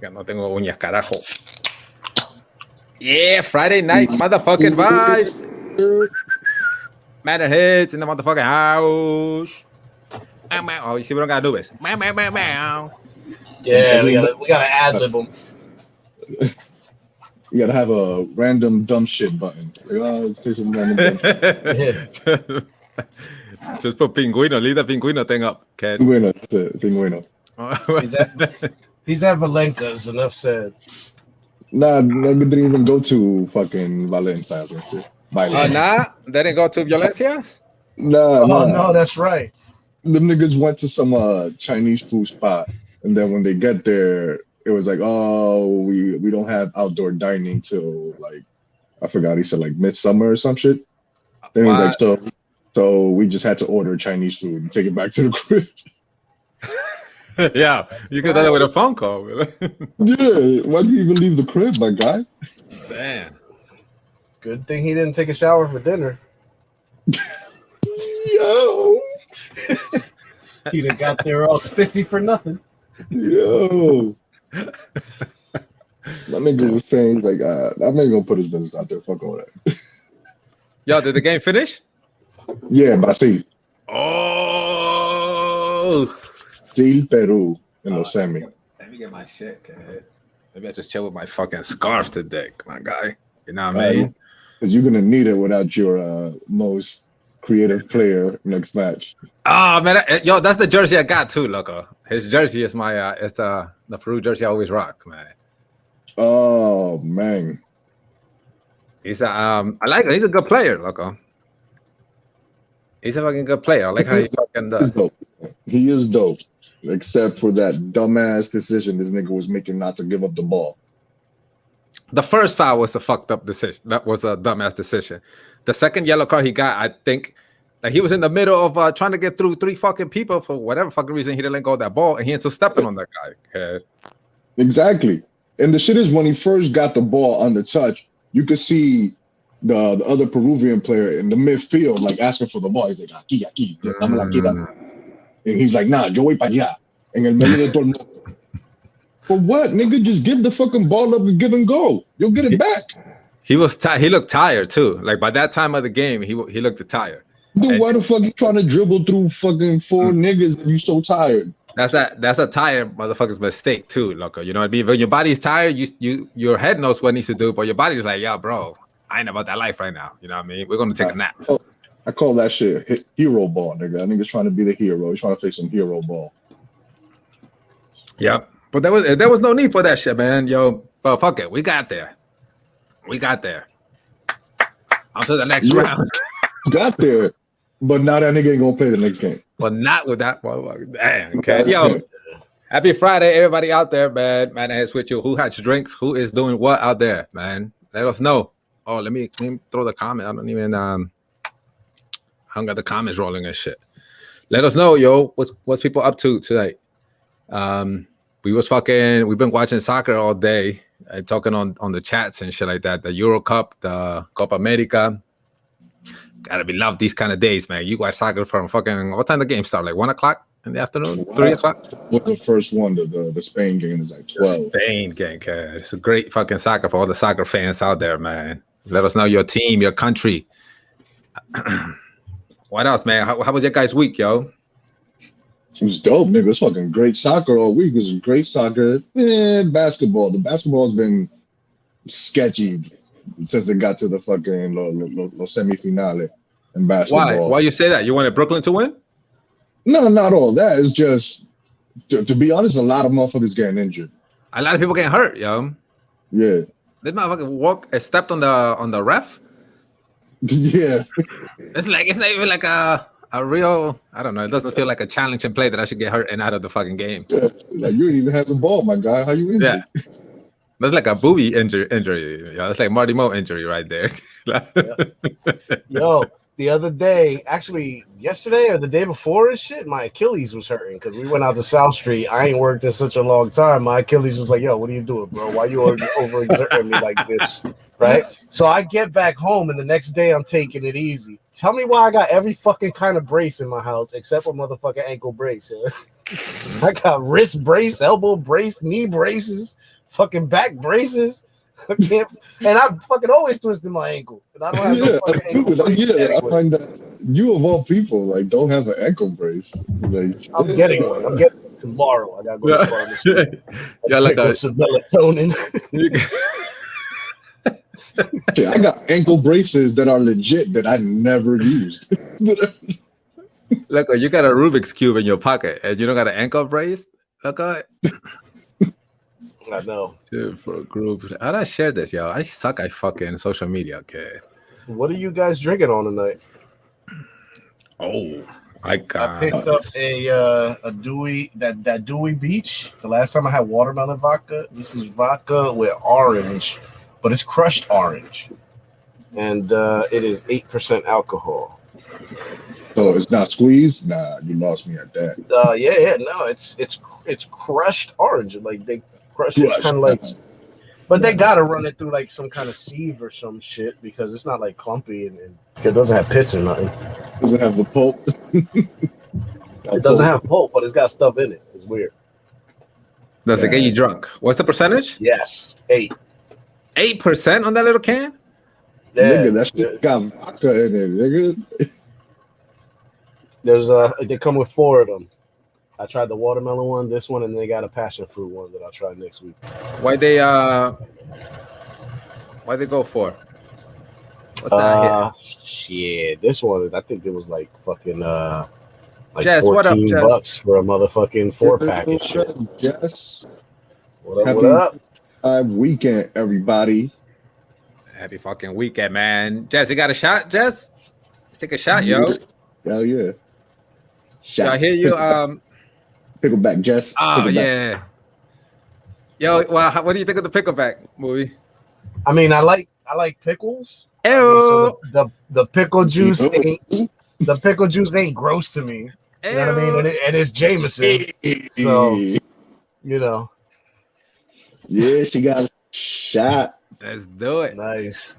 Ya no tengo uñas, carajo. Yeah, Friday night, motherfucking vibes. Manorheads in the motherfucking house. Oh, you see we don't got Anubis. Yeah, we gotta ad-lib them. You gotta have a random dumb shit button. Like, let's take some random dumb shit. Just put Pinguino. Leave the Pinguino thing up, kid. Pinguino, that's it. Pinguino. He's at Valenka's, enough said. Nah, they didn't even go to fucking Valencia and shit. Nah? They didn't go to Valencia? Nah. No, that's right. Them niggas went to some Chinese food spot, and then when they get there, it was like, oh, we don't have outdoor dining till like, I forgot, he said like midsummer or some shit. Then he was like, so we just had to order Chinese food and take it back to the crib. Yeah, you could do that with a phone call. Yeah, why do you even leave the crib, my guy? Damn. Good thing he didn't take a shower for dinner. Yo. He'd have got there all spiffy for nothing. Yo. That nigga was saying, he's like, that nigga gonna put his business out there. Fuck all that. Yo, did the game finish? Yeah, Brasil. Oh. Brasil, Peru in the semi. Let me get my shit, kid. Maybe I just chill with my fucking scarf today, my guy. You know what I mean? Because you're gonna need it without your most creative player next match. Oh man, yo, that's the jersey I got too, loco. His jersey is my it's the Peru jersey I always rock, man. Oh man. He's I like him. He's a good player, loco. He's a fucking good player. I like how he fucking does. He is dope. Except for that dumbass decision this nigga was making not to give up the ball. The first foul was the fucked up decision. That was a dumbass decision. The second yellow card he got, I think, like he was in the middle of trying to get through 3 fucking people for whatever fucking reason. He didn't let go of that ball, and he ended up stepping on that guy. Exactly. And the shit is, when he first got the ball on the touch, you could see the other Peruvian player in the midfield like asking for the ball. He's like, aquí, dame la quita. And he's like, nah, yo voy para allá. En el medio de todo el mundo. For what, nigga? Just give the fucking ball up and give and go. You'll get it back. He was he looked tired too. Like by that time of the game, he looked tired. Dude, why the fuck you trying to dribble through fucking 4 niggas if you so tired? That's a tired motherfucker's mistake too, loco. You know what I mean? When your body's tired, your head knows what it needs to do, but your body's like, yeah, bro, I ain't about that life right now. You know what I mean? We're gonna take a nap. I call that shit hero ball, nigga. That nigga's trying to be the hero. He's trying to play some hero ball. Yep. But there was no need for that shit, man. Yo, but fuck it. We got there. On to the next round. Got there. But now that nigga ain't gonna play the next game. But not with that motherfucker. Damn. Okay. Yo, happy Friday, everybody out there, man. Man, it's with you. Who has drinks? Who is doing what out there, man? Let us know. Oh, let me throw the comment. I don't even I don't got the comments rolling and shit. Let us know, yo. What's people up to tonight? We've been watching soccer all day, talking on the chats and shit like that. The Euro Cup, the Copa America. Gotta be loved these kind of days, man. You watch soccer from fucking, what time the game start? Like 1 o'clock in the afternoon? 3 o'clock? What the first one, the Spain game is like 12. The Spain game, kid. It's a great fucking soccer for all the soccer fans out there, man. Let us know your team, your country. What else, man? How was your guys' week, yo? It was dope, nigga. It was fucking great soccer all week. It was great soccer. Basketball. The basketball's been sketchy since it got to the fucking los semifinales in basketball. Why you say that? You wanted Brooklyn to win? No, not all that. It's just, to be honest, a lot of motherfuckers getting injured. A lot of people getting hurt, yo. Yeah. This motherfucker stepped on the ref. Yeah. It's not even like a real, I don't know. It doesn't feel like a challenging play that I should get hurt and out of the fucking game. Yeah. Like, you didn't even have the ball, my guy. How you injured? Yeah. That's like a booby injury. That's like Marty Moe injury right there. Yo, the other day, actually yesterday or the day before and shit, my Achilles was hurting because we went out to South Street. I ain't worked in such a long time. My Achilles was like, yo, what are you doing, bro? Why you overexerting me like this? Right? So I get back home and the next day I'm taking it easy. Tell me why I got every fucking kind of brace in my house except for motherfucking ankle brace. I got wrist brace, elbow brace, knee braces, fucking back braces. I can't, and I'm fucking always twisting my ankle, and I don't have no fucking ankle brace. I find that you of all people like don't have an ankle brace. Like, I'm getting one. I'm getting one tomorrow. I gotta go to the pharmacy. Yeah, like some melatonin. I got ankle braces that are legit that I never used. Look, you got a Rubik's Cube in your pocket and you don't got an ankle brace? Look, I know. Dude, for a group. How do I share this, yo? I suck at fucking social media, okay? What are you guys drinking on tonight? Oh, I picked up a Dewey, that Dewey Beach. The last time I had watermelon vodka. This is vodka with orange, but it's crushed orange. And it is 8% alcohol. So it's not squeezed? Nah, you lost me at that. No, it's crushed orange. Like they crush it kind of like, but they gotta run it through like some kind of sieve or some shit because it's not like clumpy and it doesn't have pits or nothing. Does it have the pulp? It doesn't have pulp, but it's got stuff in it. It's weird. Does it get you drunk? What's the percentage? Yes, 8%. 8% on that little can? Yeah, nigga, that shit got vodka in it, nigga. There's they come with 4 of them. I tried the watermelon one, this one, and they got a passion fruit one that I'll try next week. Why they go for? What's that here? Shit. This one, I think it was like fucking like Jess, $14 for a motherfucking 4-pack and shit. Jess. What up? Happy weekend, everybody. Happy fucking weekend, man. Jess, you got a shot, Jess? Let's take a shot, yo. Hell yeah. Shot. I hear you. Pickleback, Jess. Oh, Pickleback. Yeah. Yo, well, what do you think of the Pickleback movie? I mean, I like pickles. Ew. So the pickle juice ain't gross to me. You know what I mean? And it's Jameson. So, you know. Yeah, she got a shot. Let's do it. Nice.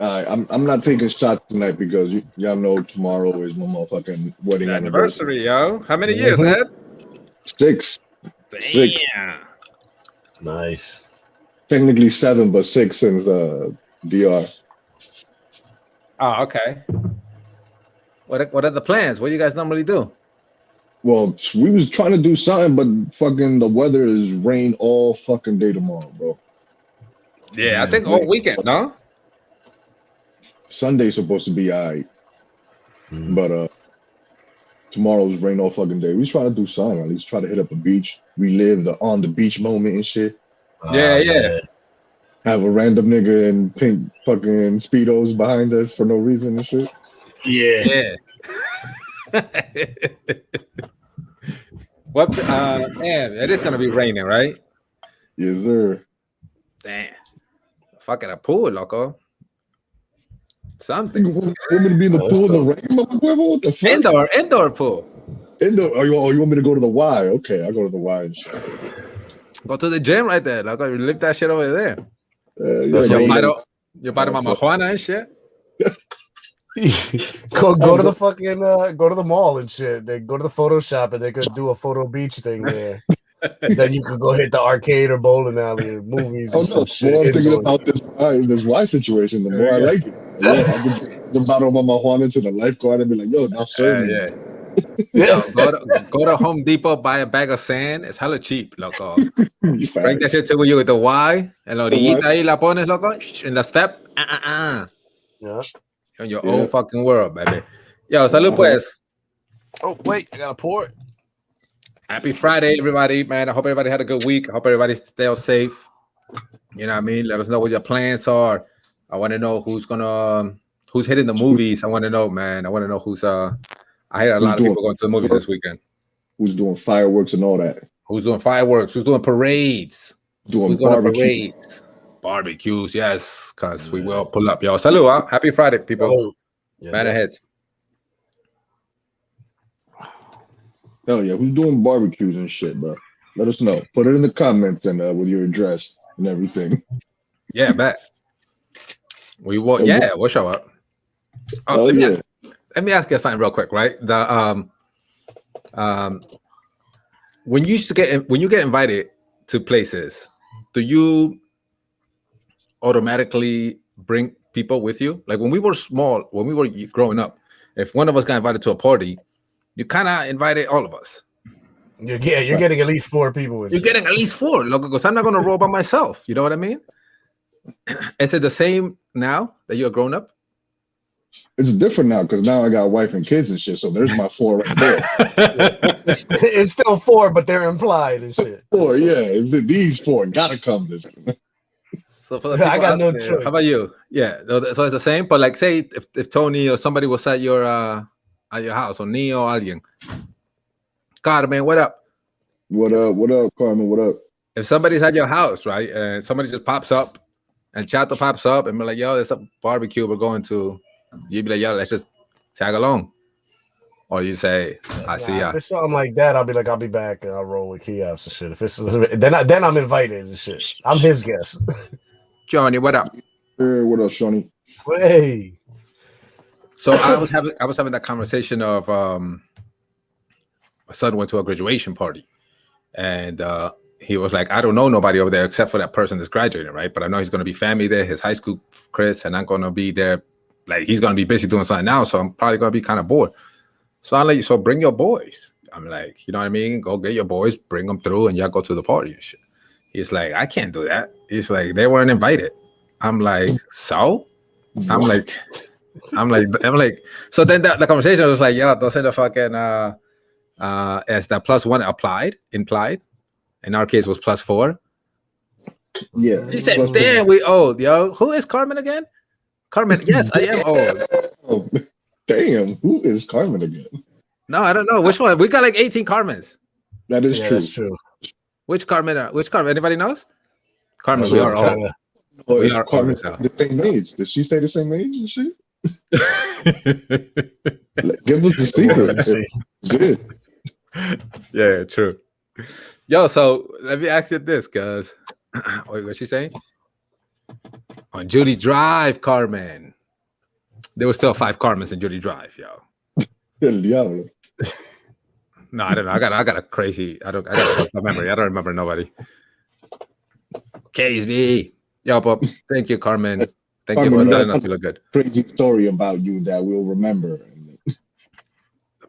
All right, I'm not taking shots tonight because y'all know tomorrow is my motherfucking wedding anniversary, yo. How many years, Ed? 6. Damn. 6. Nice. Technically 7, but 6 since the DR. Oh, okay. What are the plans? What do you guys normally do? Well, we was trying to do something, but fucking the weather is rain all fucking day tomorrow, bro. Yeah, I think all weekend, no? Sunday's supposed to be all right. But tomorrow's rain all fucking day. We was trying to do something, at least try to hit up a beach, relive the on the beach moment and shit. Yeah. Have a random nigga in pink fucking Speedos behind us for no reason and shit. Yeah. What? Man, it is gonna be raining, right? Yes, sir. Damn. Fucking a pool, loco. Something. Want me to be in the pool in the rain, motherfucker? What the fuck? Indoor pool. Indoor. Oh, you want me to go to the Y? Okay, I'll go to the Y and shit. Go to the gym right there, loco. You live that shit over there. You're bottom of marijuana and shit. go to the fucking go to the mall and shit. They go to the photo shop and they could do a photo beach thing there. Then you could go hit the arcade or bowling alley or movies. Oh no! The more I'm thinking about this Y situation, the more I like it. Yeah, I can get the bottle of my marijuana to the lifeguard and be like, "Yo, now serve me." Yeah. Go to Home Depot, buy a bag of sand. It's hella cheap, loco. Bring that shit to you with the Y. And la orillita ahí la pones, loco. In the step. Yeah. In your own fucking world, baby. Yo, salud pues. Oh, wait. I got to pour it. Happy Friday, everybody, man. I hope everybody had a good week. I hope everybody stay safe. You know what I mean? Let us know what your plans are. I want to know who's hitting the movies. I want to know, man. I want to know who's I hear a lot of people going to the movies this weekend. Who's doing fireworks and all that? Who's doing fireworks? Who's doing parades? Doing barbecue. Barbecues, yes, because we will pull up, yo. Salud, huh? Happy Friday, people. Manorheads. Hell yeah, who's doing barbecues and shit, bro? Let us know. Put it in the comments and with your address and everything. Yeah, bet. We will. Yeah, we'll show up. Let me ask you something real quick, right? when you get invited to places, do you automatically bring people with you? Like when we were small, when we were growing up, if one of us got invited to a party, you kind of invited all of us. You're getting at least 4 people with you. You're getting at least 4, look, because I'm not going to roll by myself. You know what I mean? Is it the same now that you're grown up? It's different now because now I got a wife and kids and shit. So there's my 4 right there. It's still 4, but they're implied and shit. 4, yeah. These 4 gotta come this. So for the I got no choice. How about you? Yeah, so it's the same. But like, say if Tony or somebody was at your house, or Neo or alguien. Carmen, what up? What up, Carmen? What up? If somebody's at your house, right, and somebody just pops up, and Chato pops up, and be like, "Yo, there's a barbecue we're going to," you'd be like, "Yo, let's just tag along," or you say, "I see ya." If it's something like that, I'll be like, "I'll be back," and I'll roll with Kiosks and shit. If it's then I'm invited and shit. I'm his guest. Johnny, what up? Hey, what up, Shawnee? Hey. So I was having that conversation of my son went to a graduation party, and he was like, I don't know nobody over there except for that person that's graduating, right? But I know he's going to be family there, his high school Chris, and I'm going to be there. Like, he's going to be busy doing something now, so I'm probably going to be kind of bored. So I'm like, so bring your boys. I'm like, you know what I mean? Go get your boys, bring them through, and y'all go to the party and shit. He's like, I can't do that. He's like, they weren't invited. I'm like, so? I'm like, so then the conversation was like, yeah, doesn't the fucking as that +1 implied? In our case was +4. Yeah. He said, damn, we old, yo. Who is Carmen again? Carmen, yes, I am old. Oh, damn, who is Carmen again? No, I don't know. Which one? We got like 18 Carmens. That is true. That's true. Which Carmen? Anybody knows? Carmen, we are old. Oh, We is are Carmen old the same age? Did she stay the same age and shit? Give us the secret. Good. Yeah, true. Yo, so let me ask you this, cuz wait, what's she saying? On Judy Drive, Carmen. There were still 5 Carmens in Judy Drive, yo. El diablo. No, I don't know. I got a crazy. I got a memory. I don't remember nobody. Cosby. Yo, but thank you, Carmen. Thank you for letting us feel good. Crazy story about you that we'll remember.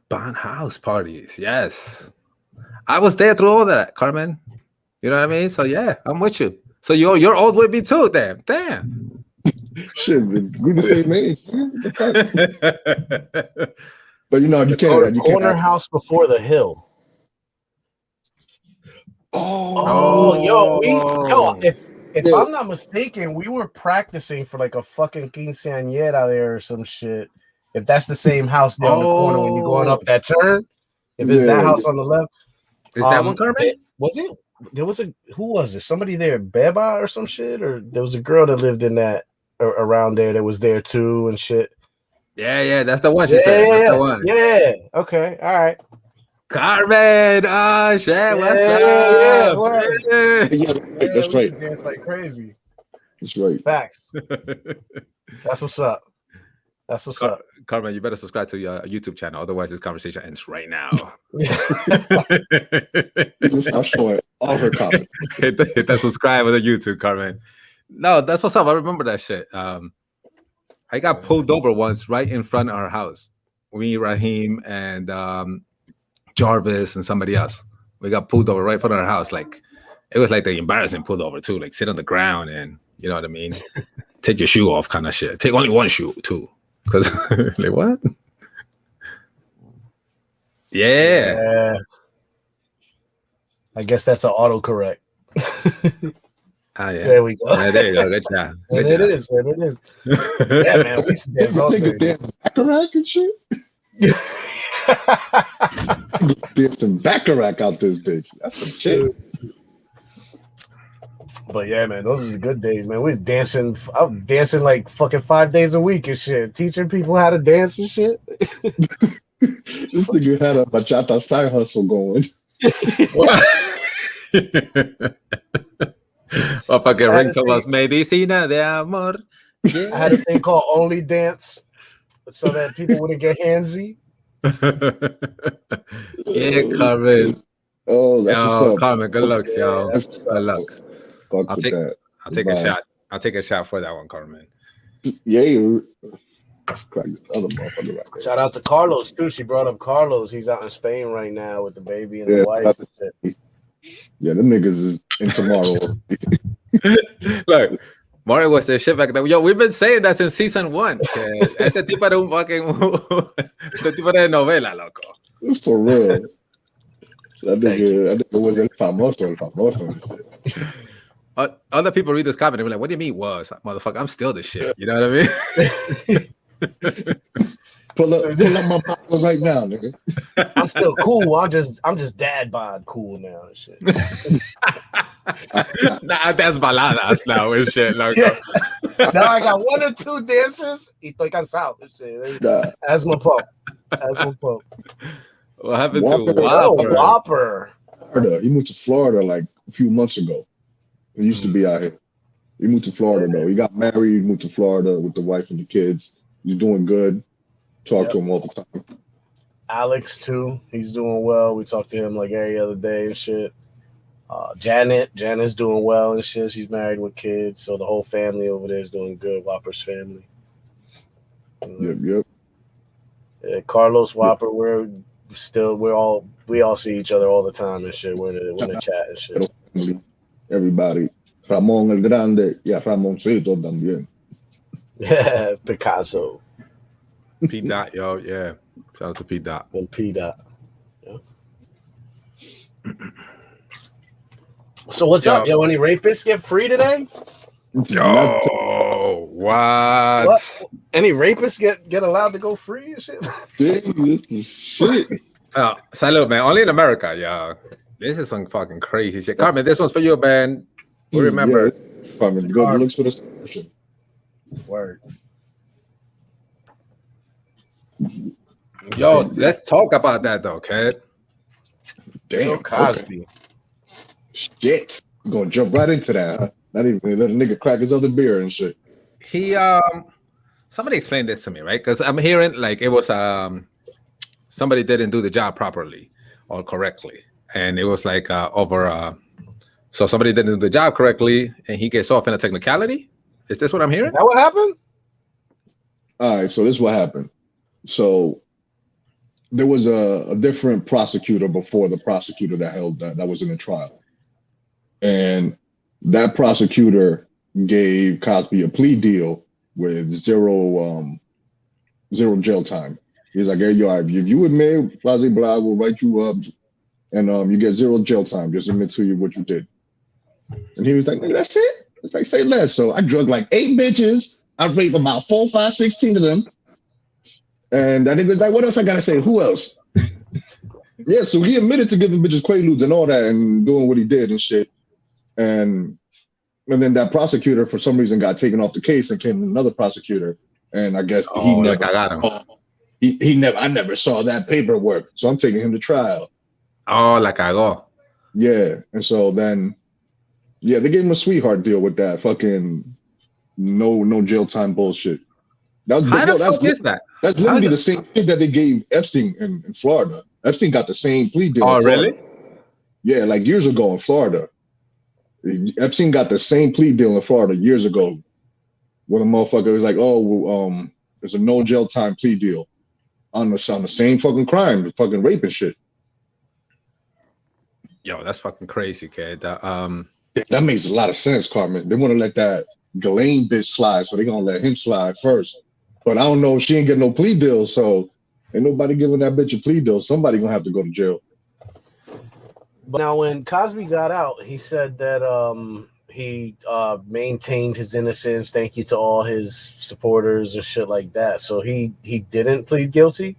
Bond house parties, yes. I was there through all that, Carmen. You know what I mean? So yeah, I'm with you. So you're old with me too, damn. Shit, we the same age. But you know, you can't. Corner house before the hill. If I'm not mistaken, we were practicing for like a fucking quinceañera there or some shit. If that's the same house there on the corner when you're going up that turn, if it's that house on the left, is that one Carmen? Was it? There was who was it? Somebody there, Beba or some shit, or there was a girl that lived in that around there that was there too and shit. Yeah, that's the one she said. That's the one. Yeah. Okay. All right. Carmen, oh shit, what's up? Yeah, that's right. Dance like crazy. That's right. Facts. That's what's up. That's what's up. Carmen, you better subscribe to your YouTube channel, otherwise this conversation ends right now. I'll show it. All her comments. hit that subscribe on the YouTube, Carmen. No, that's what's up. I remember that shit. I got pulled over once right in front of our house. Me, Raheem, and Jarvis and somebody else. We got pulled over right in front of our house. Like, it was like the embarrassing pulled over too. Like, sit on the ground and, you know what I mean? Take your shoe off kind of shit. Take only one shoe too. Because, like, what? Yeah. I guess that's an autocorrect. Ah, yeah. There we go. Yeah, there you go. Good job. Good It job. is. It is. Yeah, man. We used to dance all Nigga day. dance baccarat and shit. Did some baccarat out this bitch. That's some shit. But yeah, man, those are the good days, man. We was dancing. I was dancing like fucking 5 days a week and shit, teaching people how to dance and shit. This nigga had a bachata side hustle going. Well, fucking ring to us, medicina de amor. I had a thing called Only Dance so that people wouldn't get handsy. Yeah, Carmen. Oh, that's what's Yo, up. Carmen, good looks, yo. that's what's up. Good looks. Fuck I'll with take that. I'll take a shot. I'll take a shot for that one, Carmen. Yeah, let's crack this other motherfucker right there. Shout out to Carlos too. She brought up Carlos. He's out in Spain right now with the baby and Yeah, the wife. And shit. Yeah, them niggas is in tomorrow. Look, Mario was the shit back there. Yo, we've been saying that since season 1. Este tipo era un fucking este tipo de novela, loco. For real. That nigga was famoso. Other people read this comment and be like, "What do you mean was, motherfucker? I'm still the shit." You know what I mean? Pull up my bottle right now, nigga. I'm still cool. I'm just dad bod cool now and shit. Nah, that's baladas now and shit, loco. Yeah. Now I got 1 or 2 dancers. Y estoy cansado. Shit. Nah. Asthma pump. What happened Whopper. to Whopper? Oh, Whopper. Florida. He moved to Florida like a few months ago. He used to be out here. He moved to Florida though. He got married, moved to Florida with the wife and the kids. He's doing good. Talk to him all the time. Alex too. He's doing well. We talked to him like every other day and shit. Janet's doing well and shit. She's married with kids, so the whole family over there is doing good. Whopper's family. Yep. Yeah, Carlos, Whopper, we all see each other all the time and shit. We're in the chat and shit. Everybody. Ramon el Grande. Yeah, Ramoncito también. Yeah, Picasso. P. Dot, yo, yeah. Shout out to P. Dot. And P. Dot. Yeah. So what's up? Yo, any rapists get free today? Yo, what? Any rapists get allowed to go free and shit? This is shit. Salud, man. Only in America, yeah. This is some fucking crazy shit. Carmen, this one's for you, man. We remember. Yeah. Carmen, go looks for the subscription. Word. Yo, let's talk about that though, kid. Damn, Cosby. Okay. Shit. I'm gonna jump right into that, huh? Not even gonna let a nigga crack his other beer and shit. He somebody explained this to me, right? Because I'm hearing like it was somebody didn't do the job properly or correctly. And it was like so somebody didn't do the job correctly and he gets off in a technicality. Is this what I'm hearing? Is that what happened? All right, so this is what happened. So there was a different prosecutor before the prosecutor that held that was in the trial. And that prosecutor gave Cosby a plea deal with zero jail time. He's like, hey, yo, if you admit, blah, blah, blah, we'll write you up and you get 0 jail time. Just admit to you what you did. And he was like, nigga, that's it? It's like, say less. So I drugged like 8 bitches. I raped about 4, 5, 16 of them. And that nigga was like, what else I gotta say? Who else? Yeah, so he admitted to giving bitches quaaludes and all that and doing what he did and shit. And then that prosecutor, for some reason, got taken off the case and came another prosecutor. And I guess he never, like I got him. I never saw that paperwork. So I'm taking him to trial. Oh, like I go. Yeah. And so then, yeah, they gave him a sweetheart deal with that fucking no jail time bullshit. How the fuck is that? That's literally the same thing that they gave Epstein in Florida. Epstein got the same plea deal. Oh, really? Yeah, like years ago in Florida. Epstein got the same plea deal in Florida years ago. When a motherfucker was like, oh, well, there's a no jail time plea deal on the same fucking crime, the fucking rape and shit. Yo, that's fucking crazy, kid. That makes a lot of sense, Carmen. They want to let that Ghislaine bitch slide, so they're gonna let him slide first. But I don't know if she ain't getting no plea deal, so ain't nobody giving that bitch a plea deal. Somebody gonna have to go to jail. Now, when Cosby got out, he said that he maintained his innocence. Thank you to all his supporters and shit like that. So he didn't plead guilty.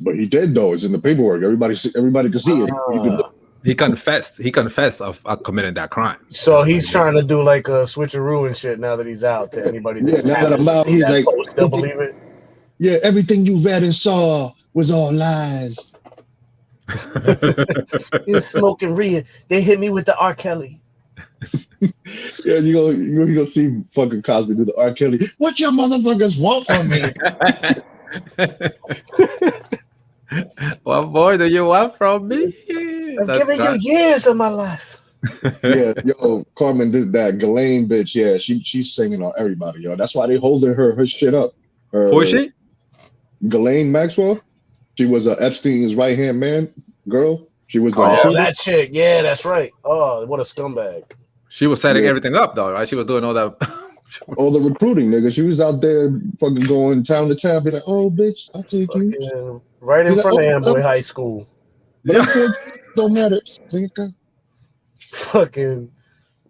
But he did though. It's in the paperwork. Everybody can see it. He confessed. He confessed of committing that crime. So he's trying to do like a switcheroo and shit now that he's out. To anybody that now that I'm out, he's like, still believe it. Yeah, everything you read and saw was all lies. He's smoking Rhea. They hit me with the R. Kelly. Yeah, you gonna see fucking Cosby do the R. Kelly. What your motherfuckers want from me? What more do you want from me? I've given you years of my life. Yeah, yo, Carmen did that. Ghislaine bitch, yeah, she's singing on everybody, yo. That's why they holding her shit up. Who is she? Ghislaine Maxwell. She was Epstein's right-hand man girl. She was that chick. Yeah, that's right. Oh, what a scumbag. She was setting everything up, though, right? She was doing all that. All the recruiting, nigga. She was out there fucking going town to town, be like, "Oh, bitch, I'll take you." Right in front of Amboy High School. Don't matter. Fucking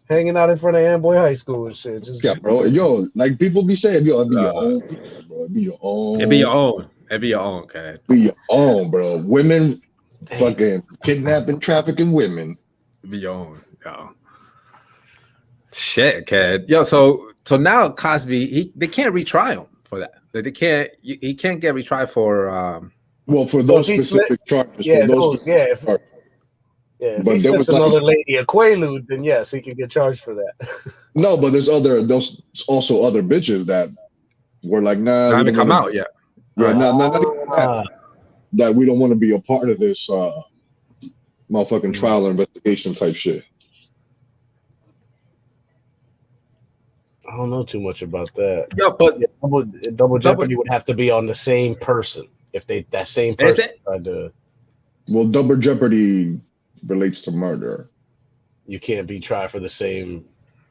hanging out in front of Amboy High School and shit. Just bro. Yo, like people be saying, yo, it'd be your own, bro. It'd be your own. It'd be your own. It'd be your own, okay. Be your own, bro. Women, fucking kidnapping, trafficking women. It'd be your own, yo. Shit, kid. Yo, so now Cosby, they can't retry him for that. Like he can't get retried for for those specific charges. Yeah, if he slips another lady a quaalude, then yes, he can get charged for that. No, but there's also other bitches that were like, nah, they haven't come out yet. Yeah, not that we don't want to be a part of this motherfucking trial or investigation type shit. I don't know too much about that. Yeah, but double jeopardy would have to be on the same person if that same person tried to. Well, double jeopardy relates to murder. You can't be tried for the same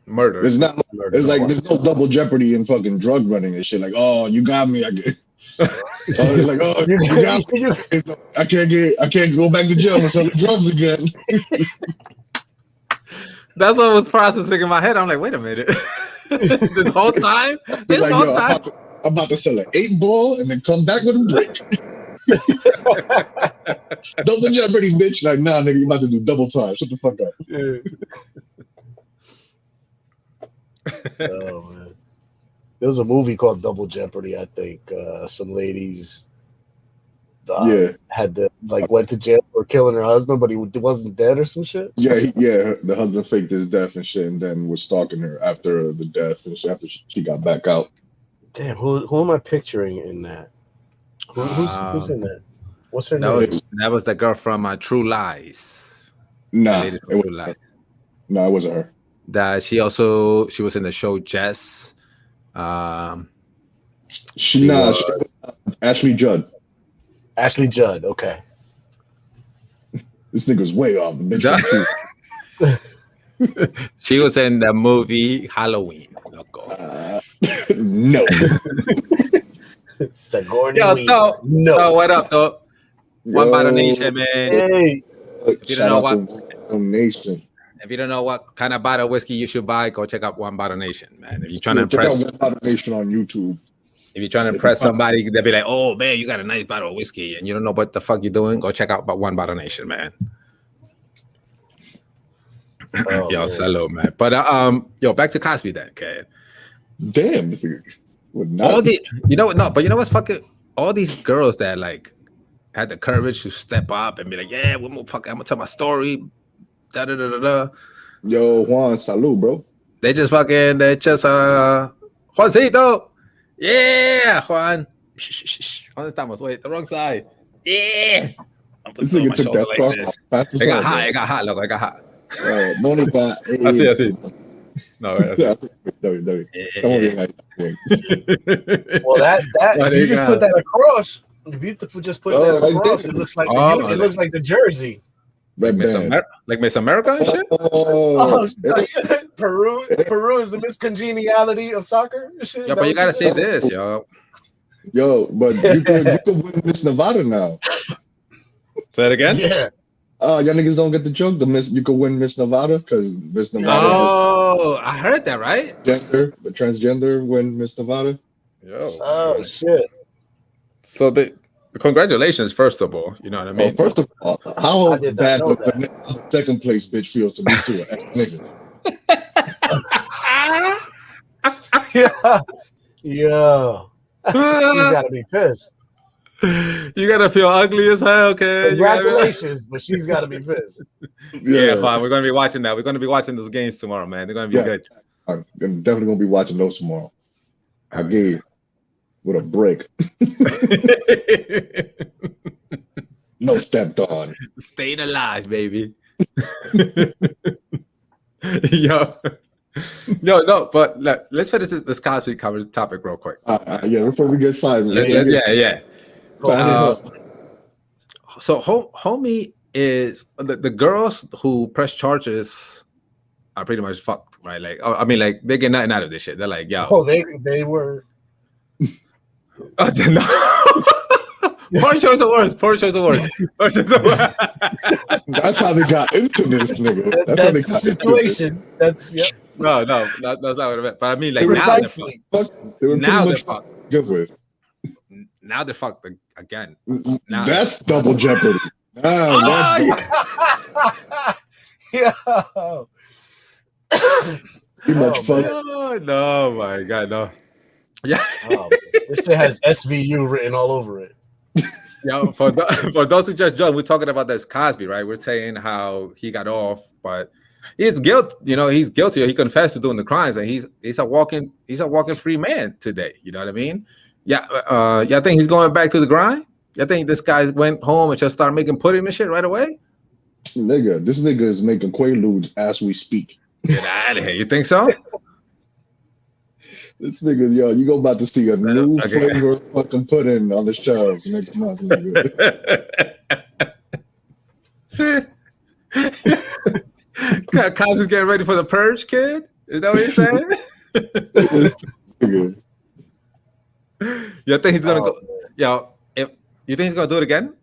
murder. It's not. It's like there's no double jeopardy in fucking drug running and shit. Like, oh, you got me. I get. Like, oh, you got me. I can't go back to jail and sell drugs again. That's what was processing in my head. I'm like, wait a minute. This whole time? This like, whole time? I'm about to sell an 8-ball and then come back with a brick. Double jeopardy, bitch. Like, nah, nigga, you about to do double time. Shut the fuck up. Oh, man. There was a movie called Double Jeopardy, I think. Some ladies had to went to jail for killing her husband, but he wasn't dead or some shit. Yeah, the husband faked his death and shit, and then was stalking her after the death and shit, after she got back out. Damn, who am I picturing in that? Who's in that? What's her name? That was the girl from True Lies. Nah, it wasn't her. That she was in the show Jess. She Ashley Judd. Ashley Judd, okay. This nigga's way off the bitch. She was in the movie Halloween. No. Sigourney Weaver. No. What up, though? One Bottle Nation, man. Hey. If you don't know Nation. If you don't know what kind of bottle of whiskey you should buy, go check out One Bottle Nation, man. If you're trying to impress One Bottle Nation on YouTube. If you're trying to impress somebody, they'll be like, "Oh man, you got a nice bottle of whiskey," and you don't know what the fuck you're doing. Go check out One Bottle Nation, man. Yo, salute, man. But back to Cosby then, okay. Damn, all the but you know what's fucking all these girls that like had the courage to step up and be like, yeah, I'm gonna tell my story. Da da da da da. Yo, Juan, salute, bro. They just Juancito. Yeah, Juan. ¿Dónde estamos? Wait, the wrong side. Yeah. This nigga took that like it got hot, loco. It got hot. Mónica. Así. No, well, that if you just put that across, if you just put that across, it looks like it looks like the jersey. Like Miss America and shit. Peru is the miscongeniality of soccer. Yeah, but you gotta say this, yo. Yo, but you could win Miss Nevada now. Say it again. Yeah. Y'all niggas don't get the joke. You could win Miss Nevada because Miss Nevada. Oh, I heard that, right? The transgender win Miss Nevada. Yo. Oh shit. So congratulations, first of all. You know what I mean? First of all, how bad does the second place bitch feels to lose to an nigga? Yeah. She's gotta be pissed. You gotta feel ugly as hell, okay? Congratulations, but she's gotta be pissed. Yeah, fine. We're gonna be watching that. We're gonna be watching those games tomorrow, man. They're gonna be good. I'm definitely gonna be watching those tomorrow. I gave with a break. No stepped on. Staying alive, baby. Yo, no, but let's finish this Cosby topic real quick. Yeah, before we get sideways. Yeah. So, homie is the girls who press charges are pretty much fucked, right? Like, I mean, like they get nothing out of this shit. They're like, yo, they were. Poor choice of words. That's how they got into this, nigga. That's how they the got situation. That's No, that's not what I meant. But I mean, like precisely. They were now pretty they're much good with. Now they're fucked again. That's double jeopardy. Yeah. Too much fun. No, my God, no. Yeah. This shit has SVU written all over it. Yeah, for those who just joined, we're talking about this Cosby, right? We're saying how he got off, but he's guilty. He's guilty. He confessed to doing the crimes, and he's a walking free man today. You know what I mean? Yeah. I think he's going back to the grind. I think this guy went home and just started making pudding and shit right away. Nigga, this nigga is making quaaludes as we speak. Get out of here. You think so? This nigga, yo, you go about to see a new flavor of fucking pudding on the shelves next month, nigga. Cosby's getting ready for the purge, kid? Is that what you're saying? You think he's gonna go? Yo, if you think he's gonna do it again?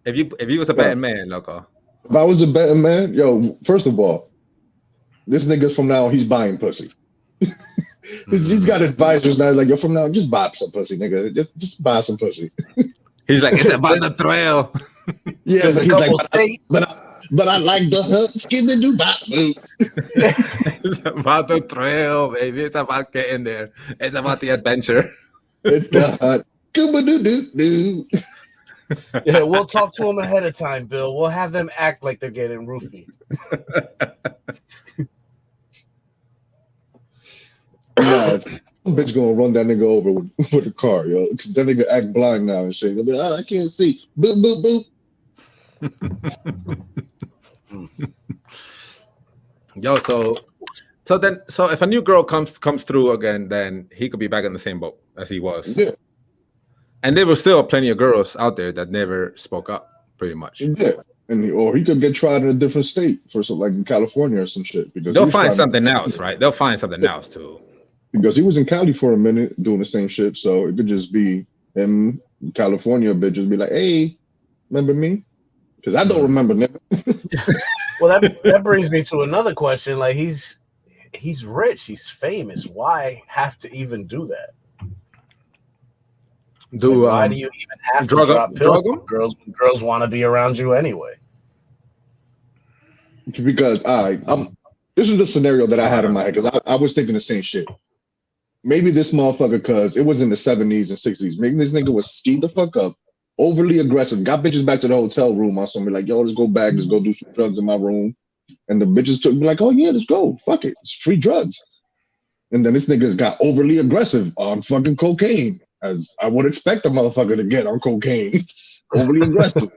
If he was a betting man, loco. If I was a betting man, yo, first of all, this nigga from now he's buying pussy. He's got advisors now. Like, yo, from now, just buy some pussy, nigga. Just buy some pussy. He's like, it's about the thrill. Yeah, but he's like, but I like the skibby doo bop. It's about the thrill, baby. It's about getting there. It's about the adventure. It's the hot doo doo doo. Yeah, we'll talk to them ahead of time, Bill. We'll have them act like they're getting roofied. Nah, bitch gonna run that nigga over with a car, yo. Cause that nigga act blind now and shit. They'll be like, I can't see. Boop, boop, boop. Yo, so if a new girl comes through again, then he could be back in the same boat as he was. Yeah. And there were still plenty of girls out there that never spoke up, pretty much. Yeah. Or he could get tried in a different state for like in California or some shit. Because they'll find something else, right? They'll find something else too. Because he was in Cali for a minute doing the same shit, so it could just be him in California, bitch, just be like, "Hey, remember me?" Because I don't remember. Well, that brings me to another question. Like, he's rich, he's famous. Why have to even do that? Why do you even have to drop pills? Girls want to be around you anyway. Because this is the scenario that I had in my head. Because I was thinking the same shit. Maybe this motherfucker, because it was in the 70s and 60s. Maybe this nigga was skied the fuck up, overly aggressive, got bitches back to the hotel room on something like, yo, let's go back, let's go do some drugs in my room. And the bitches took me like, oh yeah, let's go. Fuck it. It's free drugs. And then this nigga's got overly aggressive on fucking cocaine, as I would expect a motherfucker to get on cocaine. Overly aggressive.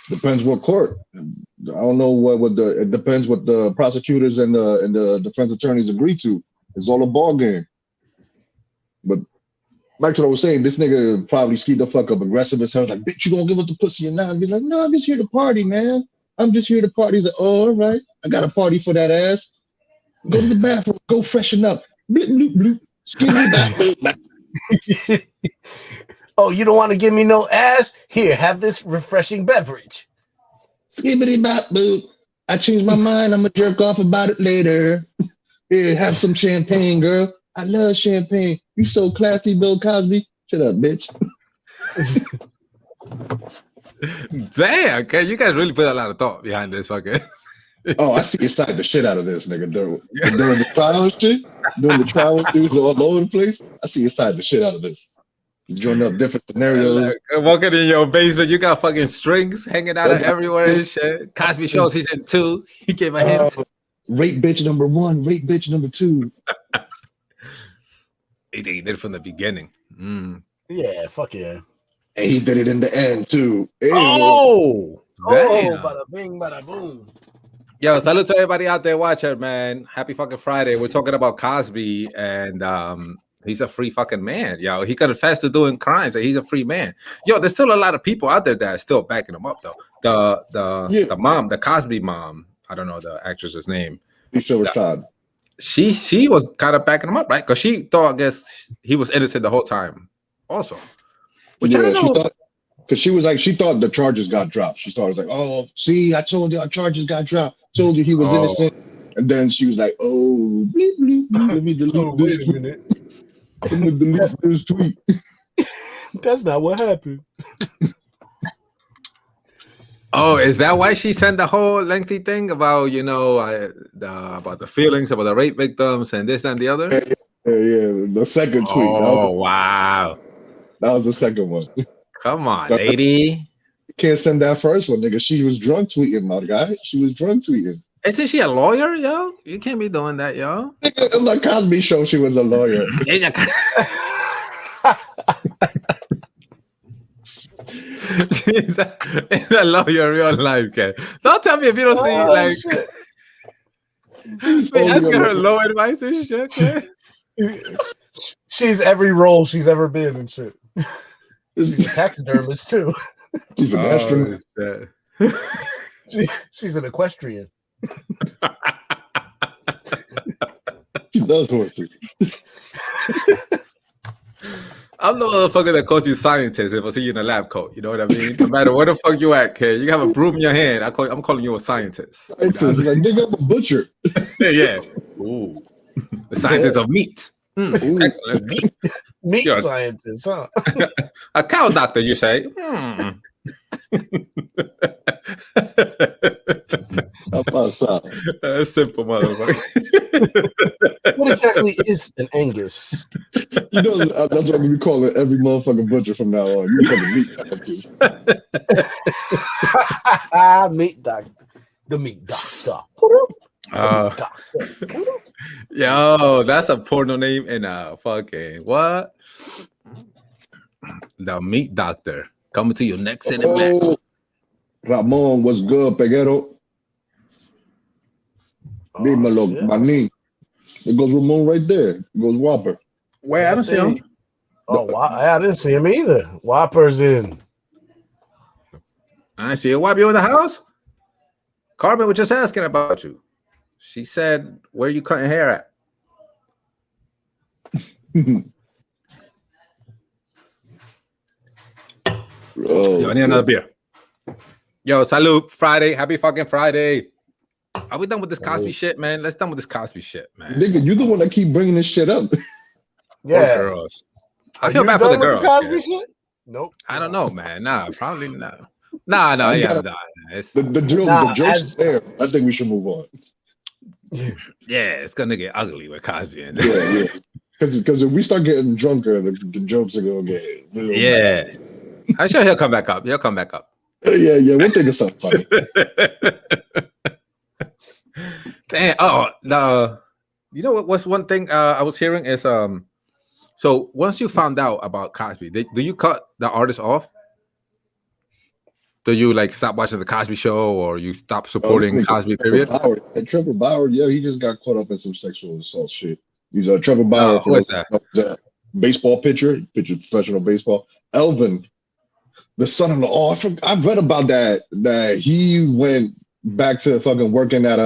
Depends what court. I don't know it depends what the prosecutors and the defense attorneys agree to. It's all a ball game. But like what I was saying, this nigga probably skied the fuck up, aggressive as hell. Like, bitch, you gonna give up the pussy or not? And be like, no, I'm just here to party, man. I'm just here to party. He's like, oh, all right. I got a party for that ass. Go to the bathroom. Go freshen up. Bloop, bloop, bloop. Skin me back. Oh, you don't want to give me no ass? Here, have this refreshing beverage. Skibbity bop boop. I changed my mind. I'm gonna jerk off about it later. Here, have some champagne, girl. I love champagne. You so classy, Bill Cosby. Shut up, bitch. Damn, okay, you guys really put a lot of thought behind this fucking. Oh, I see inside the shit out of this nigga during the trial and shit. During the trial, dudes all over the place. I see inside the shit out of this. Join up different scenarios. Walking in your basement, you got fucking strings hanging out of everywhere and shit. Cosby shows he's in 2. He gave a hint. Rape bitch number 1, rape bitch number 2. He did it from the beginning. Yeah, fuck yeah. And he did it in the end too. Oh, damn. Bada bing, bada boom. Yo, salute to everybody out there watching, man. Happy fucking Friday. We're talking about Cosby, and he's a free fucking man. Yo, he confessed to doing crimes, and he's a free man. Yo, there's still a lot of people out there that are still backing him up, though. The mom, the Cosby mom, I don't know the actress's name. She was kind of backing him up, right? Because she thought, I guess, he was innocent the whole time, also. Which I don't know. Because she was like, she thought the charges got dropped. She thought, like, oh, see, I told you our charges got dropped. Told you he was innocent. And then she was like, oh, bleep, bleep, bleep. Let me delete this tweet. Let me delete this tweet. That's not what happened. Oh, is that why she sent the whole lengthy thing about, you know, about the feelings about the rape victims and this and the other? Yeah. The second tweet. Oh, wow. That was the second one. Come on, lady. You can't send that first one, nigga. She was drunk tweeting, my guy. She was drunk tweeting. Isn't she a lawyer, yo? You can't be doing that, yo. Nigga, in the Cosby show, she was a lawyer. She's a lawyer in real life, kid. Don't tell me if you don't see, like, asking her law advice and shit, kid. She's every role she's ever been and shit. She's a taxidermist too. She's an astronaut. She's an equestrian. She does horses. I'm the motherfucker that calls you scientist if I see you in a lab coat. You know what I mean? No matter where the fuck you at, kid. You have a broom in your hand. I'm calling you a scientist. Scientist, like, nigga, I'm a butcher. Yeah. Ooh. The scientist of meat. Excellent. Meat scientist, huh? A cow doctor, you say? Simple motherfucker. What exactly is an Angus? You know, that's what we call it every motherfucking butcher from now on. You call it meat scientist. Meat doctor. The meat doctor. Yo, that's a porno name in a fucking what? The meat doctor coming to your next in the Ramon, what's good, Peguero? Dímelo, maní. It goes Ramon right there. It goes Whopper. Wait, I don't see him. Oh, I didn't see him either. Whopper's in. I see a Whopper in the house. Carmen was just asking about you. She said, where you cutting hair at? Yo, I need another beer. Yo, salute. Friday. Happy fucking Friday. Are we done with this Cosby shit, man? Let's done with this Cosby shit, man. Nigga, you the one that keep bringing this shit up. Yeah. Girls. I feel bad for the girls. Cosby shit? Nope. I don't know, man. Nah, probably not. Nah, yeah. The joke's there. I think we should move on. Yeah, it's gonna get ugly with Cosby in there. Yeah. Because if we start getting drunker, the jokes are gonna get real bad. I'm sure he'll come back up. Yeah. We'll think of something funny. Damn. You know what? What's one thing I was hearing is so once you found out about Cosby, do you cut the artist off? Do you like stop watching the Cosby Show, or you stop supporting Cosby? Period. Trevor Bauer, he just got caught up in some sexual assault shit. He's Trevor Bauer. Who is that? Baseball pitcher, professional baseball. Elvin, the son-in-law. Oh, I've read about that. That he went back to fucking working at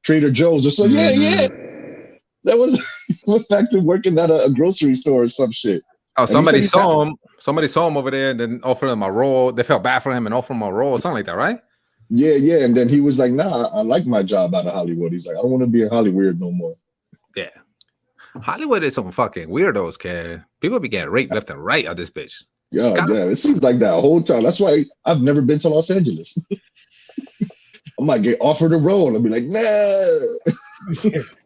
Trader Joe's or something. Yeah. That was went back to working at a grocery store or some shit. Oh, somebody saw him. Somebody saw him over there and then offered him a role. They felt bad for him and offered him a role or something like that, right? Yeah. And then he was like, "Nah, I like my job out of Hollywood." He's like, "I don't want to be in Hollywood no more." Yeah, Hollywood is some fucking weirdos, kid. People be getting raped left and right on this bitch. Yeah. It seems like that whole time. That's why I've never been to Los Angeles. I might get offered a role. I'll be like, nah.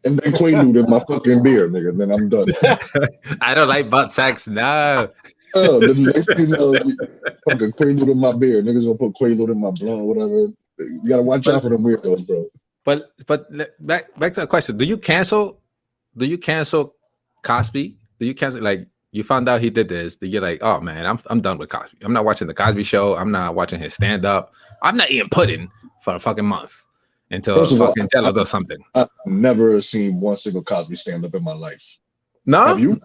And then Quaalude in my fucking beer, nigga. Then I'm done. I don't like butt sex. No. Oh, the next thing you know, fucking Quaalude in my beer. Niggas gonna put Quaalude in my blunt, whatever. You gotta watch out for them weirdos, bro. But back to the question: Do you cancel Cosby do you cancel like you found out he did this? Do you like, oh man, I'm done with Cosby. I'm not watching the Cosby Show. I'm not watching his stand up. I'm not eating pudding for a fucking month until fucking Jello does something. I've never seen one single Cosby stand up in my life. No, have you?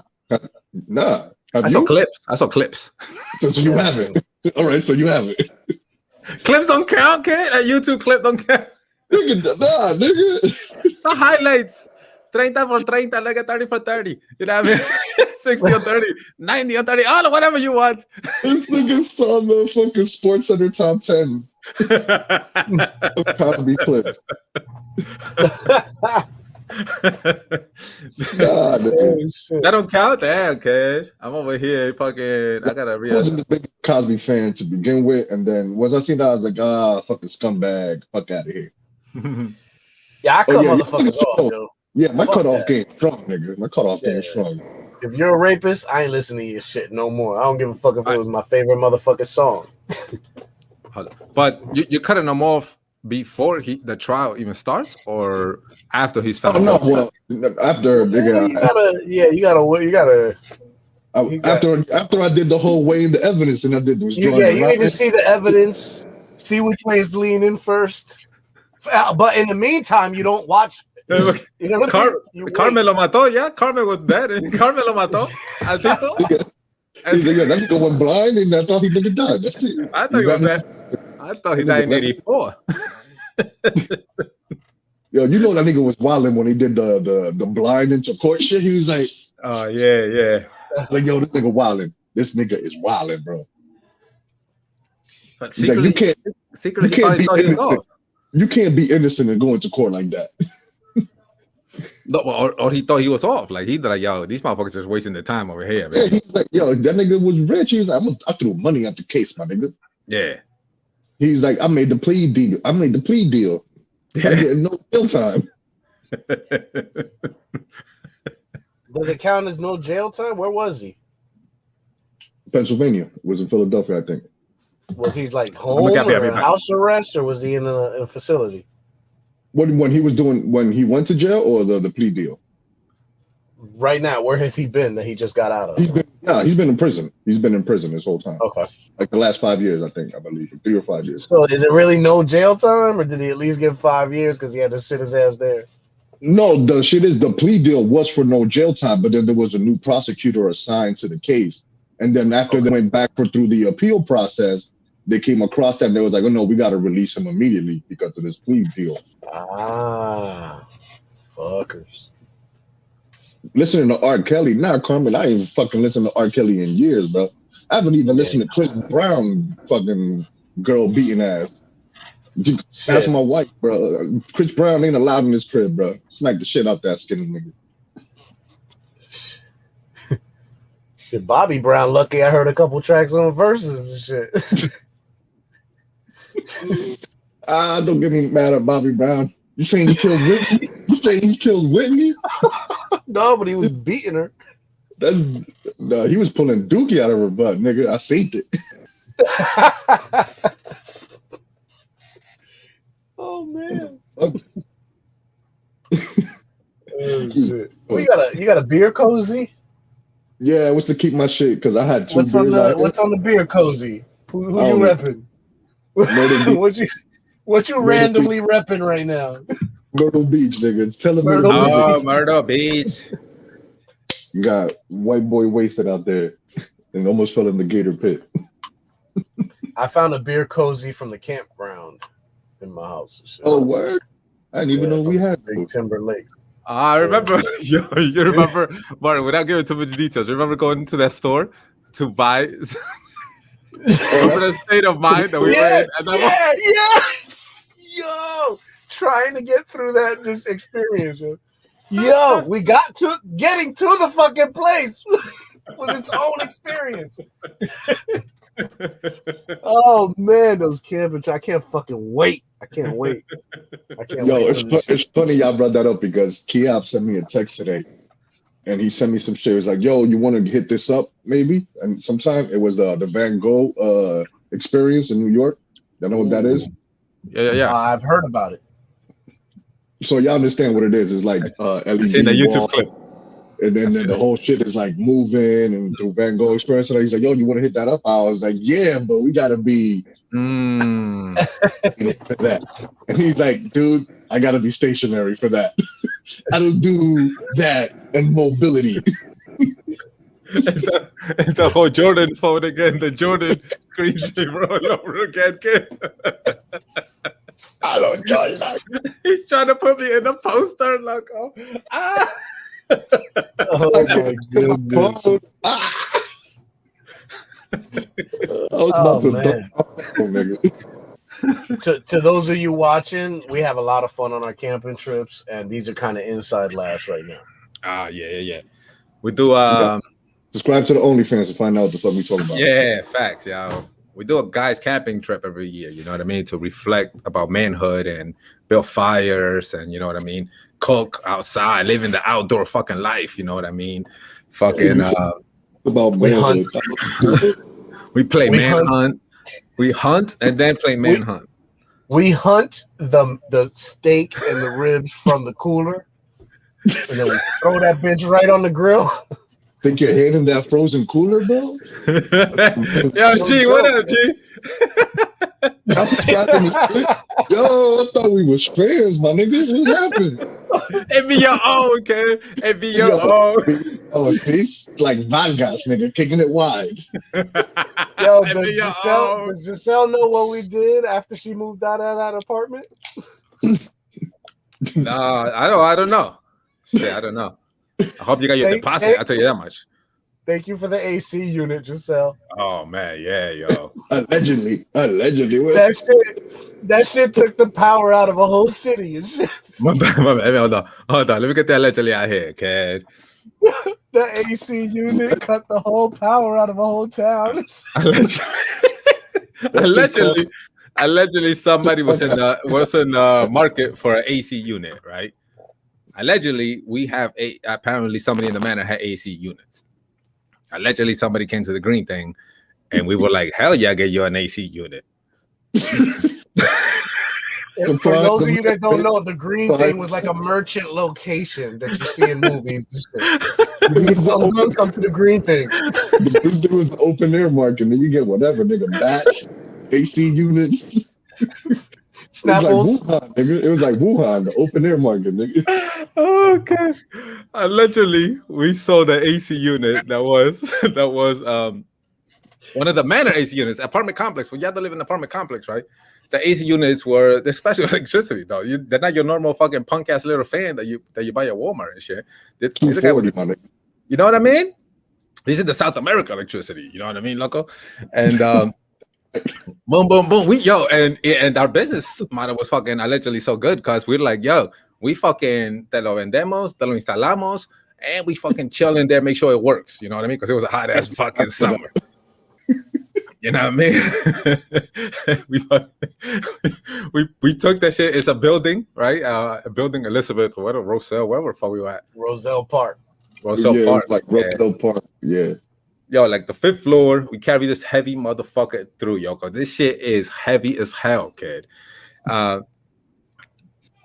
Nah. I saw clips. So you haven't. All right, so you haven't. Clips don't count, kid. A YouTube clip don't count. Nigga, nah, nigga. The highlights. 30 for 30, like a 30 for 30. You know what I mean? 60 or 30, 90 or 30, oh, whatever you want. This nigga saw the fucking Sports Center top 10 of Cosby clips. Nah, that don't count. Damn, kid. I'm over here fucking. I gotta read. I wasn't the big Cosby fan to begin with, and then once I seen that, I was like, fucking scumbag, fuck out of here. Yeah, I cut motherfuckers off, yo. Yeah, my cutoff game strong, nigga. My cutoff game strong. If you're a rapist, I ain't listening to your shit no more. I don't give a fuck if it was my favorite motherfucking song. But you cutting him off before the trial even starts, or after he's found? No, well, after nigga. After I did the whole weighing the evidence, and I did was you need to see the evidence, see which way it's leaning first. But in the meantime, you don't watch. You know, Carmen lo mató, yeah. Carmen was dead, and Carmen lo mató al tipo. He's like, that nigga went blind, and I thought he nigga died. That's it. I thought he was dead. I thought he died in '84. Yo, you know that nigga was wilding when he did the blind into court shit. He was like, oh yeah. Like, yo, this nigga wilding. This nigga is wilding, bro. But secretly, like, you can't be innocent and go into court like that. No, or he thought he was off. Like he's like, yo, these motherfuckers just wasting their time over here. Man. Yeah, he's like, yo, that nigga was rich. He was like, I threw money at the case, my nigga. Yeah. He's like, I made the plea deal. Yeah. I get no jail time. Does it count as no jail time? Where was he? Pennsylvania. It was in Philadelphia, I think. Was he like home or house arrest, or was he in a facility? When he went to jail, or the plea deal? Right now, where has he been that he just got out of? He's been in prison. He's been in prison this whole time. Okay. Like the last 5 years, I believe. 3 or 5 years. So is it really no jail time, or did he at least get 5 years because he had to sit his ass there? No, the shit is the plea deal was for no jail time, but then there was a new prosecutor assigned to the case. And then after they went back through the appeal process, they came across that and they was like, oh no, we got to release him immediately because of this plea deal. Ah, fuckers. Listening to R. Kelly, Carmen, I ain't fucking listened to R. Kelly in years, bro. I haven't even listened to Chris Brown fucking girl beating ass. That's my wife, bro. Chris Brown ain't allowed in his crib, bro. Smack the shit out that skinny nigga. Shit, Bobby Brown, lucky I heard a couple tracks on Versus and shit. Don't get me mad at Bobby Brown. You saying he killed Whitney? No, but he was beating her. He was pulling dookie out of her butt, nigga. I seen it. Oh man. Oh, shit. Well, you got a beer cozy? Yeah, it was to keep my shit because I had 2 beers. What's on the beer cozy? Who you repping? What you randomly repping right now? Myrtle Beach, niggas. Tell them Myrtle Beach. Got white boy wasted out there and almost fell in the gator pit. I found a beer cozy from the campground in my house. Oh, word? I didn't even know we had Big Timber Lake. I remember. You remember, Martin? Without giving too much details, remember going to that store to buy. Over the state of mind that we were in. Yeah. Yo, trying to get through that this experience. Yo, we got to getting to the fucking place was its own experience. Oh man, those camping! I can't fucking wait. I can't wait. It's funny y'all brought that up because Kiap sent me a text today, and he sent me some shit. It was like, "Yo, you want to hit this up, maybe?" And sometime it was the Van Gogh experience in New York. You know what that is? Yeah. I've heard about it. So y'all understand what it is? It's like LED in the YouTube clip. And then the whole shit is like moving and through Van Gogh experience. And he's like, yo, you want to hit that up? I was like, yeah, but we got to be for that. And he's like, dude, I got to be stationary for that. I don't do that and mobility. It's the whole Jordan phone again. The Jordan screensaver all over again, kid. I don't Jordan. He's trying to put me in the poster, loco. Ah. Oh my goodness. To those of you watching, we have a lot of fun on our camping trips, and these are kind of inside laughs right now. Yeah. We do subscribe to the OnlyFans to find out what the fuck we talking about. Yeah, facts, y'all. We do a guys camping trip every year, you know what I mean? To reflect about manhood and build fires and, you know what I mean? Cook outside, living the outdoor fucking life, you know what I mean? Fucking about manhood. We play manhunt. We hunt and then play manhunt. We hunt the steak and the ribs from the cooler, and then we throw that bitch right on the grill. Think you're hitting that frozen cooler, bro? Yo, G, what up, G? Yo, I thought we was fans, my nigga. What happened? It be your own, kid. It be your own. Oh, see? Like Vargas, nigga, kicking it wide. Yo, does Giselle know what we did after she moved out of that apartment? Nah, I don't know. Shit, I don't know. I hope you got your deposit. I'll tell you that much. Thank you for the AC unit, Giselle. Oh man, yeah, yo. Allegedly. That shit took the power out of a whole city and shit. My bad. Hold on. Let me get that allegedly out here, kid. The AC unit cut the whole power out of a whole town. Allegedly, somebody was in the market for an AC unit, right? Allegedly, we have apparently somebody in the manor had AC units. Allegedly, somebody came to the green thing, and we were like, "Hell yeah, get you an AC unit." For those of you that don't know, the green thing was like a merchant location that you see in movies. You need something, come to the green thing. There was an open air market, and you get whatever, nigga, bats, AC units. Snapples. It was like Wuhan, the open air market, nigga. Okay. Allegedly, we saw the AC unit that was one of the manor AC units, apartment complex. When you have to live in an apartment complex, right? The AC units they're special electricity, though. They're not your normal fucking punk ass little fan that you buy at Walmart and shit. 240, you know what I mean? These are the South America electricity. You know what I mean, loco? And boom, boom, boom. And our business model was fucking allegedly so good because we're like, yo, we fucking te lo vendemos, te lo instalamos, and we fucking chill in there, make sure it works. You know what I mean? Because it was a hot ass fucking summer. You know what I mean? we took that shit. It's a building, right? A building, Elizabeth, or whatever, Roselle, wherever the fuck we were at. Roselle Park. Like Roselle Park. Yeah. Yo, like the 5th floor, we carry this heavy motherfucker through, yo, because this shit is heavy as hell, kid.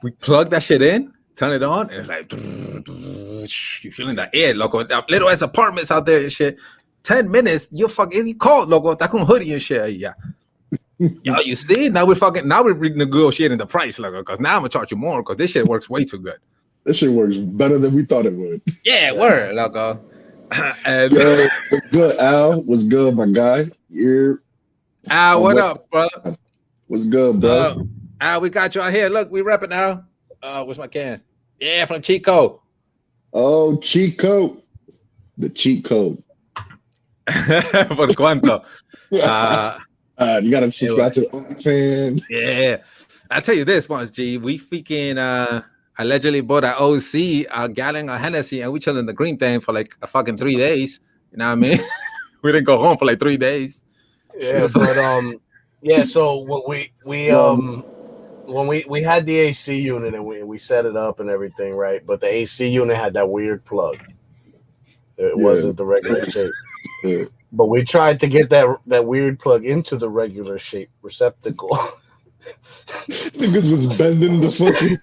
We plug that shit in, turn it on, and it's like, you feeling the air, loco. Little ass apartments out there and shit. 10 minutes, you're fucking cold, loco. That con hoodie and shit, yeah. Yo, you see? Now we're renegotiating the price, loco, because now I'm gonna charge you more because this shit works way too good. This shit works better than we thought it would. Yeah, word, loco. And what's good, Al? What's good, my guy? Al, what up, brother? What's good, bro? Al, we got you out here. Look, we repping now. Where's my can? Yeah, from Chico. Oh, Chico. The cheat code. Por cuánto? You gotta subscribe to OnlyFans. Yeah. I'll tell you this much, G. We freaking allegedly bought an OC, a gallon of Hennessy, and we chilling the green thing for like a fucking 3 days. You know what I mean? We didn't go home for like 3 days. Yeah, but yeah. So what when we had the AC unit and we set it up and everything, right? But the AC unit had that weird plug. It wasn't the regular shape. Yeah. But we tried to get that weird plug into the regular shape receptacle. Niggas was bending the fucking.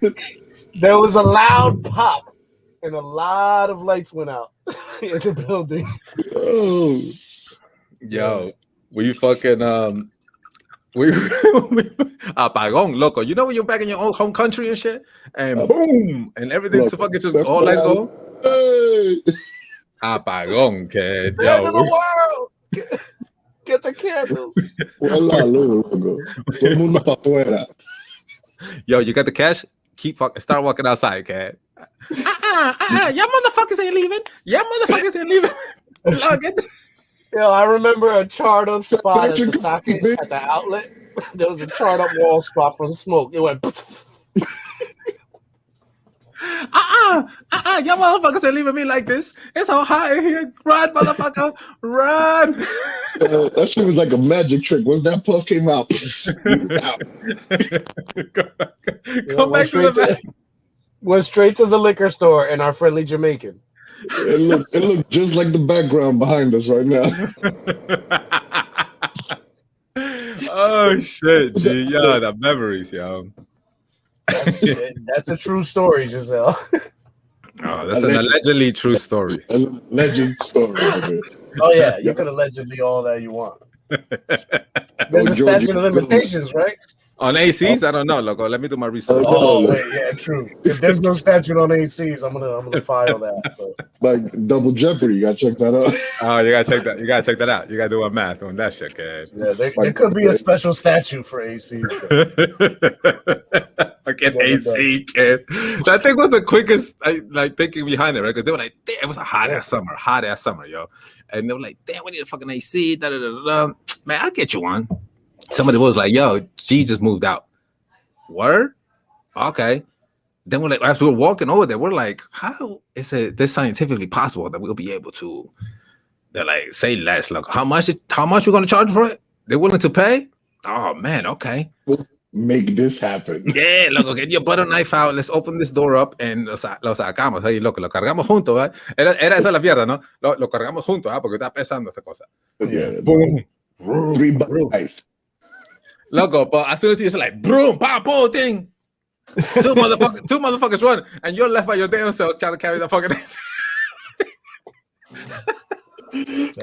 There was a loud pop, and a lot of lights went out in the building. Yo, we fucking we apagón, loco. You know when you're back in your own home country and shit, and boom, and everything's fucking just all lights go. Hey. Apagón, kid. End of the world. Get the candles. Hola, loco. Todo el mundo pa' afuera. Yo, you got the cash? Start walking outside, kid. Y'all motherfuckers ain't leaving. Y'all motherfuckers ain't leaving. Look at Yo, I remember a charred up spot at the socket at the outlet. There was a charred up wall spot from smoke. It went. Y'all motherfuckers ain't leaving me like this. It's so hot in here. Run, motherfucker, run. That shit was like a magic trick. Once that puff came out, Go back to the back. Went straight to the liquor store and our friendly Jamaican. It looked just like the background behind us right now. Oh shit, G, yo, the memories, yo. That's a true story, Giselle. Oh, that's an allegedly true story. That's a legend story. Oh yeah, you can allegedly all that you want. There's a statute of limitations, right? On ACs, I don't know, loco. Let me do my research. Oh, wait, yeah, true. If there's no statute on ACs, I'm gonna file that. But. Like double jeopardy, you gotta check that out. Oh, you gotta check that. You gotta check that out. You gotta do a math on that shit, kid. Yeah, there could be a special statute for ACs. Fucking AC, kid. That thing was the quickest, like thinking behind it, right? Because they were like, damn, it was a hot ass summer, yo. And they were like, damn, we need a fucking AC. Da, da, da, da. Man, I'll get you one. Somebody was like, yo, G just moved out. Word? Okay. Then we're like, after we're walking over there, we're like, how is it this scientifically possible that we'll be able to? They're like, say less. Look, how much we're gonna charge for it? They're willing to pay? Oh man, okay. We'll make this happen. Yeah, loco, get your butter knife out. Let's open this door up and lo sacamos. Hey, loco, lo cargamos juntos, ¿eh? Era esa la mierda, ¿no? Lo cargamos juntos, ¿eh? Porque está pesando esta cosa. Yeah. Boom. 3 bucks. Loco, but as soon as it's like, boom, pop, boom, thing. Two motherfuckers run, and you're left by your damn self trying to carry the fucking AC.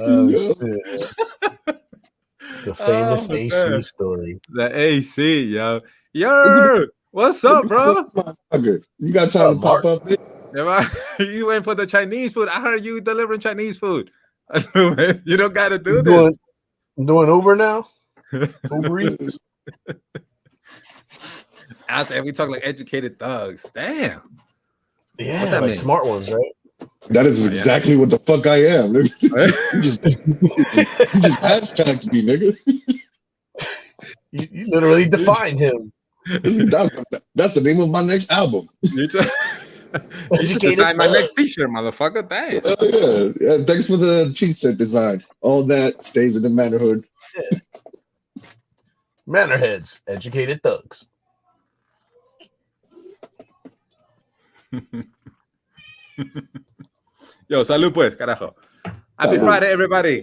Oh, shit. The famous AC story. The AC, yo. Yo, what's up, bro? You got time to pop up there? You went for the Chinese food. I heard you delivering Chinese food. You don't got to do this. Doing Uber now? Uber Eats? I said we talk like educated thugs. Damn. Yeah, what's that like mean? Smart ones, right? That is exactly what the fuck I am. you just hashtagged me, nigga. You literally defined him. That's the name of my next album. You just design my next t-shirt, motherfucker. Damn. Yeah. Thanks for the t-shirt design. All that stays in the mannerhood. Yeah. Manorheads, educated thugs. Yo, salud pues, carajo. Happy Friday, everybody.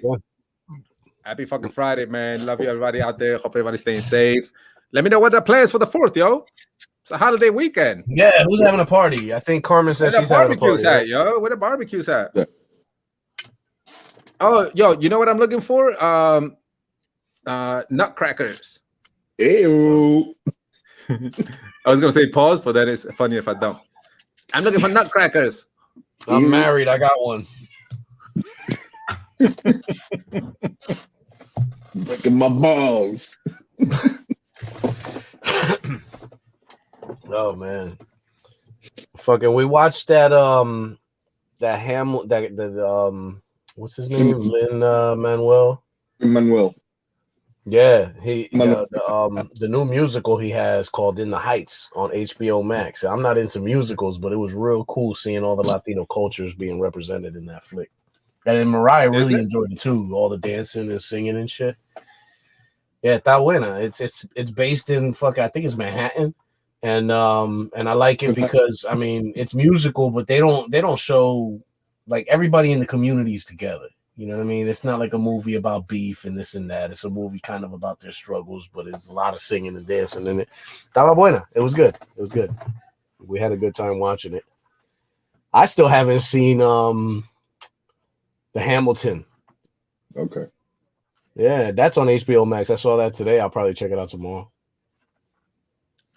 Happy fucking Friday, man. Love you, everybody out there. Hope everybody's staying safe. Let me know what the plans for the 4th, yo. It's a holiday weekend. Yeah, who's having a party? I think Carmen says she's having a party. At, yo? Where the barbecue's at? Yeah. Oh, yo, you know what I'm looking for? Nutcrackers. Ew. I was gonna say pause, but that is funny if I don't. I'm looking for nutcrackers. I'm married. I got one. Breaking my balls. Oh man, fucking! We watched that what's his name? Lin-Manuel. Manuel. Yeah, the new musical he has called In the Heights on HBO Max. I'm not into musicals, but it was real cool seeing all the Latino cultures being represented in that flick. And then Mariah really enjoyed it too, all the dancing and singing and shit. Yeah, está buena. It's based in I think it's Manhattan, and I like it because I mean it's musical, but they don't show like everybody in the communities together. You know what I mean? It's not like a movie about beef and this and that. It's a movie kind of about their struggles, but it's a lot of singing and dancing in it. Estaba buena. It was good. We had a good time watching it. I still haven't seen the Hamilton. Okay. Yeah, that's on HBO Max. I saw that today. I'll probably check it out tomorrow.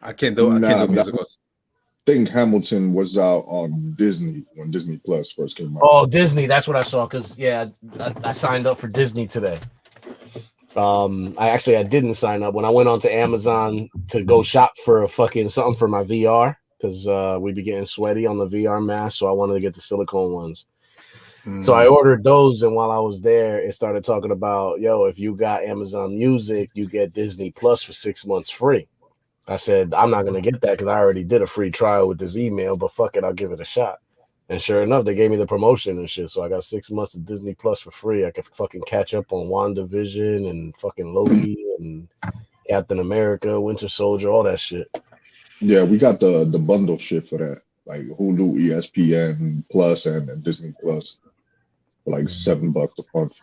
I can't do musicals. I think Hamilton was out on Disney when Disney Plus first came out. Oh, Disney. That's what I saw. Because I signed up for Disney today. I didn't sign up when I went onto Amazon to go shop for something for my VR because we'd be getting sweaty on the VR mask, so I wanted to get the silicone ones. So I ordered those, and while I was there, it started talking about, if you got Amazon Music, you get Disney Plus for 6 months free. I said, I'm not going to get that because I already did a free trial with this email, but fuck it, I'll give it a shot. And sure enough, they gave me the promotion and shit. So I got 6 months of Disney Plus for free. I could fucking catch up on WandaVision and fucking Loki and Captain America, Winter Soldier, all that shit. Yeah, we got the bundle shit for that. Like Hulu, ESPN Plus, and Disney Plus for like $7 a month.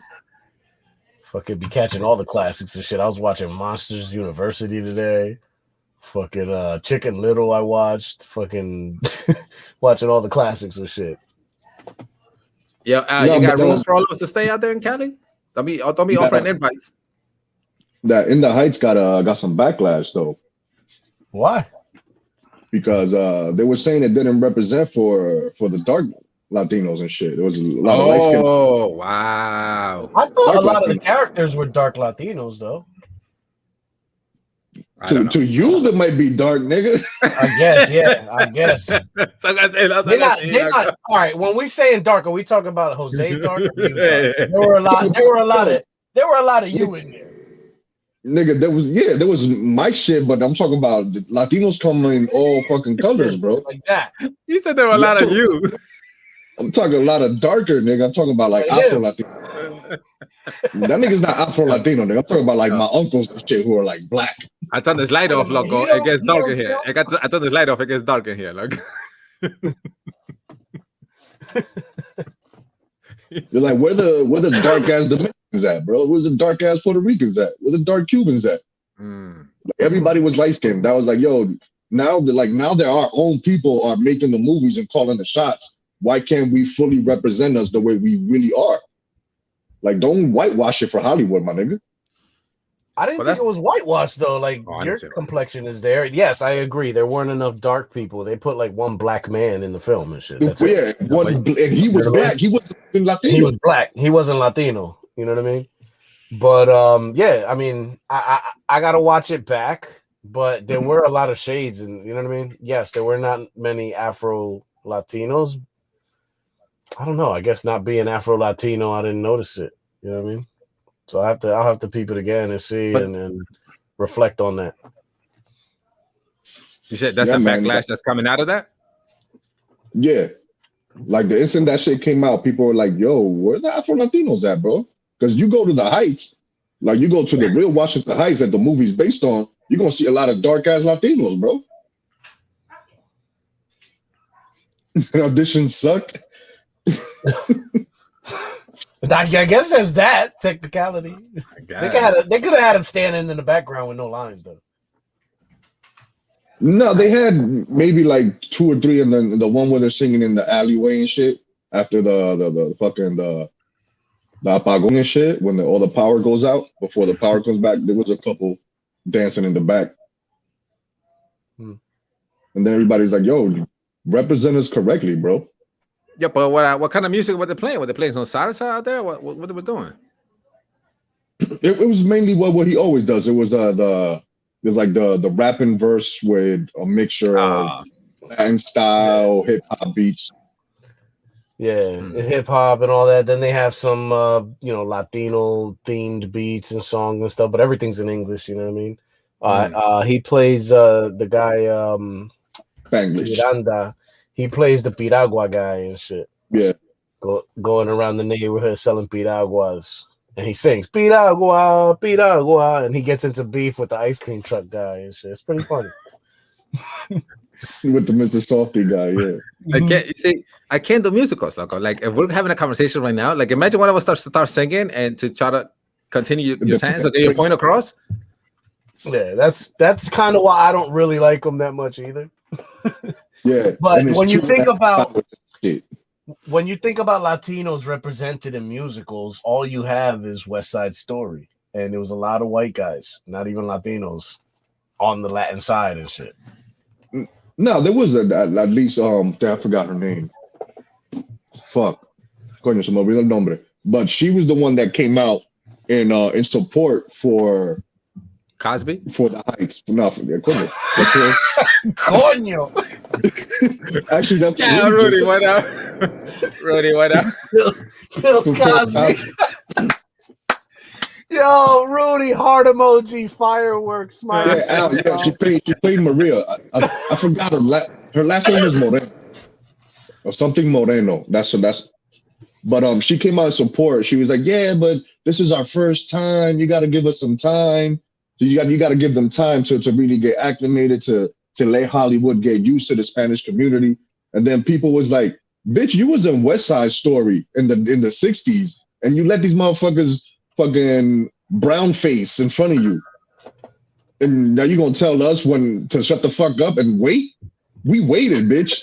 Fucking be catching all the classics and shit. I was watching Monsters University today. Fucking Chicken Little I watched. Fucking watching all the classics and shit. Yeah, you got room for all of us to stay out there in Cali? Don't be offering invites. That In the Heights got some backlash though. Why? Because they were saying it didn't represent for the dark Latinos and shit. There was a lot of light skin. Oh wow! I thought a lot of the characters were dark Latinos though. To you, that might be dark, nigga. I guess, yeah. I guess. They're not. All right. When we saying dark, are we talking about Jose dark? Or you dark? There were a lot of you in there. Nigga, there was my shit, but I'm talking about the Latinos come in all fucking colors, bro. Like that. You said there were a lot of you. I'm talking a lot of darker, nigga. I'm talking about like Afro Latino. That nigga's not Afro Latino, nigga. I'm talking about like my uncles and shit who are like black. I turn this light off, loco. It gets dark in here. I turn this light off. It gets dark in here, look. You're like, where the dark ass Dominicans at, bro? Where's the dark ass Puerto Ricans at? Where the dark Cubans at? Like, everybody was light skinned. That was like, now that our own people are making the movies and calling the shots. Why can't we fully represent us the way we really are? Like, don't whitewash it for Hollywood, my nigga. I didn't think it was whitewashed though. Like your complexion is there. Yes, I agree. There weren't enough dark people. They put like one black man in the film and shit. That's and he was black. He wasn't Latino. He was black. He wasn't Latino. You know what I mean? But I mean, I gotta watch it back. But there were a lot of shades, and you know what I mean. Yes, there were not many Afro Latinos. I don't know. I guess not being Afro Latino, I didn't notice it. You know what I mean? So I'll have to peep it again and see and reflect on that. You said that's the backlash that's coming out of that? Yeah. Like the instant that shit came out, people were like, yo, where the Afro Latinos at, bro? Because you go to the Heights, like you go to the real Washington Heights that the movie's based on, you're gonna see a lot of dark ass Latinos, bro. Auditions sucked. I guess there's that technicality. They could have had him standing in the background with no lines, though. No, they had maybe like 2 or 3, and then the one where they're singing in the alleyway and shit after the fucking the apagón and shit when all the power goes out before the power comes back. There was a couple dancing in the back, and then everybody's like, "Yo, represent us correctly, bro." Yeah, but what kind of music were they playing? Were they playing some salsa out there? What they were doing? It was mainly what he always does. It was there's like the rapping verse with a mixture of Latin style, hip hop beats. Yeah, hip hop and all that. Then they have some Latino themed beats and songs and stuff, but everything's in English. You know what I mean? He plays the guy Miranda. He plays the piragua guy and shit. Yeah. Going around the neighborhood selling piraguas. And he sings piragua, piragua. And he gets into beef with the ice cream truck guy and shit. It's pretty funny. With the Mr. Softy guy, yeah. I can't do musicals. Like if we're having a conversation right now, like imagine one of us start singing and to try to continue your sentence or get your point across. Yeah, that's kind of why I don't really like them that much either. Yeah, but when you think about shit. when you think about Latinos represented in musicals, all you have is West Side Story, and it was a lot of white guys, not even Latinos, on the Latin side and shit. No, there was at least I forgot her name. Fuck, coño, se me olvidó el nombre. But she was the one that came out in support for Cosby for the Heights. No, coño. Coño. Actually, that's yeah, Rudy, what up? Rudy, what up? Bill Cosby. Yo, Rudy, heart emoji, fireworks, smile. Yeah, she played Maria. I forgot her last name is Moreno or something Moreno. That's. But she came out in support. She was like, "Yeah, but this is our first time. You got to give us some time. You got to give them time to really get acclimated to let Hollywood get used to the Spanish community." And then people was like, "Bitch, you was in West Side Story in the '60s, and you let these motherfuckers fucking brown face in front of you, and now you gonna tell us when to shut the fuck up and wait? We waited, bitch.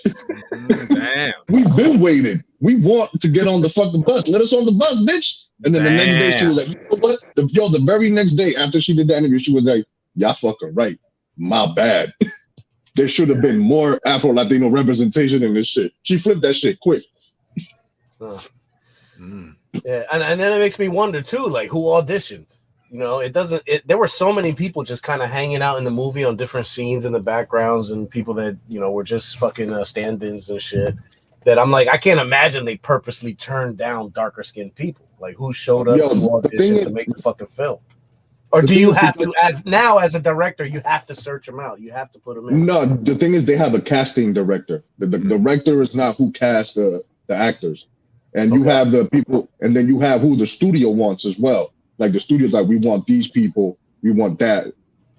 Damn. We've been waiting. We want to get on the fucking bus. Let us on the bus, bitch." And then the next day she was like, "You know what? The very next day after she did the interview, she was like, y'all fucking right. My bad. There should have been more Afro-Latino representation in this shit." She flipped that shit quick. Yeah, and then it makes me wonder too, like who auditioned. You know, there were so many people just kind of hanging out in the movie on different scenes in the backgrounds, and people that, you know, were just fucking stand-ins and shit, that I'm like, I can't imagine they purposely turned down darker skinned people. Like, who showed up to audition to make the fucking film? Or do you have to, as a director, you have to search them out? You have to put them in? No, the thing is, they have a casting director. The director is not who cast the actors. And you have the people, and then you have who the studio wants as well. Like the studio's like, we want these people, we want that.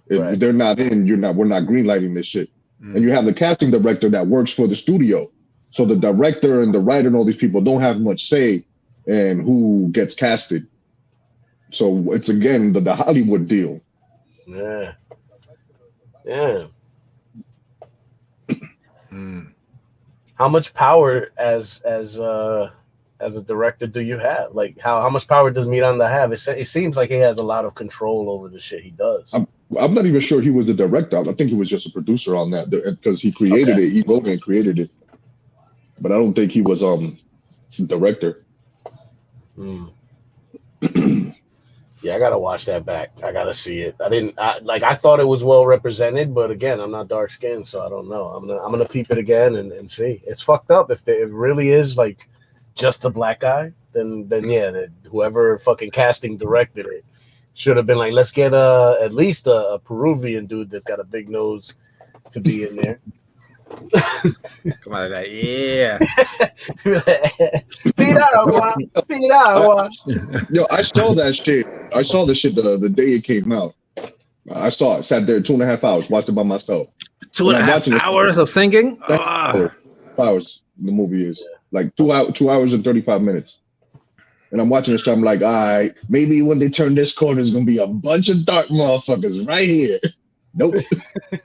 If they're not in, we're not greenlighting this shit. And you have the casting director that works for the studio. So the director and the writer and all these people don't have much say in who gets casted. So it's again the Hollywood deal. Yeah. Yeah. How much power as a director do you have? Like how much power does Miranda have? It seems like he has a lot of control over the shit he does. I'm not even sure he was a director. I think he was just a producer on that because he created it. He wrote and created it. But I don't think he was director. Yeah, I gotta watch that back. I gotta see it. I thought it was well represented, but again, I'm not dark skinned, so I don't know. I'm gonna peep it again and see. It's fucked up if it really is like just the black guy. Then yeah, whoever fucking casting directed it should have been like, let's get at least a Peruvian dude that's got a big nose to be in there. Come on, like, yeah. Piragua. Yo, I saw that shit. I saw the shit the day it came out. I saw it. Sat there 2.5 hours, watched it by myself. 2.5 hours of singing? 2 hours. The movie is like 2 hours and 35 minutes. And I'm watching this. I'm like, all right, maybe when they turn this corner, there's gonna be a bunch of dark motherfuckers right here. Nope,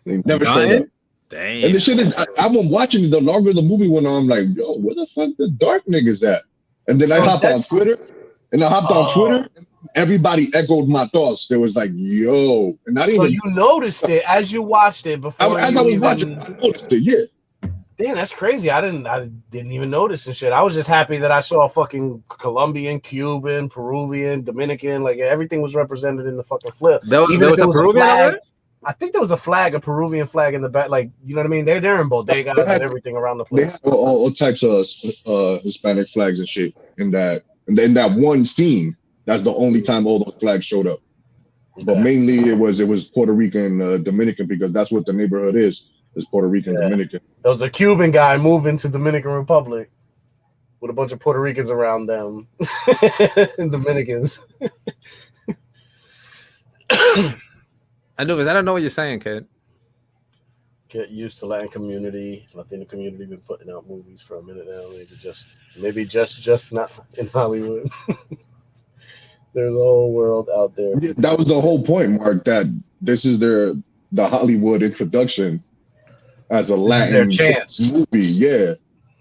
they never showed up. Damn. And the shit is, I'm watching it, the longer the movie went on, I'm like, yo, where the fuck the dark niggas at? And then I hopped on Twitter, everybody echoed my thoughts. There was like, yo. And not even. So you noticed it as you watched it before. As I was watching, I noticed it, yeah. Damn, that's crazy. I didn't even notice and shit. I was just happy that I saw fucking Colombian, Cuban, Peruvian, Dominican, like everything was represented in the fucking flip. There was a Peruvian flag. I think there was a Peruvian flag in the back. Like, you know what I mean? They're in bodegas and everything around the place. They have all types of Hispanic flags and shit in that. And then that one scene, that's the only time all those flags showed up. But mainly it was Puerto Rican, Dominican, because that's what the neighborhood is Puerto Rican, Dominican. There was a Cuban guy moving to Dominican Republic with a bunch of Puerto Ricans around them and Dominicans. Anubis, I don't know what you're saying, kid. Get used to Latino community been putting out movies for a minute now. Maybe just not in Hollywood. There's a whole world out there. Yeah, that was the whole point, Mark, that this is the Hollywood introduction as a Latin chance movie. Yeah.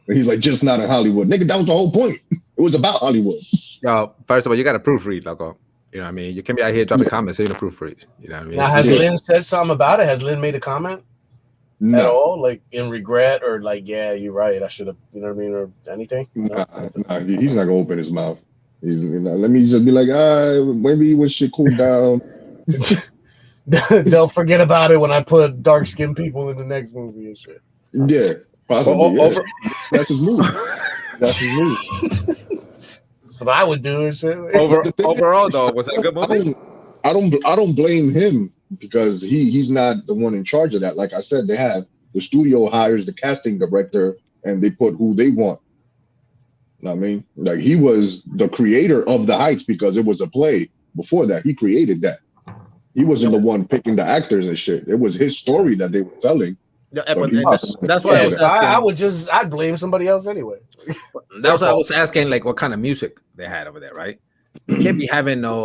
And he's like, just not in Hollywood. Nigga, that was the whole point. It was about Hollywood. Yo, first of all, you got to proofread, loco. You know what I mean? You can't be out here dropping comments saying a proofread. You know what I mean? Now, has Lynn said something about it? Has Lynn made a comment at all? Like in regret or like, yeah, you're right. I should have, you know what I mean? Or anything? Nah, he's not going to open his mouth. He's, let me just be like, maybe when shit cool down. They'll forget about it when I put dark-skinned people in the next movie and shit. Yeah, probably. That's his move. That's his move. That's what I would do and shit. Overall, though, was that a good movie? I don't blame him because he's not the one in charge of that. Like I said, they have the studio hires the casting director and they put who they want. You know what I mean? Like he was the creator of The Heights because it was a play. Before that, he created that. He wasn't the one picking the actors and shit. It was his story that they were telling. Yeah, that's why I was asking. I'd blame somebody else anyway. That's why I was asking, like, what kind of music they had over there, right? You can't be having no,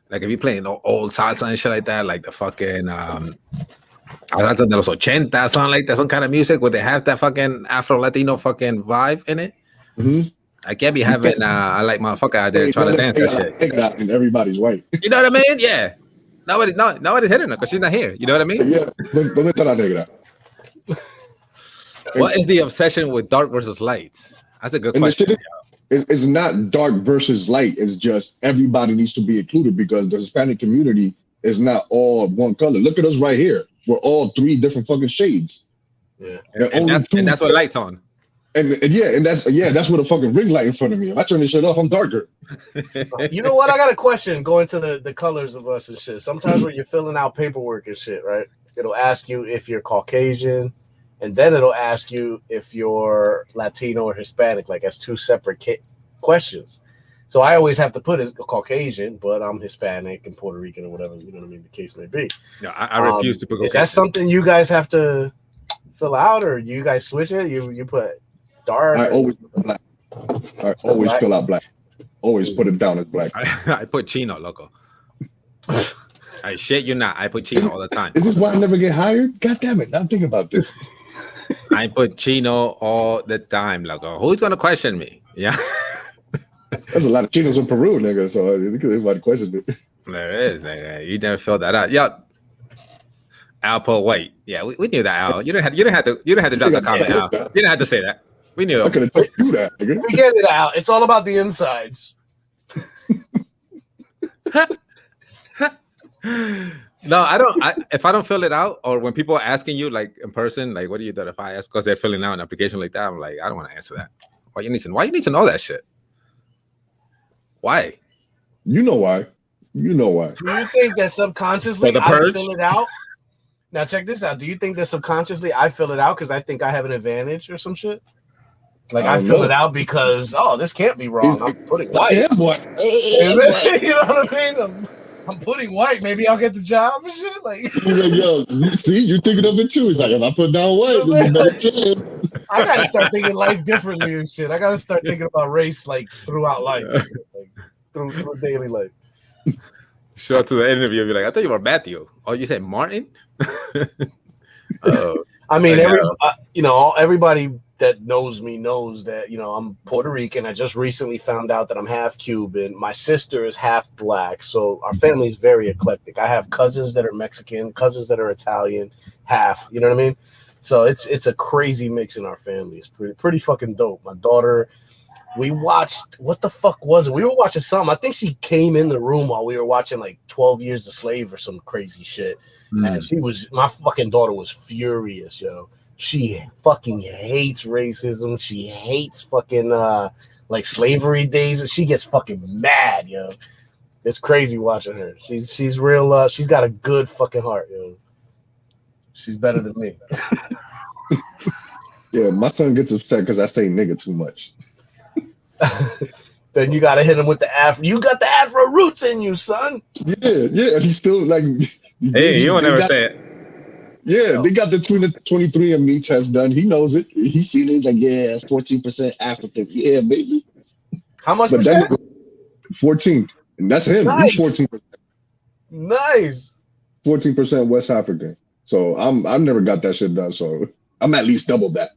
like, if you're playing no old salsa and shit like that, like the fucking, salsa de los 80, something like that, some kind of music where they have that fucking Afro-Latino fucking vibe in it. Mm-hmm. I can't be having, I like motherfucker out there trying to dance that shit. And everybody's white. You know what I mean? Yeah. Nobody's hitting her because she's not here. You know what I mean? Yeah. ¿Dónde está la negra? What is the obsession with dark versus light? That's a good question. It's not dark versus light. It's just everybody needs to be included because the Hispanic community is not all one color. Look at us right here. We're all 3 different fucking shades. Yeah, and that's what light's on. And that's what a fucking ring light in front of me. If I turn this shit off, I'm darker. You know what? I got a question going to the colors of us and shit. Sometimes when you're filling out paperwork and shit, right? It'll ask you if you're Caucasian, and then it'll ask you if you're Latino or Hispanic, like as 2 separate questions. So I always have to put as Caucasian, but I'm Hispanic and Puerto Rican or whatever, you know what I mean, the case may be. No, I refuse to put Caucasian. Is that something you guys have to fill out, or do you guys switch it? You put dark? I always put black. I always fill out black. Always put it down as black. I put chino, loco. I shit you not. I put chino all the time. Is this why I never get hired? God damn it. Now I'm thinking about this. I put chino all the time, loco. Who's gonna question me? Yeah. There's a lot of chinos in Peru, nigga. So everybody questioned it. There is, nigga. You never filled that out. Yeah. Al put white. Yeah, we knew that, Al. You didn't have to drop the comment, Al. You didn't have to say that. We knew. I could have told you that, nigga. We get it, Al. It's all about the insides. No, I don't. If I don't fill it out, or when people are asking you, like in person, like, what do you do? If I ask because they're filling out an application like that, I'm like, I don't want to answer that. Why you need to know that shit? Why? You know why? You know why? Do you think that subconsciously I fill it out? Now check this out. Do you think that subconsciously I fill it out because I think I have an advantage or some shit? Like I fill it out because this can't be wrong. I'm putting white. Yeah, boy. You know what I mean? I'm putting white. Maybe I'll get the job and shit. Like, yo, see, you're thinking of it too. It's like if I put down white, there's a better chance. I gotta start thinking life differently and shit. I gotta start thinking about race like throughout life, like through daily life. Show up to the interview and be like, I thought you were Matthew. Oh, you said Martin? Oh, I mean, everybody that knows me knows that, I'm Puerto Rican. I just recently found out that I'm half Cuban. My sister is half black. So our family is very eclectic. I have cousins that are Mexican, cousins that are Italian, half, you know what I mean? So it's a crazy mix in our family. It's pretty fucking dope. My daughter, we watched, what the fuck was it? We were watching something. I think she came in the room while we were watching like 12 Years a Slave or some crazy shit. And my fucking daughter was furious, yo. She fucking hates racism. She hates fucking like slavery days. She gets fucking mad, yo. It's crazy watching her. She's real. She's got a good fucking heart, yo. She's better than me. Yeah, my son gets upset because I say nigga too much. Then you gotta hit him with the Afro. You got the Afro roots in you, son. Yeah, and he's still like. Hey, you will never say it. Yeah, they got the 23andMe test done. He knows it. He's seen it. He's like, yeah, 14% African. Yeah, baby. How much percent? 14. And that's him. Nice. He's 14%. Nice. 14% West African. So I've never got that shit done. So I'm at least double that.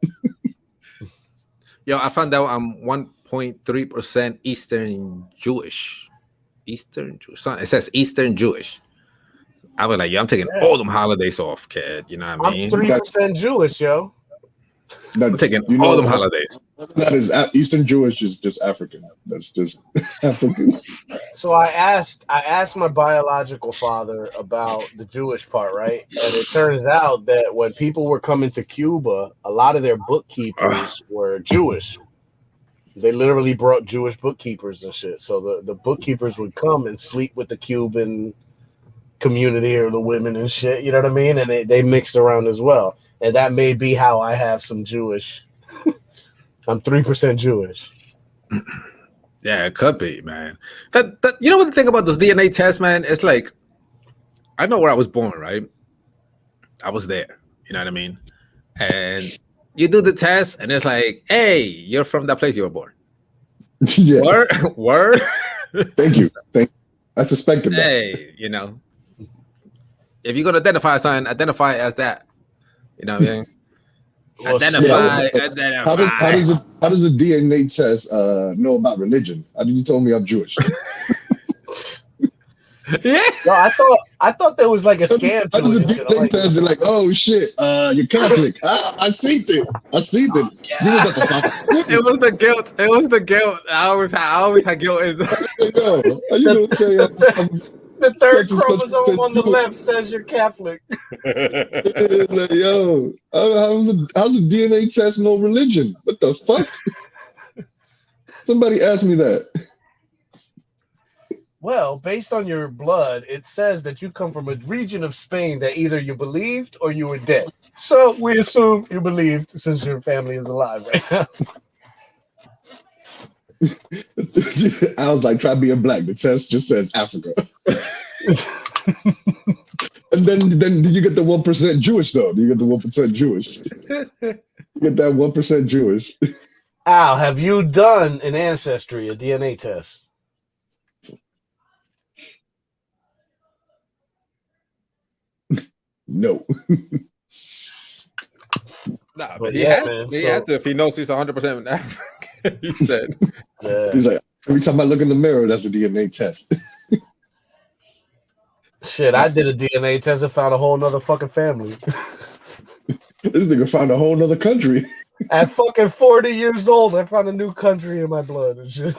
Yo, I found out I'm 1.3% Eastern Jewish. Eastern Jewish. It says Eastern Jewish. I was like, yo, I'm taking all them holidays off, kid. You know what I mean? I'm 3% Jewish, yo. I'm taking all them holidays. That is Eastern Jewish is just African. That's just African. So I asked my biological father about the Jewish part, right? And it turns out that when people were coming to Cuba, a lot of their bookkeepers were Jewish. They literally brought Jewish bookkeepers and shit. So the bookkeepers would come and sleep with the Cuban community or the women and shit, you know what I mean? And they mixed around as well. And that may be how I have some Jewish. I'm 3% Jewish. Yeah, it could be, man. That you know what the thing about those DNA tests, man? It's like, I know where I was born, right? I was there. You know what I mean? And you do the test, and it's like, hey, you're from that place you were born. Yeah. Word. Thank you. I suspected that. Hey, you know, if you're gonna identify something, identify as that. You know what I mean? Well, Identify. How does a DNA test know about religion? You told me I'm Jewish. Yeah. No, I thought there was like a scam. How does a DNA test? They're like, oh shit, you're Catholic. I see it. Yeah. You was at the top. It was the guilt. It was the guilt. I always had guilt. Yo, are you gonna say the third chromosome on the left says you're Catholic. like, yo, how's a DNA test no religion? What the fuck? Somebody asked me that. Well, based on your blood, it says that you come from a region of Spain that either you believed or you were dead. So we assume you believed since your family is alive right now. I was like, try being black. The test just says Africa. And then did you get the 1% Jewish though? Do you get the 1% Jewish? You get that 1% Jewish. Al, have you done an ancestry, a DNA test? No. Nah, But he yeah, had, man, he so- had to if he knows he's 100% African. He said, Yeah. He's like, every time I look in the mirror, that's a DNA test. Shit, I did a DNA test and found a whole nother fucking family. This nigga found a whole nother country. At fucking 40 years old, I found a new country in my blood and shit.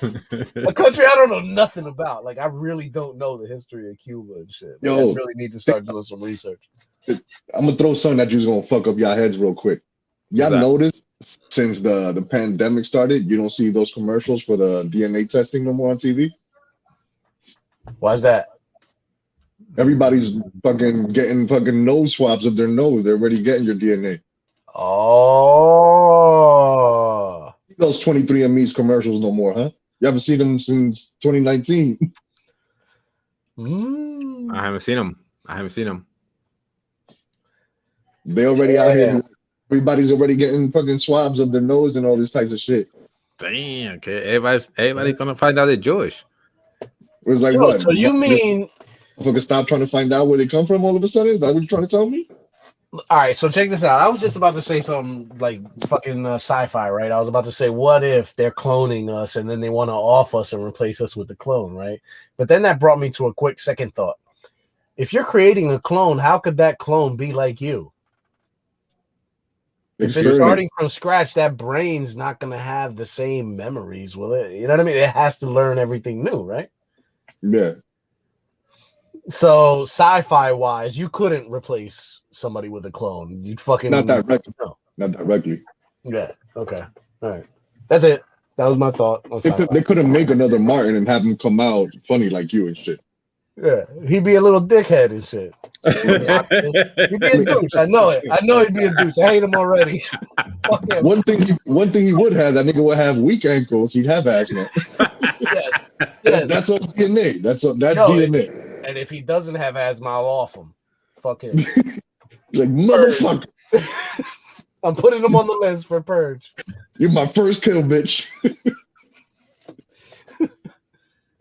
A country I don't know nothing about. Like, I really don't know the history of Cuba and shit. Like, Yo, I really need to start doing some research. I'm gonna throw something that you's gonna fuck up y'all heads real quick. Y'all notice since the pandemic started, you don't see those commercials for the DNA testing no more on TV? Why's that? Everybody's fucking getting fucking nose swabs of their nose. They're already getting your DNA. Oh. Those 23andMe's commercials no more, huh? You haven't seen them since 2019. I haven't seen him. They already out here. Everybody's already getting fucking swabs of their nose and all these types of shit. Damn, okay. Everybody's gonna find out they're Jewish. It was like, Yo, what? so you mean... Fucking stop trying to find out where they come from all of a sudden? Is that what you're trying to tell me? All right, so check this out. I was just about to say something like fucking sci-fi, right? I was about to say, what if they're cloning us and then they want to off us and replace us with the clone, right? But then that brought me to a quick second thought. If you're creating a clone, how could that clone be like you? If it's starting from scratch, that brain's not going to have the same memories, will it? You know what I mean? It has to learn everything new, right? Yeah. So sci-fi wise, you couldn't replace somebody with a clone. You'd fucking not directly. No. Not directly. Yeah. Okay. All right. That's it. That was my thought. They couldn't make another Martin and have him come out funny like you and shit. Yeah, he'd be a little dickhead and shit. He'd be a douche. I know it. I know he'd be a douche. I hate him already. Fuck him. One thing he would have, that nigga would have weak ankles. He'd have asthma. Yes. That's all DNA. That's DNA. And if he doesn't have asthma, I'll off him. Fuck him. Like, motherfucker. I'm putting him on the list for purge. You're my first kill, bitch.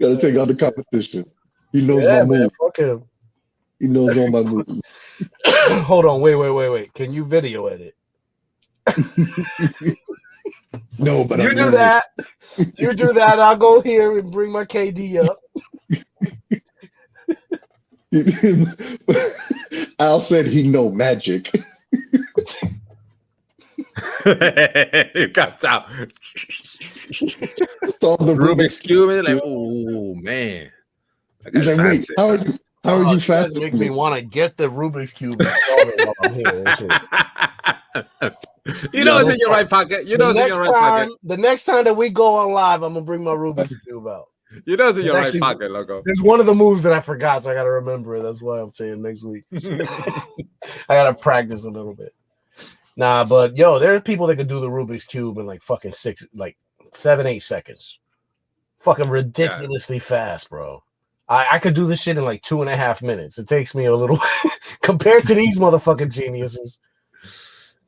Gotta take out the competition. He knows my moves. Fuck him. He knows all my moves. Hold on. Wait. Can you video edit? No, but you I'm do married. that. You do that. I'll go here and bring my KD up. Al said he know magic. It comes out. Saw the Rubik's Cube. Like, oh man. He's like, wait, how are you? How are you guys faster? make me want to get the Rubik's Cube and solve it while I'm here. And shit. You know it's in your right pocket. You know it's in your right pocket. The next time that we go on live, I'm gonna bring my Rubik's Cube out. You know it's in your Actually, right pocket, loco. There's one of the moves that I forgot, so I gotta remember it. That's why I'm saying next week. I gotta practice a little bit. Nah, but yo, there's people that can do the Rubik's Cube in like fucking 7-8 seconds. Fucking ridiculously fast, bro. I could do this shit in like 2.5 minutes. It takes me a little compared to these motherfucking geniuses.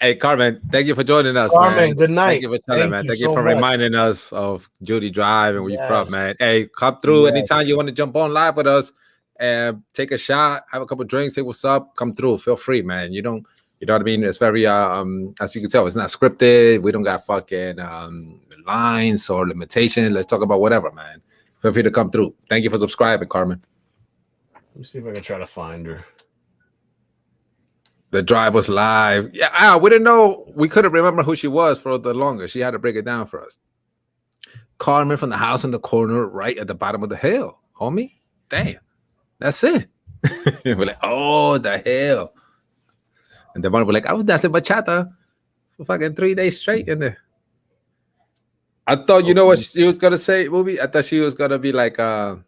Hey, Carmen, thank you for joining us, Carmen, man. good night. Thank you for telling, man. Thank you for reminding us of Judy Drive and where you're from, man. Hey, come through anytime you want to jump on live with us and take a shot, have a couple drinks, say what's up, come through. Feel free, man. You know what I mean? It's very as you can tell, it's not scripted. We don't got fucking lines or limitations. Let's talk about whatever, man. Feel free to come through. Thank you for subscribing, Carmen. Let me see if I can try to find her. The drive was live. Yeah, we didn't know. We couldn't remember who she was for the longest. She had to break it down for us. Carmen from the house in the corner, right at the bottom of the hill, homie. Damn, that's it. We're like, oh, the hell. And the one was like, I was dancing bachata for fucking 3 days straight in there. I thought, you know what she was gonna say, movie? I thought she was gonna be like, oh,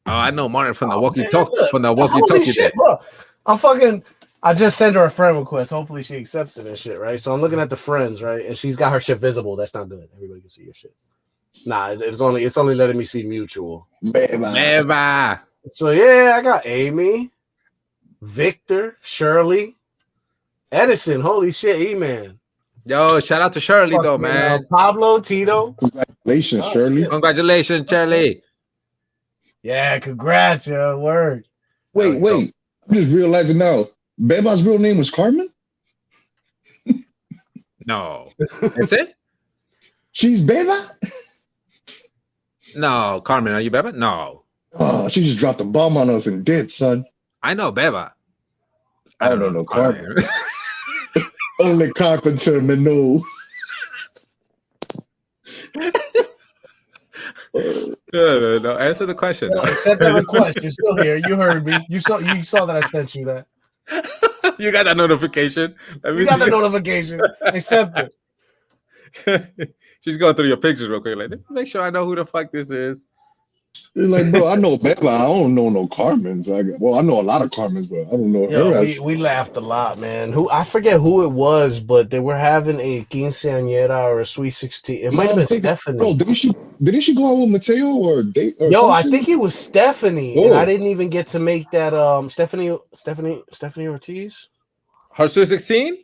I know Martin from the walkie-talkie. From the walkie-talkie. Bro. I just sent her a friend request. Hopefully she accepts it and shit, right? So I'm looking at the friends, right? And she's got her shit visible. That's not good. Everybody can see your shit. Nah, it's only letting me see mutual. Beba. So yeah, I got Amy, Victor, Shirley, Edison. Holy shit, E-Man. Yo, shout out to Shirley though, man. Pablo, Tito. Congratulations, Shirley. Shit. Congratulations, Shirley. Yeah, congrats, yo. Word. Wait. I'm just realizing now. Beba's real name was Carmen? No. That's it? She's Beba? No, Carmen, are you Beba? No. Oh, she just dropped a bomb on us and did, son. I know Beba. I don't know Carmen. Only Carpenter Minot. No, answer the question. No, accept that request. You're still here. You heard me. You saw that I sent you that. You got that notification. You got the notification. Accept it. She's going through your pictures real quick. Like, make sure I know who the fuck this is. You're like, bro, I know Beba. I don't know no Carmens. I know a lot of Carmens, but I don't know her. We laughed a lot, man. I forget who it was, but they were having a quinceañera or a sweet 16. It might have been Stephanie. Bro, didn't she go out with Mateo or date? Or I think it was Stephanie, and I didn't even get to make that. Stephanie Ortiz. Her Sweet 16,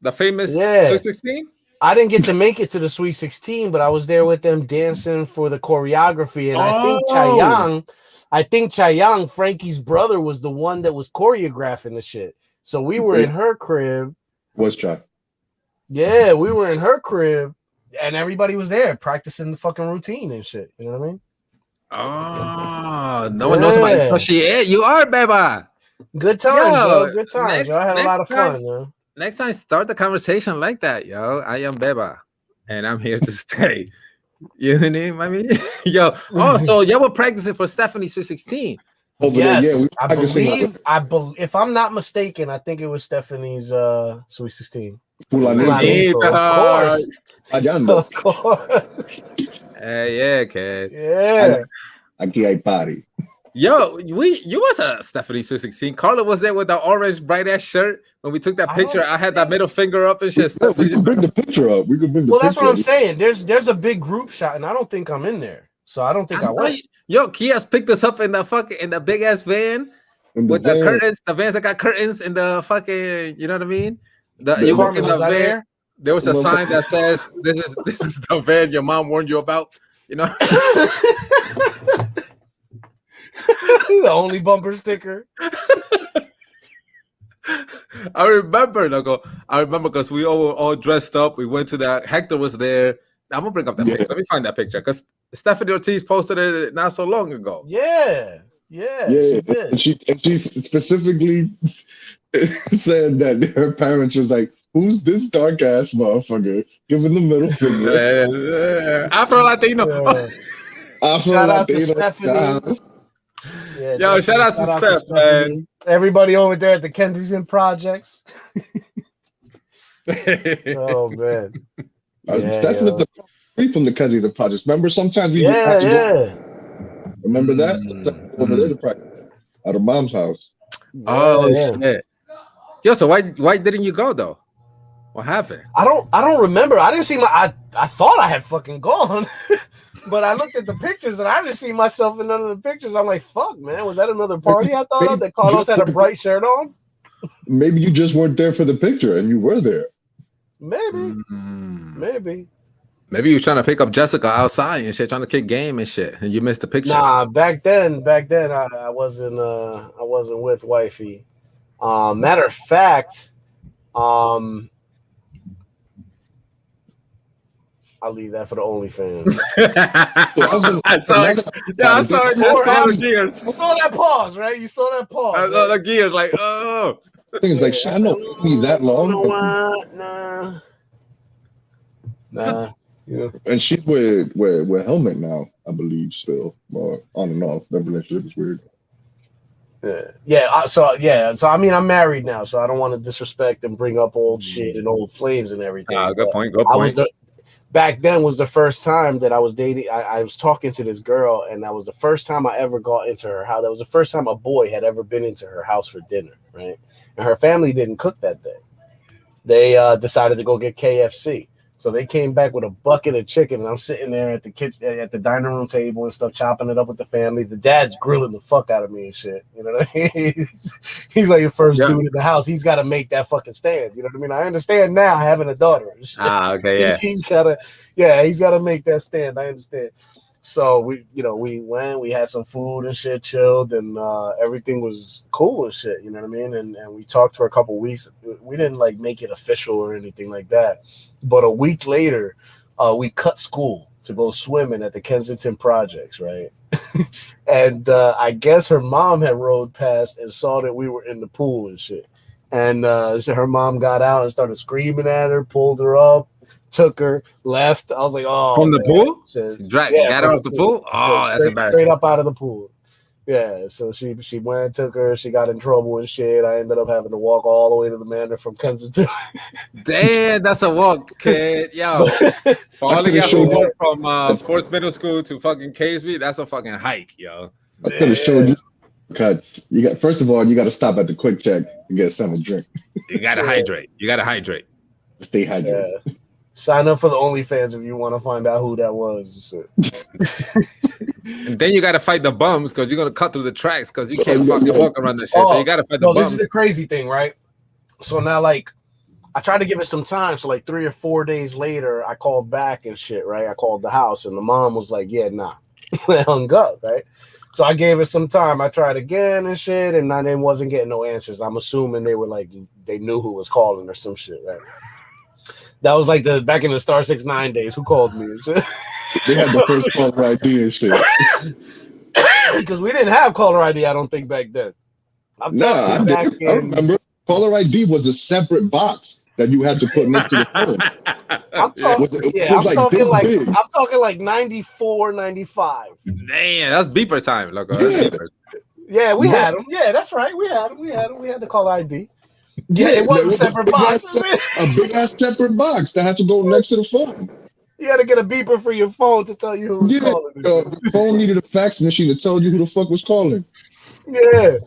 the famous Sweet 16. I didn't get to make it to the Sweet 16, but I was there with them dancing for the choreography. And I think Chayanne, Frankie's brother, was the one that was choreographing the shit. So we were in her crib. Was Chai? Yeah, we were in her crib, and everybody was there practicing the fucking routine and shit. You know what I mean? Oh, no one knows about it. Oh, she is. You are, Beba. Good times, bro. Good times. I had a lot of fun, man. Next time, start the conversation like that, yo. I am Beba, and I'm here to stay. You know what I mean? Yo. Oh, so y'all were practicing for Stephanie's 16. Yes, I believe. If I'm not mistaken, I think it was Stephanie's Sweet 16. Of course. Yeah, kid. Yeah. Aquí hay party. Yo, you was a Stephanie Sweet 16. Carla was there with the orange bright ass shirt when we took that picture. I had that middle finger up and shit. We can bring the picture up. That's what I'm saying. There's a big group shot, and I don't think I'm in there, so I don't think I went. Yo, Kia's picked us up in the big ass van with the curtains. The vans that got curtains in the fucking. You know what I mean? You walk in the van. There was a sign that says, "This is the van your mom warned you about." You know. The only bumper sticker. I remember, loco. I remember because we all were all dressed up. We went to that. Hector was there. I'm gonna bring up that picture. Let me find that picture because Stephanie Ortiz posted it not so long ago. Yeah, she did. And she specifically said that her parents was like, "Who's this dark ass motherfucker giving the middle finger?" Afro Latino. Shout out to Stephanie. Yeah, yo, shout out to Steph, man. Everybody over there at the Kensington Projects. Oh man. Steph was free from the Kensington Projects. Remember, sometimes we had to go. Remember that? Over there to practice at her mom's house. Shit. Yo, so why didn't you go though? What happened? I don't remember. I didn't see I thought I had fucking gone. But I looked at the pictures and I didn't see myself in none of the pictures. I'm like, fuck, man, was that another party I thought of that Carlos had a bright shirt on? Maybe you just weren't there for the picture and you were there. Maybe. Maybe you were trying to pick up Jessica outside and shit, trying to kick game and shit, and you missed the picture. Nah, back then I wasn't with wifey. Matter of fact, I'll leave that for the OnlyFans. I saw the gears. You saw that pause, right? You saw that pause. I saw the gears, like, oh. Things like, I know me that long. Nah. Yeah. And she's with Helmet now, I believe, still. Well, on and off. That relationship is weird. So I mean, I'm married now, so I don't want to disrespect and bring up old shit and old flames and everything. Good point. Back then was the first time that I was dating. I was talking to this girl, and that was the first time I ever got into her house. That was the first time a boy had ever been into her house for dinner, right? And her family didn't cook that day. They decided to go get KFC. So they came back with a bucket of chicken, and I'm sitting there at the kitchen, at the dining room table and stuff, chopping it up with the family. The dad's grilling the fuck out of me and shit. You know what I mean? He's like the first dude in the house. He's got to make that fucking stand. You know what I mean? I understand now having a daughter. Okay, yeah. He's got to make that stand. I understand. So we went, we had some food and shit, chilled, and everything was cool and shit. You know what I mean? And we talked for a couple weeks. We didn't like make it official or anything like that. But a week later, we cut school to go swimming at the Kensington Projects, right? And I guess her mom had rode past and saw that we were in the pool and shit. And so her mom got out and started screaming at her, pulled her up, took her, left. I was like, oh. From the pool? Got her off the pool? Oh, that's embarrassing. Straight up out of the pool. Yeah, so she went, took her, she got in trouble and shit. I ended up having to walk all the way to the Manor from Kensington. Damn, that's a walk, kid. Yo, for all of y'all who walk from Sports Middle School to fucking Cosby, that's a fucking hike, yo. I could have showed you cuts. First of all, you got to stop at the Quick Check and get something to drink. You got to hydrate. Stay hydrated. Yeah. Sign up for the OnlyFans if you want to find out who that was. And then you got to fight the bums because you're going to cut through the tracks because you can't fucking walk around the shit. So you got to fight the bums. This is the crazy thing, right? So now, like, I tried to give it some time. So, like, 3 or 4 days later, I called back and shit, right? I called the house, and the mom was like, yeah, nah. I hung up, right? So I gave it some time. I tried again and shit, and I wasn't getting no answers. I'm assuming they were like, they knew who was calling or some shit, right? That was like back in the Star 69 days. Who called me? They had the first caller ID and shit. Because we didn't have caller ID, I don't think, back then. I remember caller ID was a separate box that you had to put next to the phone. I'm talking like 94, 95. Damn, that's beeper time. Look, yeah, we had them. Yeah, that's right. We had them. We had the caller ID. Yeah, it was a separate box. A big ass separate box that had to go next to the phone. You had to get a beeper for your phone to tell you who was calling. The phone needed a fax machine to tell you who the fuck was calling. Yeah.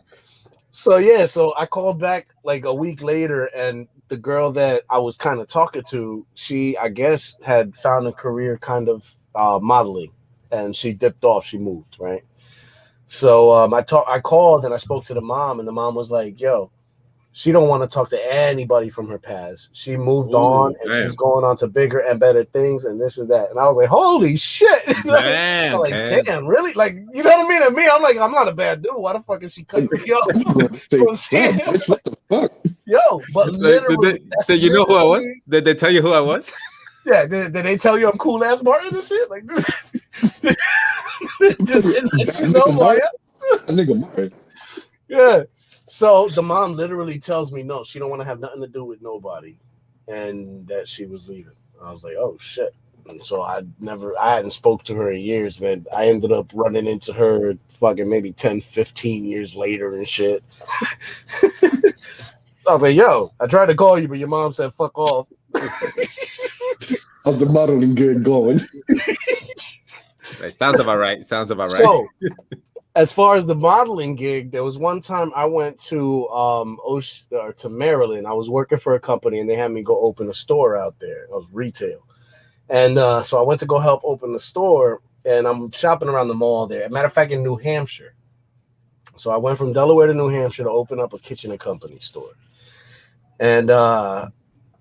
So I called back like a week later, and the girl that I was kind of talking to, she, I guess, had found a career kind of modeling, and she dipped off. She moved, right? So I called and I spoke to the mom, and the mom was like, yo, she don't want to talk to anybody from her past. She moved on, and she's going on to bigger and better things, and this is that. And I was like, holy shit. Damn, damn, really? Like, you know what I mean? To me, I'm like, I'm not a bad dude. Why the fuck is she cutting me off from seeing him? What the fuck? Yo, but literally, so you know who I was? Did they tell you who I was? Yeah, did they tell you I'm cool ass Martin and shit? Like this? Did they let you know who I am? That nigga Martin. Yeah. So the mom literally tells me no, she don't want to have nothing to do with nobody, and that she was leaving. I was like, oh shit. And so I hadn't spoke to her in years. Then I ended up running into her fucking maybe 10, 15 years later and shit. I was like, yo, I tried to call you, but your mom said fuck off. How's the modeling gig going? Sounds about right. So, as far as the modeling gig, there was one time I went to to Maryland. I was working for a company, and they had me go open a store out there. I was retail. And so I went to go help open the store, and I'm shopping around the mall there. As a matter of fact, in New Hampshire. So I went from Delaware to New Hampshire to open up a kitchen and company store. And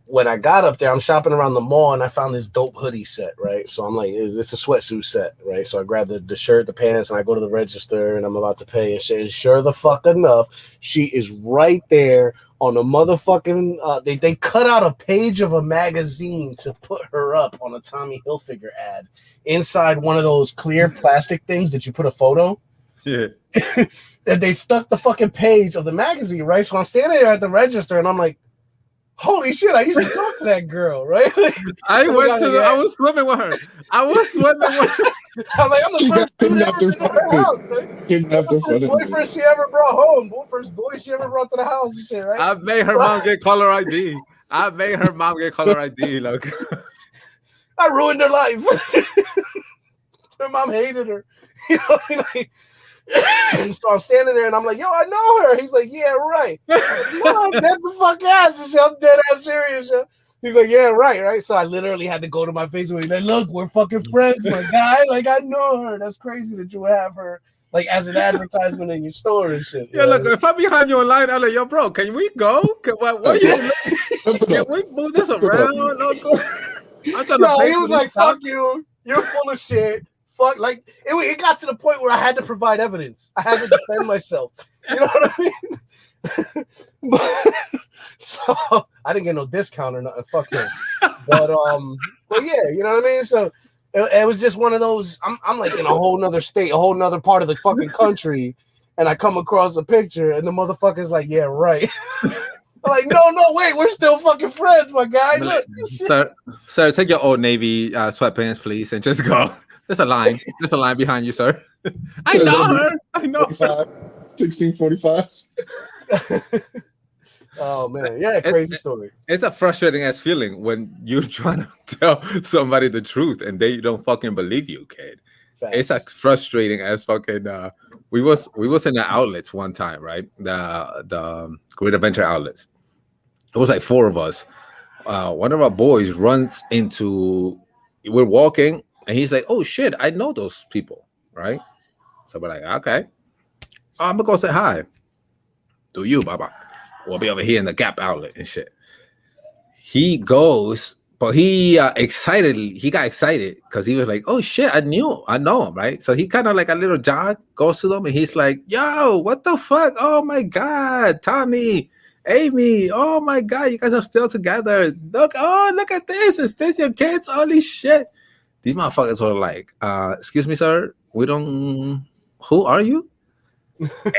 when I got up there, I'm shopping around the mall, and I found this dope hoodie set, right? So I'm like, is this a sweatsuit set, right? So I grabbed the shirt, the pants, and I go to the register, and I'm about to pay. And sure the fuck enough, she is right there on a motherfucking, they cut out a page of a magazine to put her up on a Tommy Hilfiger ad inside one of those clear plastic things that you put a photo. Yeah. And they stuck the fucking page of the magazine, right? So I'm standing there at the register, and I'm like, holy shit, I used to talk to that girl, right? Like, I was swimming with her. I'm like, I'm the first dude ever in her house, right? The boyfriend she ever brought home, first boy she ever brought to the house and shit, right? I made her mom get caller ID. Like, I ruined her life. Her mom hated her. You know, like, and so I'm standing there and I'm like, yo, I know her. He's like, yeah, right. I'm dead the fuck ass. I'm dead ass serious. Yo. He's like, yeah, right. So I literally had to go to my Facebook and like, look, we're fucking friends, my guy. Like, I know her. That's crazy that you would have her like as an advertisement in your store and shit. Yeah, look, if I'm behind you online, I'm like, yo, bro, can we go? Can we move this around? I'm trying to he was like, fuck you. You're full of shit. Fuck, like it got to the point where I had to provide evidence. I had to defend myself. You know what I mean? So I didn't get no discount or nothing. Fuck him. But yeah, you know what I mean? So it was just one of those. I'm like in a whole nother state, a whole nother part of the fucking country, and I come across a picture, and the motherfucker's like, yeah, right. I'm like, no, wait, we're still fucking friends, my guy. Look, sir, take your Old Navy sweatpants, please, and just go. There's a line behind you, sir. I know her. I know. 1645. Oh man, yeah, crazy story. It's a frustrating ass feeling when you're trying to tell somebody the truth and they don't fucking believe you, kid. Facts. It's a frustrating ass fucking. We was in the outlets one time, right? The Great Adventure outlets. It was like 4 of us. One of our boys runs into. We're walking. And he's like, oh, shit, I know those people, right? So we're like, okay. I'm going to go say hi. Do you, Baba? We'll be over here in the Gap outlet and shit. He goes, but he got excited because he was like, oh, shit, I know him, right? So he kind of like a little jog goes to them, and he's like, yo, what the fuck? Oh, my God, Tommy, Amy, oh, my God, you guys are still together. Look at this. Is this your kids? Holy shit. These motherfuckers were like, excuse me, sir, who are you?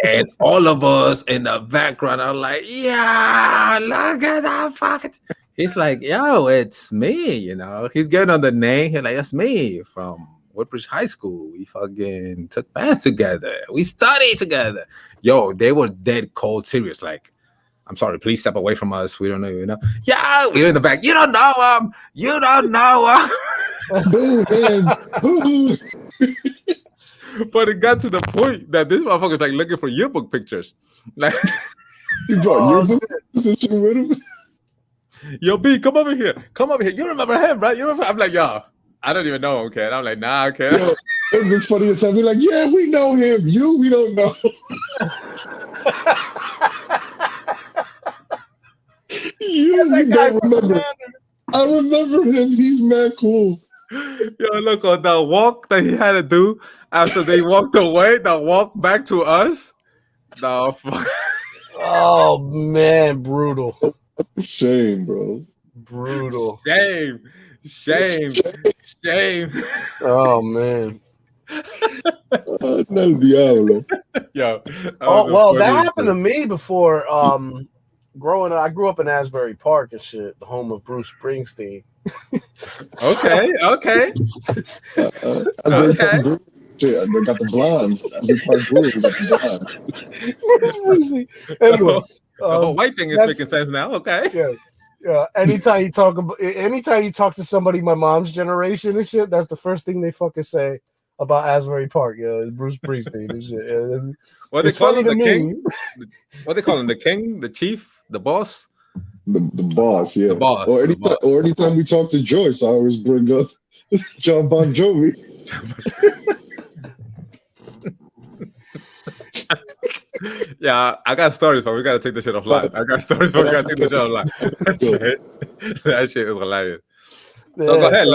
And all of us in the background are like, yeah, look at that fucking. He's like, yo, it's me, you know. He's getting on the name. He's like, it's me from Woodbridge High School. We fucking took math together. We studied together. Yo, they were dead cold serious. Like, I'm sorry, please step away from us. We don't know, you know. Yeah, we're in the back. You don't know him. You don't know him. But it got to the point that this motherfucker's like looking for yearbook pictures. Like, you brought yearbook pictures with him? Yo, B, come over here. You remember him, right? I'm like, yo, I don't even know him, kid. I'm like, nah, kid. Yo, it'd be funny as hell. Be like, yeah, we know him. We don't know. We don't remember. I remember him. He's mad cool. Yo, look on the walk that he had to do after they walked away, the walk back to us. No, fuck. Oh man, brutal. Shame, bro. Brutal. Shame. Oh man. Del diablo. Yo. Oh well, that happened to me before. Growing up, I grew up in Asbury Park and shit, the home of Bruce Springsteen. Okay. Okay. Shit, I got the blondes. Every part grew, we got the blondes. Bruce Springsteen. Anyway, the whole white thing is making sense now. Okay. Yeah. Anytime you talk to somebody my mom's generation and shit, that's the first thing they fucking say about Asbury Park. Yeah, Bruce Springsteen and shit. Yeah, what they call him, the king? What they call him, the king, the chief, the boss? The boss, yeah. The boss. Or anytime we talk to Joyce, I always bring up John Bon Jovi. Yeah, I got stories, but we gotta take the shit offline. I got stories, but we gotta take the shit offline. That shit is hilarious. So go ahead,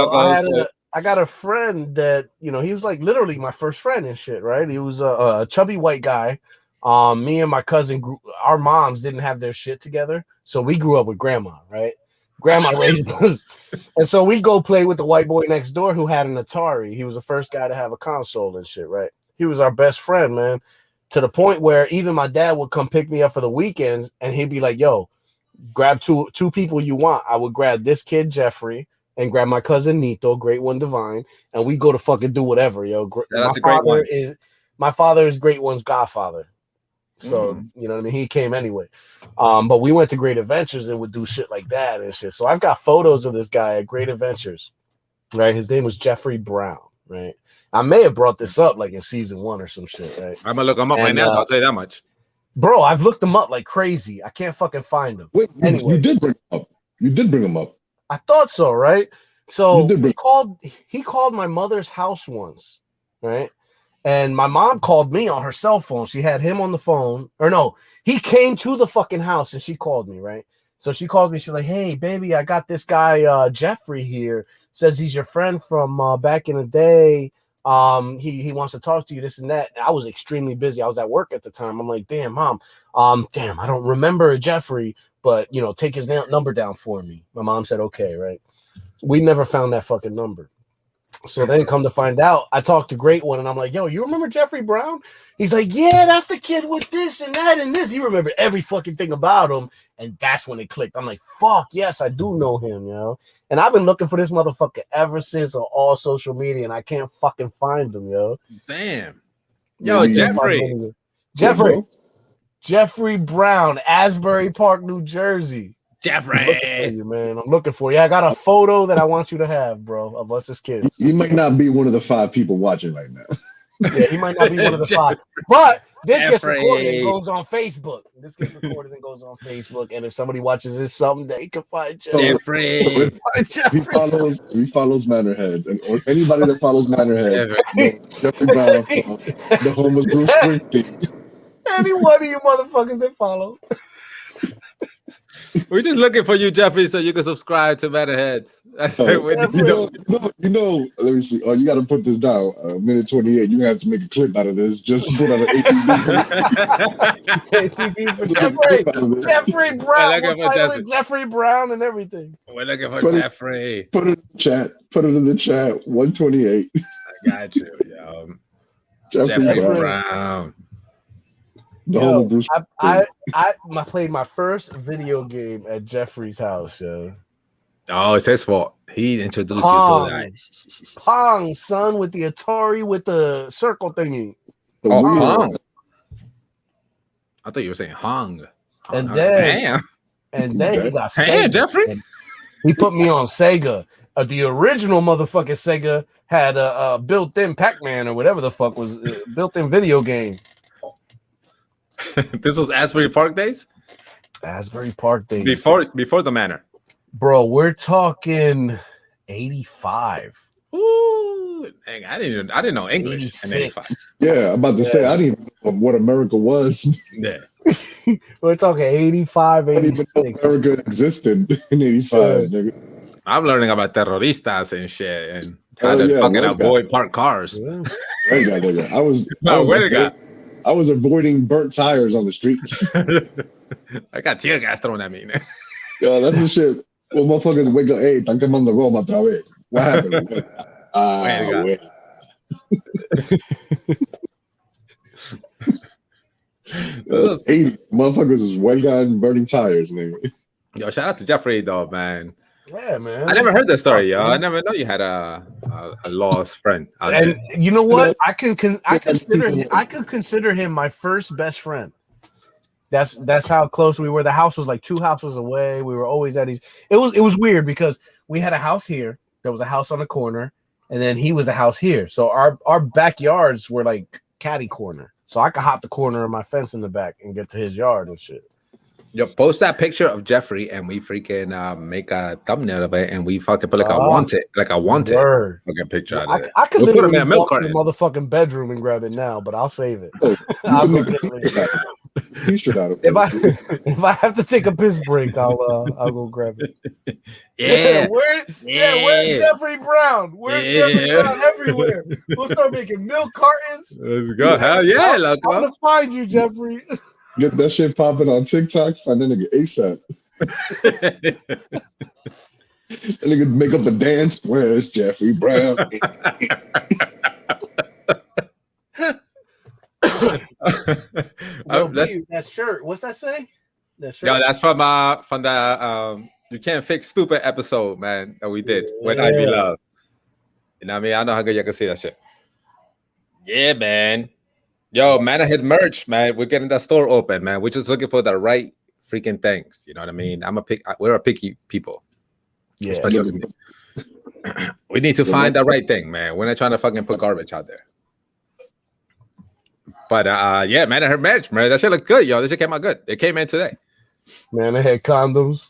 I got a friend that, he was like literally my first friend and shit, right? He was a chubby white guy. Me and my cousin, our moms didn't have their shit together, so we grew up with grandma, right? Grandma raised us, and so we go play with the white boy next door who had an Atari. He was the first guy to have a console and shit, right? He was our best friend, man, to the point where even my dad would come pick me up for the weekends, and he'd be like, "Yo, grab two people you want." I would grab this kid Jeffrey and grab my cousin Nito, Great One Divine, and we go to fucking do whatever, yo. My father is Great One's godfather. So, you know what I mean? He came anyway. But we went to Great Adventures and would do shit like that and shit. So I've got photos of this guy at Great Adventures, right? His name was Jeffrey Brown, right? I may have brought this up like in season 1 or some shit, right? I'm gonna look him up right now. I'll tell you that much. Bro, I've looked him up like crazy. I can't fucking find him. Wait, anyway, you did bring him up. You did bring him up. I thought so, right? So he called my mother's house once, right? And my mom called me on her cell phone. She had him on the phone. Or no, he came to the fucking house and she called me, right? So she calls me. She's like, "Hey, baby, I got this guy, Jeffrey here. Says he's your friend from back in the day. He wants to talk to you, this and that." And I was extremely busy. I was at work at the time. I'm like, "Damn, Mom. I don't remember Jeffrey, but, take his number down for me." My mom said, "Okay," right? We never found that fucking number. So then come to find out, I talked to Great One and I'm like, "Yo, you remember Jeffrey Brown?" He's like, "Yeah, that's the kid with this and that and this." He remembered every fucking thing about him. And that's when it clicked. I'm like, "Fuck, yes, I do know him, yo." And I've been looking for this motherfucker ever since on all social media and I can't fucking find him, yo. Damn. Yo, Jeffrey Brown, Asbury Park, New Jersey. Jeffrey, man, I'm looking for you. I got a photo that I want you to have, bro, of us as kids. He might not be one of the 5 people watching right now. Yeah, he might not be one of the 5. But this gets recorded and goes on Facebook. And if somebody watches this someday, he can find Jeffrey. He follows Manorheads, or anybody that follows Manorheads. Jeffrey Brown, the home of Bruce Springsteen. Any one of you motherfuckers that follow. We're just looking for you, Jeffrey, so you can subscribe to Manorheads. Let me see. Oh, you got to put this down. Minute 28. You have to make a clip out of this. Just put out an APB for Jeffrey Brown. Jeffrey Brown and everything. We're looking for Jeffrey. Put it in the chat. Put it in the chat. 128. I got you, yo. Jeffrey Brown. I played my first video game at Jeffrey's house, yo. Oh, it's his fault. He introduced you to that. Pong, son, with the Atari with the circle thingy. Pong. I thought you were saying Hong. And then he got Sega. Jeffrey. He put me on Sega. The original motherfucking Sega had a built-in Pac-Man or whatever the fuck was built-in video game. This was Asbury Park days? Asbury Park days. Before the Manor. Bro, we're talking 85. Ooh, dang, I didn't know English in 85. Yeah, I'm about to say I didn't even know what America was. Yeah. We're talking 85, 86. I didn't even know America existed in 85, nigga. I'm learning about terroristas and shit and how to fucking avoid parked cars. Yeah. I I was avoiding burnt tires on the streets. I got tear gas thrown at me. Yo, that's the shit. Well, motherfuckers wake up, hey, están quemando Roma otra vez. What happened? Wait. Hey, motherfuckers is well gotten burning tires, nigga. Yo, shout out to Jeffrey though, man. Yeah, man. I never heard that story, yo. I never know you had a lost friend. And you know what? I could consider him my first best friend. That's how close we were. The house was like 2 houses away. We were always at each. It was weird because we had a house here. There was a house on the corner, and then he was a house here. So our backyards were like catty corner. So I could hop the corner of my fence in the back and get to his yard and shit. Yo, post that picture of Jeffrey and we freaking make a thumbnail of it and we fucking put like a wanted fucking picture out of it. I could literally walk in the motherfucking bedroom and grab it now, but I'll save it. I'll go T-shirt out of it. If I have to take a piss break, I'll go grab it. Where's Jeffrey Brown? Where's Jeffrey Brown everywhere? We'll start making milk cartons. Let's go. Hell yeah, I'm gonna find you, Jeffrey. Get that shit popping on TikTok. Find that nigga ASAP. That nigga make up a dance. Where's Jeffrey Brown? That shirt. What's that say? That shirt. Yo, that's from the You Can't Fix Stupid episode, man, that we did with I Be Love. You know what I mean? I know how good you can see that shit. Yeah, man. Yo, Manorhead merch, man. We're getting that store open, man. We're just looking for the right freaking things. You know what I mean? We're a picky people. Yeah. Especially we need to find the right thing, man. We're not trying to fucking put garbage out there. But yeah, Manorhead merch, man. That shit look good, yo. This shit came out good. It came in today. Manorhead condoms.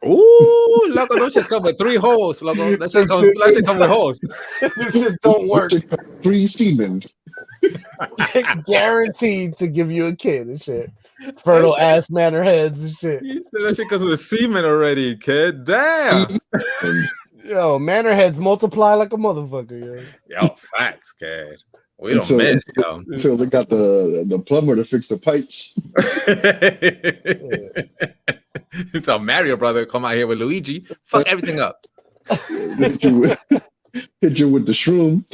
Ooh, loco, those shit come with 3 holes, loco. That shit come with holes. These just don't work. 3 semen. Guaranteed to give you a kid and shit. Fertile ass Manorheads and shit. He said that shit comes with semen already, kid. Damn. Yo, Manorheads multiply like a motherfucker, yo. Yo, facts, kid. We don't miss, yo. Until they got the plumber to fix the pipes. It's a Mario brother come out here with Luigi. Fuck everything up. Hit you with the shroom.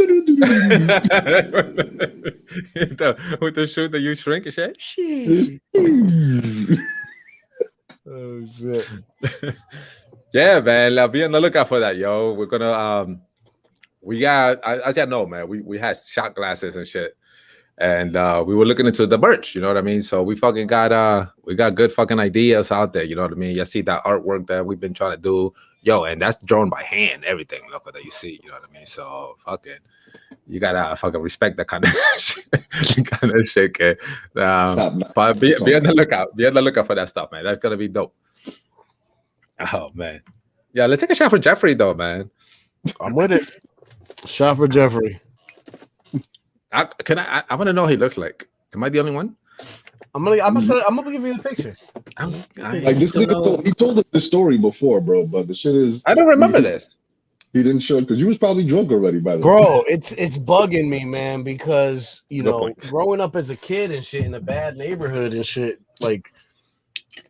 With the shroom that you shrink and shit. Oh shit. Yeah, man. I'll be on the lookout for that, yo. We're gonna we got, as you know, man, we had shot glasses and shit. And we were looking into the merch, you know what I mean? So we fucking got good fucking ideas out there, you know what I mean? You see that artwork that we've been trying to do, yo, and that's drawn by hand, everything, look that you see, you know what I mean? So fucking, you gotta fucking respect that kind of shit, kid. But be on the lookout for that stuff, man. That's gonna be dope. Oh man, yeah. Let's take a shot for Jeffrey, though, man. I'm with it. Shot for Jeffrey. I want to know what he looks like. Am I the only one? I'm gonna give you the picture. Like this nigga he told us the story before, bro. But the shit is, I don't remember this. He didn't show because you was probably drunk already by then. Bro, it's bugging me, man, because growing up as a kid and shit in a bad neighborhood and shit, like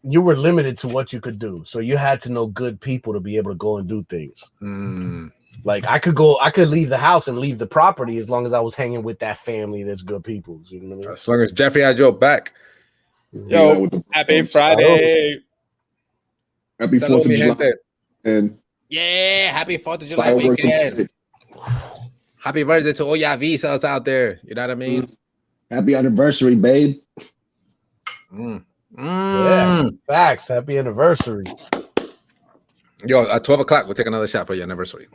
you were limited to what you could do. So you had to know good people to be able to go and do things. Like I could leave the house and leave the property as long as I was hanging with that family that's good people. You know what I mean? As long as Jeffrey had your back. Yo, happy Friday. Happy 4th of July. And yeah, happy 4th of July weekend. Happy birthday to all y'all visas out there. You know what I mean? Happy anniversary, babe. Yeah, facts. Happy anniversary. Yo, at 12 o'clock, we'll take another shot for your anniversary.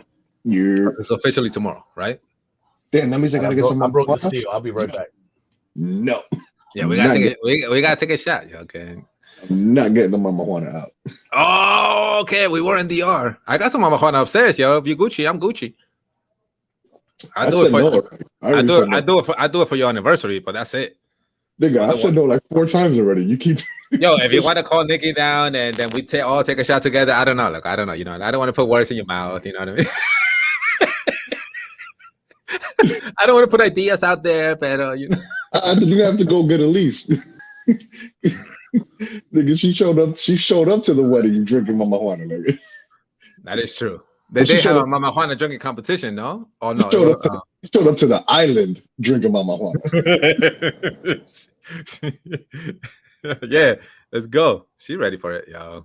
Yeah. It's officially tomorrow, right? Damn, that means I gotta get some. I broke the seal. I'll be right back. No. Yeah, we gotta take a shot. Okay. I'm not getting the marijuana out. Oh, okay. We were in DR. I got some marijuana upstairs, yo. If you Gucci, I'm Gucci. I do it for your anniversary, but that's it. Nigga, I said no like 4 times already. You keep. Yo, if you want to call Nikki down and then we all take a shot together, I don't know. Look, I don't know. You know, I don't want to put words in your mouth. You know what I mean? I don't want to put ideas out there, but you know. You have to go get a lease. Nigga, she showed up to the wedding drinking Mama Juana, nigga. That is true. They have a Mama Juana drinking competition, no? Oh no. She showed up to the island drinking Mama Juana. Yeah, let's go. She ready for it, yo.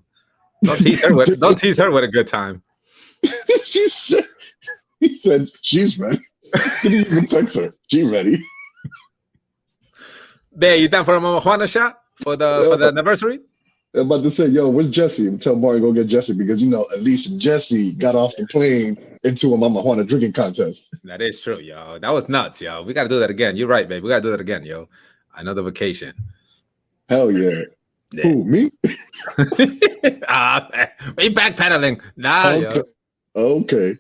Don't tease her with a good time. He said she's ready. Didn't even text her. She ready. Babe, you down for a Mama Juana shot for the anniversary? I'm about to say, yo, where's Jesse? And tell Mario go get Jesse because Elise and Jesse got off the plane into a Mama Juana drinking contest. That is true, yo. That was nuts, yo. We gotta do that again. You're right, babe. We gotta do that again, yo. Another vacation. Hell yeah. Who, me? Man. We backpedaling. Nah, okay. Yo. Okay.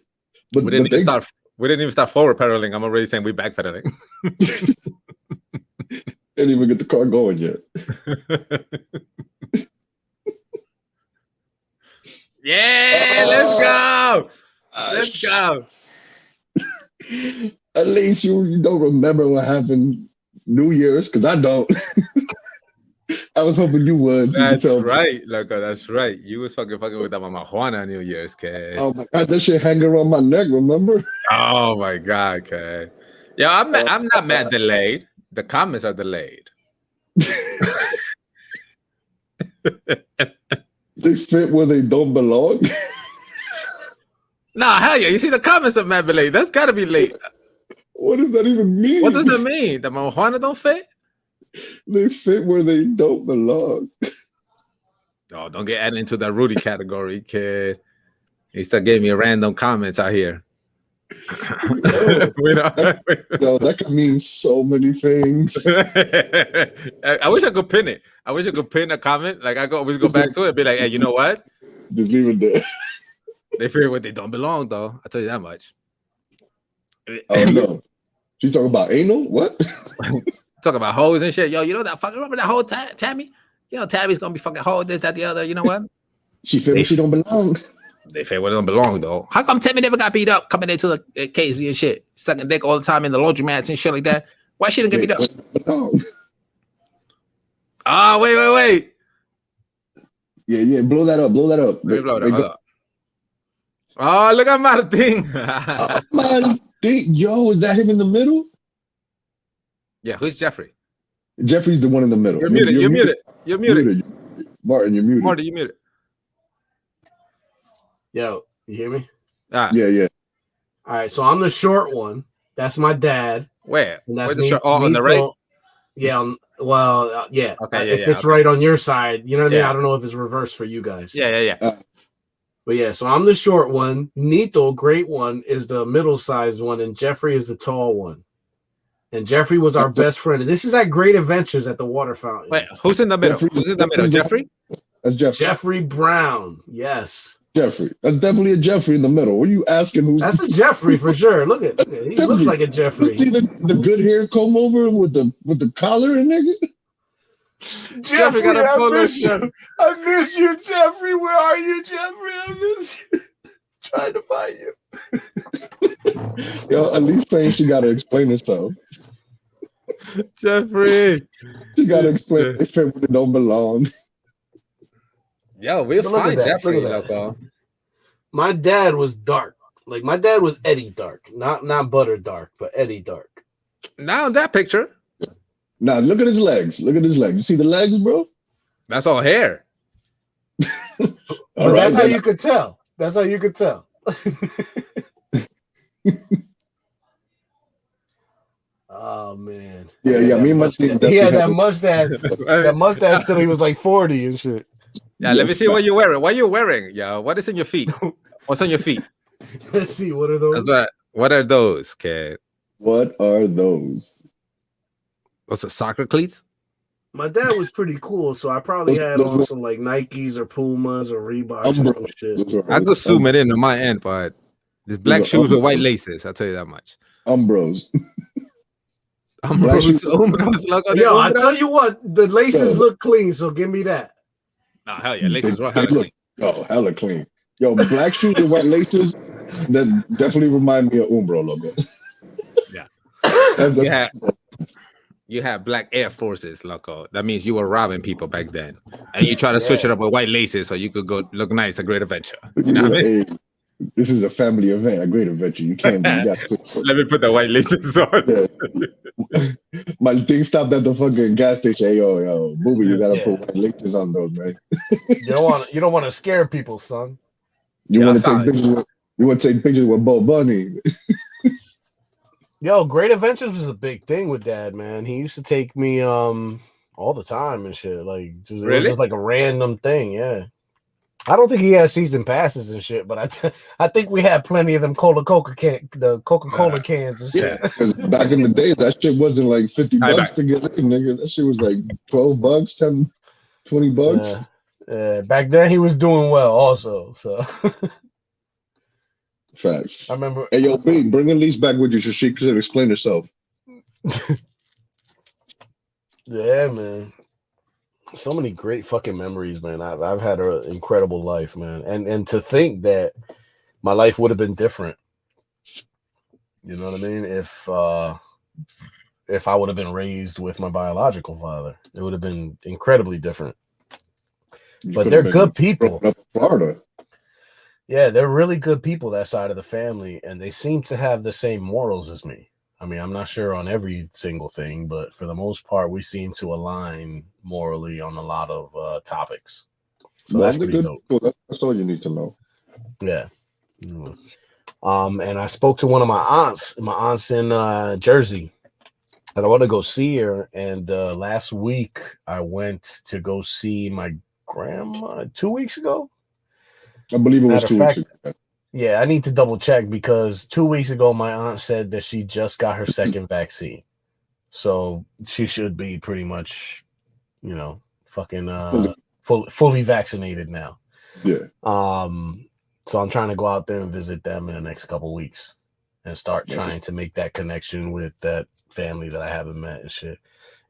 We didn't even start forward pedaling. I'm already saying we backpedaling. Didn't even get the car going yet. Yeah, let's go. Let's go. At least you don't remember what happened New Year's, because I don't. I was hoping you would. That's right, Loco. That's right. You was fucking with that Mama Juana New Year's, kid. Oh my God, that shit hanging around my neck, remember? Oh my God, kid. Yeah, I'm not mad delayed. The comments are delayed. They fit where they don't belong. Nah, hell yeah. You see the comments of mad delayed. That's gotta be late. What does that even mean? What does that mean? The Mama Juana don't fit? They fit where they don't belong. Oh, don't get added into that Rudy category, kid. You start giving me random comments out here. That could mean so many things. I wish I could pin it. I wish I could pin a comment. Like I always go back to it and be like, hey, you know what? Just leave it there. They fear where they don't belong, though. I'll tell you that much. Oh no. She's talking about anal? What? Talk about hoes and shit. Yo, you know that fucking remember that whole Tammy? You know Tammy's gonna be fucking hoe, this, that, the other. You know what? She feel she don't belong. They feel where they don't belong though. How come Tammy never got beat up coming into the case and shit? Sucking dick all the time in the laundromats and shit like that. Why she didn't get beat up? Oh, wait. Yeah, blow that up. Let me blow that up. Oh, look at Martin. Martin. Yo, is that him in the middle? Yeah, who's Jeffrey? Jeffrey's the one in the middle. You're muted. Martin, you're muted. Martin, you're muted. Yo, you hear me? Yeah. All right, so I'm the short one. That's my dad. Where? And that's Where's the short? Oh, on the right? Yeah, yeah. Okay, if it's right on your side, you know what I mean? I don't know if it's reversed for you guys. Yeah. But yeah, so I'm the short one. Nito, great one, is the middle-sized one, and Jeffrey is the tall one. And Jeffrey was our best friend. And this is at Great Adventures at the water fountain. Wait, who's in the middle? Jeffrey? That's Jeffrey. Jeffrey Brown. Yes. Jeffrey. That's definitely a Jeffrey in the middle. What are you asking? Who's That's a Jeffrey for sure. Look at he looks like a Jeffrey. See the good hair comb over with the collar and nigga? Jeffrey, I miss you. I miss you, Jeffrey. Where are you, Jeffrey? I miss you. Trying to find you. Yo, at least saying she gotta explain herself. Jeffrey. She gotta explain if it don't belong. Yo, we'll find Jeffrey, loco. My dad was dark. Like my dad was Eddie Dark. Not Butter Dark, but Eddie Dark. Now in that picture. Now look at his legs. You see the legs, bro? That's all hair. All right, that's how you could tell. That's how you could tell. Oh man. Yeah. Me and my team. He had that mustache. That mustache till he was like 40 and shit. Yeah, let me see what you're wearing. What are you wearing? Yeah, what is in your feet? What's on your feet? Let's see. What are those? That's right. What are those, kid? What are those? What's the soccer cleats? My dad was pretty cool, so I probably had on some like Nikes or Pumas or Reeboks or some shit. I could zoom it in on my end, but there's black shoes with white laces. I'll tell you that much. Umbros. Umbros. Yo, I tell you what, the laces look clean, so give me that. Nah, hell yeah, laces were hella clean. Oh, hella clean. Yo, black shoes and white laces, that definitely remind me of Umbro logo. Yeah. you have black Air Forces, loco. That means you were robbing people back then, and you try to switch it up with white laces so you could go look nice at Great Adventure. You know what I mean? Hey, this is a family event, a Great Adventure. You can't be that. Let me put the white laces on. Yeah. My thing stopped at the fucking gas station. Hey, yo, Booby, you gotta put white laces on those, man. You don't want to scare people, son. You want to take pictures with Bo Bunny. Yo, Great Adventures was a big thing with Dad, man. He used to take me all the time and shit. Like, it was just like a random thing. Yeah, I don't think he had season passes and shit, but I think we had plenty of them Coca-Cola cans and shit. Yeah, because back in the day, that shit wasn't like $50 to get in, nigga. That shit was like $12, 10, $20. Yeah, back then he was doing well also. So facts. I remember. Hey, yo, B, bring Elise back with you so she could explain herself. Yeah, man. So many great fucking memories, man. I've had an incredible life, man. And to think that my life would have been different. You know what I mean? If I would have been raised with my biological father, it would have been incredibly different. But they're good people. Up in Florida. Yeah, they're really good people, that side of the family, and they seem to have the same morals as me. I mean, I'm not sure on every single thing, but for the most part, we seem to align morally on a lot of topics. So that's pretty dope. Cool. That's all you need to know. Yeah. And I spoke to one of my aunts in Jersey, and I want to go see her. And last week, I went to go see my grandma 2 weeks ago. I believe it was 2 weeks ago. Yeah, I need to double check because 2 weeks ago, my aunt said that she just got her second vaccine. So she should be pretty much, fucking fully vaccinated now. Yeah. So I'm trying to go out there and visit them in the next couple of weeks and start trying to make that connection with that family that I haven't met and shit.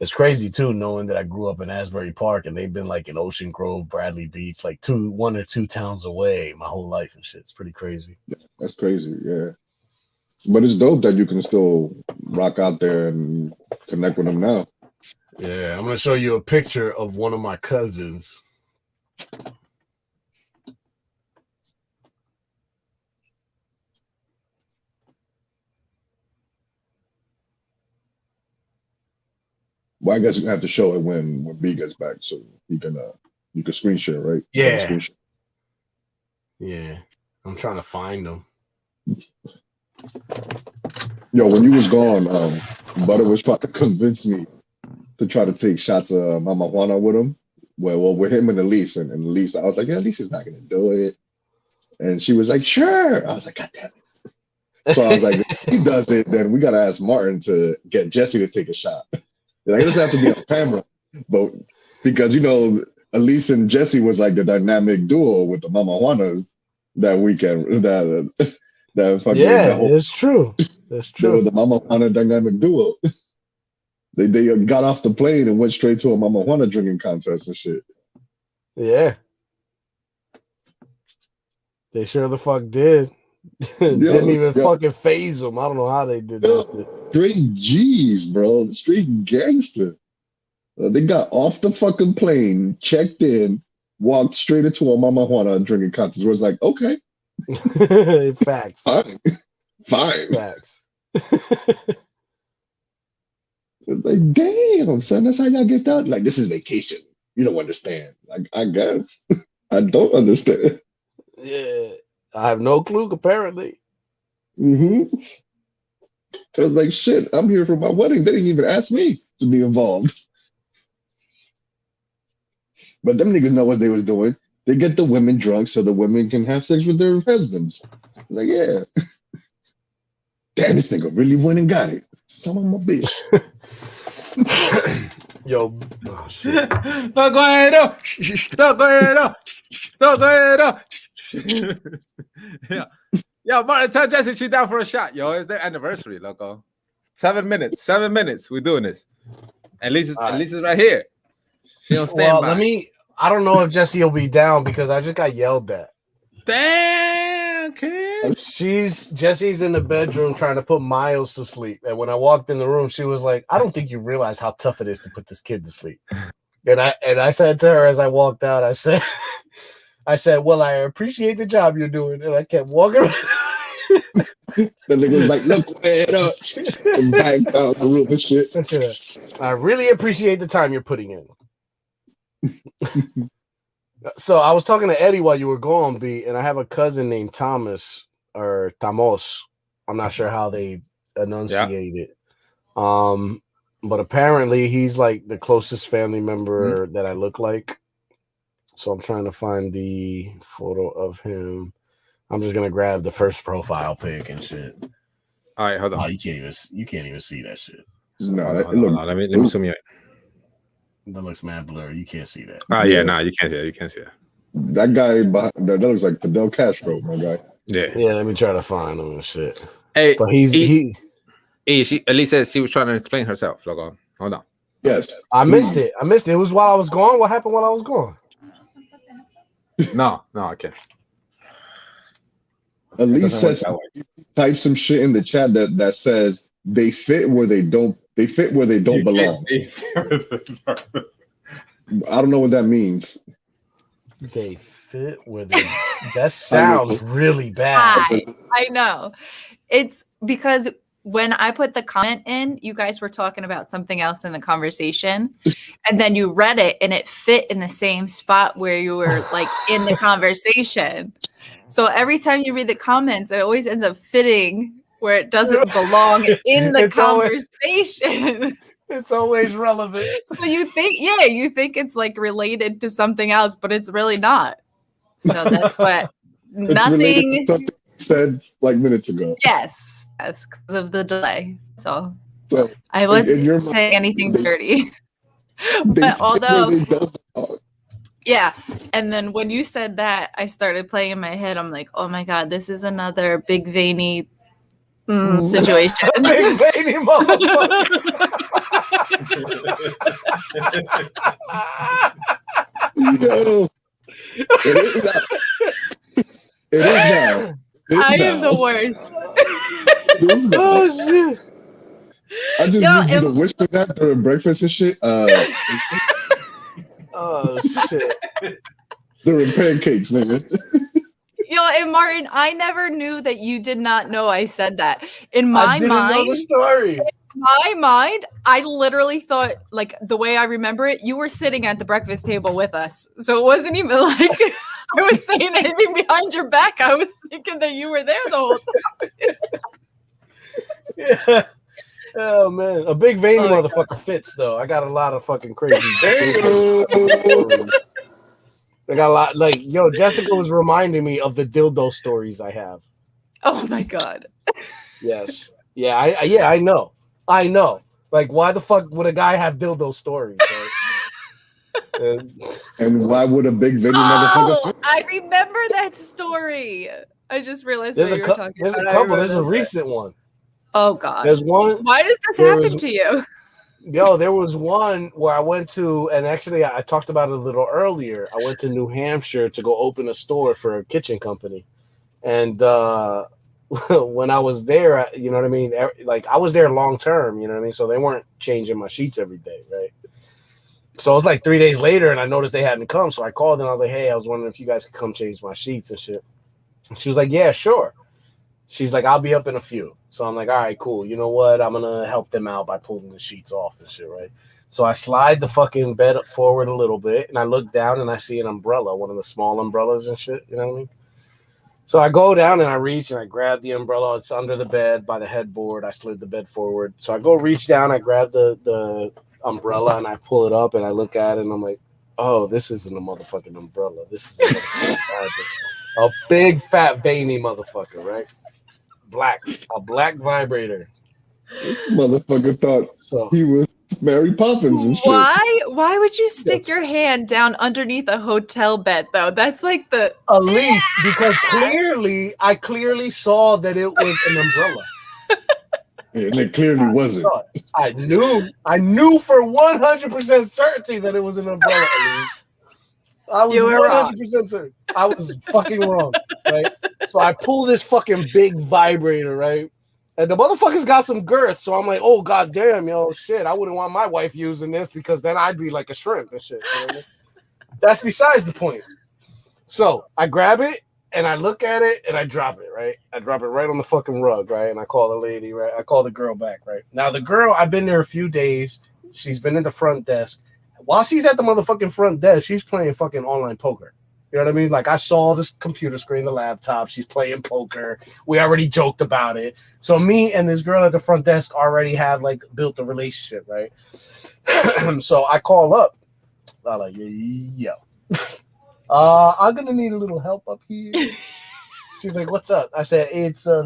It's crazy too, knowing that I grew up in Asbury Park and they've been like in Ocean Grove, Bradley Beach, like 1 or 2 towns away my whole life and shit. It's pretty crazy. Yeah, that's crazy, yeah. But it's dope that you can still rock out there and connect with them now. Yeah, I'm gonna show you a picture of one of my cousins. Well, I guess you have to show it when B gets back, so you can screen share, right? Yeah. Yeah. I'm trying to find them. Yo, when you was gone, Butter was trying to convince me to try to take shots of Mama Juana with him. Well, with him and Elise, and Elise, I was like, yeah, Elise is not gonna do it. And she was like, sure. I was like, God damn it. So I was like, if he does it, then we gotta ask Martin to get Jesse to take a shot. Like, it doesn't have to be on camera, but because Elise and Jesse was like the dynamic duo with the Mama Juanas that weekend. That was fucking. Yeah, it's true. That's true. They were the Mama Juana dynamic duo. They got off the plane and went straight to a Mama Juana drinking contest and shit. Yeah, they sure the fuck did. Didn't even fucking phase them. I don't know how they did that shit. Straight G's, bro. Straight gangster. They got off the fucking plane, checked in, walked straight into a Mama Juana drinking contest. Where it's like, okay. Facts. Fine. Facts. Like, damn, son, that's how y'all get that? Like, this is vacation. You don't understand. Like, I guess. I don't understand. Yeah. I have no clue, apparently. Mm-hmm. I was like, shit, I'm here for my wedding. They didn't even ask me to be involved. But them niggas know what they was doing. They get the women drunk so the women can have sex with their husbands. Like, yeah. Damn, this nigga really went and got it. Son of a bitch. Yo, oh shit. No, go ahead. Yeah. Yo, Martin, tell Jesse she's down for a shot. Yo, it's their anniversary, loco. 7 minutes. 7 minutes. We're doing this. At least it's right here. She don't stand by. I don't know if Jesse will be down because I just got yelled at. Damn, kid. Jesse's in the bedroom trying to put Miles to sleep. And when I walked in the room, she was like, I don't think you realize how tough it is to put this kid to sleep. And I said to her as I walked out, I said, well, I appreciate the job you're doing. And I kept walking around. The nigga was like, look, man, up. And backed out the room and shit. I really appreciate the time you're putting in. So I was talking to Eddie while you were gone, B, and I have a cousin named Thomas or Tamos. I'm not sure how they enunciate it. But apparently he's like the closest family member that I look like. So I'm trying to find the photo of him. I'm just gonna grab the first profile pic and shit. All right, hold on. Oh, you can't even see that shit. No, let me zoom in. That looks mad blurry. You can't see that. Oh yeah, no, you can't see it. You can't see it. That guy that looks like Fidel Castro, my guy. Yeah. Let me try to find him and shit. Hey, but she at least says she was trying to explain herself. Look, hold on. Yes. I missed it. It was while I was gone. What happened while I was gone? No, I can't. Elise says type some shit in the chat that says they fit where they don't belong. I don't know what that means. They fit where they that sounds really bad. I know. It's because when I put the comment in, you guys were talking about something else in the conversation, and then you read it and it fit in the same spot where you were like in the conversation. So every time you read the comments, it always ends up fitting where it doesn't belong in the conversation. It's always relevant. So you think it's like related to something else, but it's really not. So that's what nothing said like minutes ago. Yes, because of the delay. So I wasn't saying anything dirty. But although yeah, and then when you said that, I started playing in my head. I'm like, oh my god, this is another big veiny situation. Big veiny motherfucker. No. It is now. I am the worst. Oh shit! I just need you to whisper that during breakfast and shit. Oh shit! During pancakes, nigga. And Martin, I never knew that you did not know I said that. In my mind, know the story. My mind, I literally thought, like, the way I remember it, you were sitting at the breakfast table with us. So it wasn't even like I was saying anything behind your back. I was thinking that you were there the whole time. Yeah. Oh, man. A big veiny motherfucker fits, though. I got a lot of fucking crazy. I got a lot. Like, Jessica was reminding me of the dildo stories I have. Oh, my God. Yes. Yeah, I know. I know. Like, why the fuck would a guy have dildo stories? Right? And why would a big veiny motherfucker? I remember that story. I just realized there's a couple. There's a recent one. Oh God. There's one. Why does this happen to you? There was one where I went to, and actually I talked about it a little earlier. I went to New Hampshire to go open a store for a kitchen company, and when I was there, you know what I mean? Like, I was there long term, you know what I mean? So they weren't changing my sheets every day, right? So it was like 3 days later, and I noticed they hadn't come. So I called and I was like, hey, I was wondering if you guys could come change my sheets and shit. And she was like, yeah, sure. She's like, I'll be up in a few. So I'm like, all right, cool. You know what? I'm going to help them out by pulling the sheets off and shit, right? So I slide the fucking bed forward a little bit, and I look down and I see an umbrella, one of the small umbrellas and shit, you know what I mean? So I go down and I reach and I grab the umbrella. It's under the bed by the headboard. I slid the bed forward. So I go reach down. I grab the umbrella and I pull it up and I look at it and I'm like, oh, this isn't a motherfucking umbrella. This is a motherfucking a big fat veiny motherfucker, right? A black vibrator. This motherfucker thought he was Mary Poppins and shit. Why would you stick your hand down underneath a hotel bed though? That's like the Elise, because I clearly saw that it was an umbrella. And it clearly wasn't. I knew for 100% certainty that it was an umbrella, Elise. I was 100% certain. I was fucking wrong, right? So I pull this fucking big vibrator, right? And the motherfucker's got some girth. So I'm like, oh, god damn, yo, shit. I wouldn't want my wife using this because then I'd be like a shrimp and shit. You know what I mean? That's besides the point. So I grab it and I look at it and I drop it, right? I drop it right on the fucking rug, right? And I call the lady, right? I call the girl back, right? Now, the girl, I've been there a few days. She's been in the front desk. While she's at the motherfucking front desk, she's playing fucking online poker. You know what I mean? Like, I saw this computer screen, the laptop. She's playing poker. We already joked about it. So me and this girl at the front desk already have, like, built a relationship, right? So I call up. I'm like, yo. I'm going to need a little help up here. She's like, what's up? I said, it's a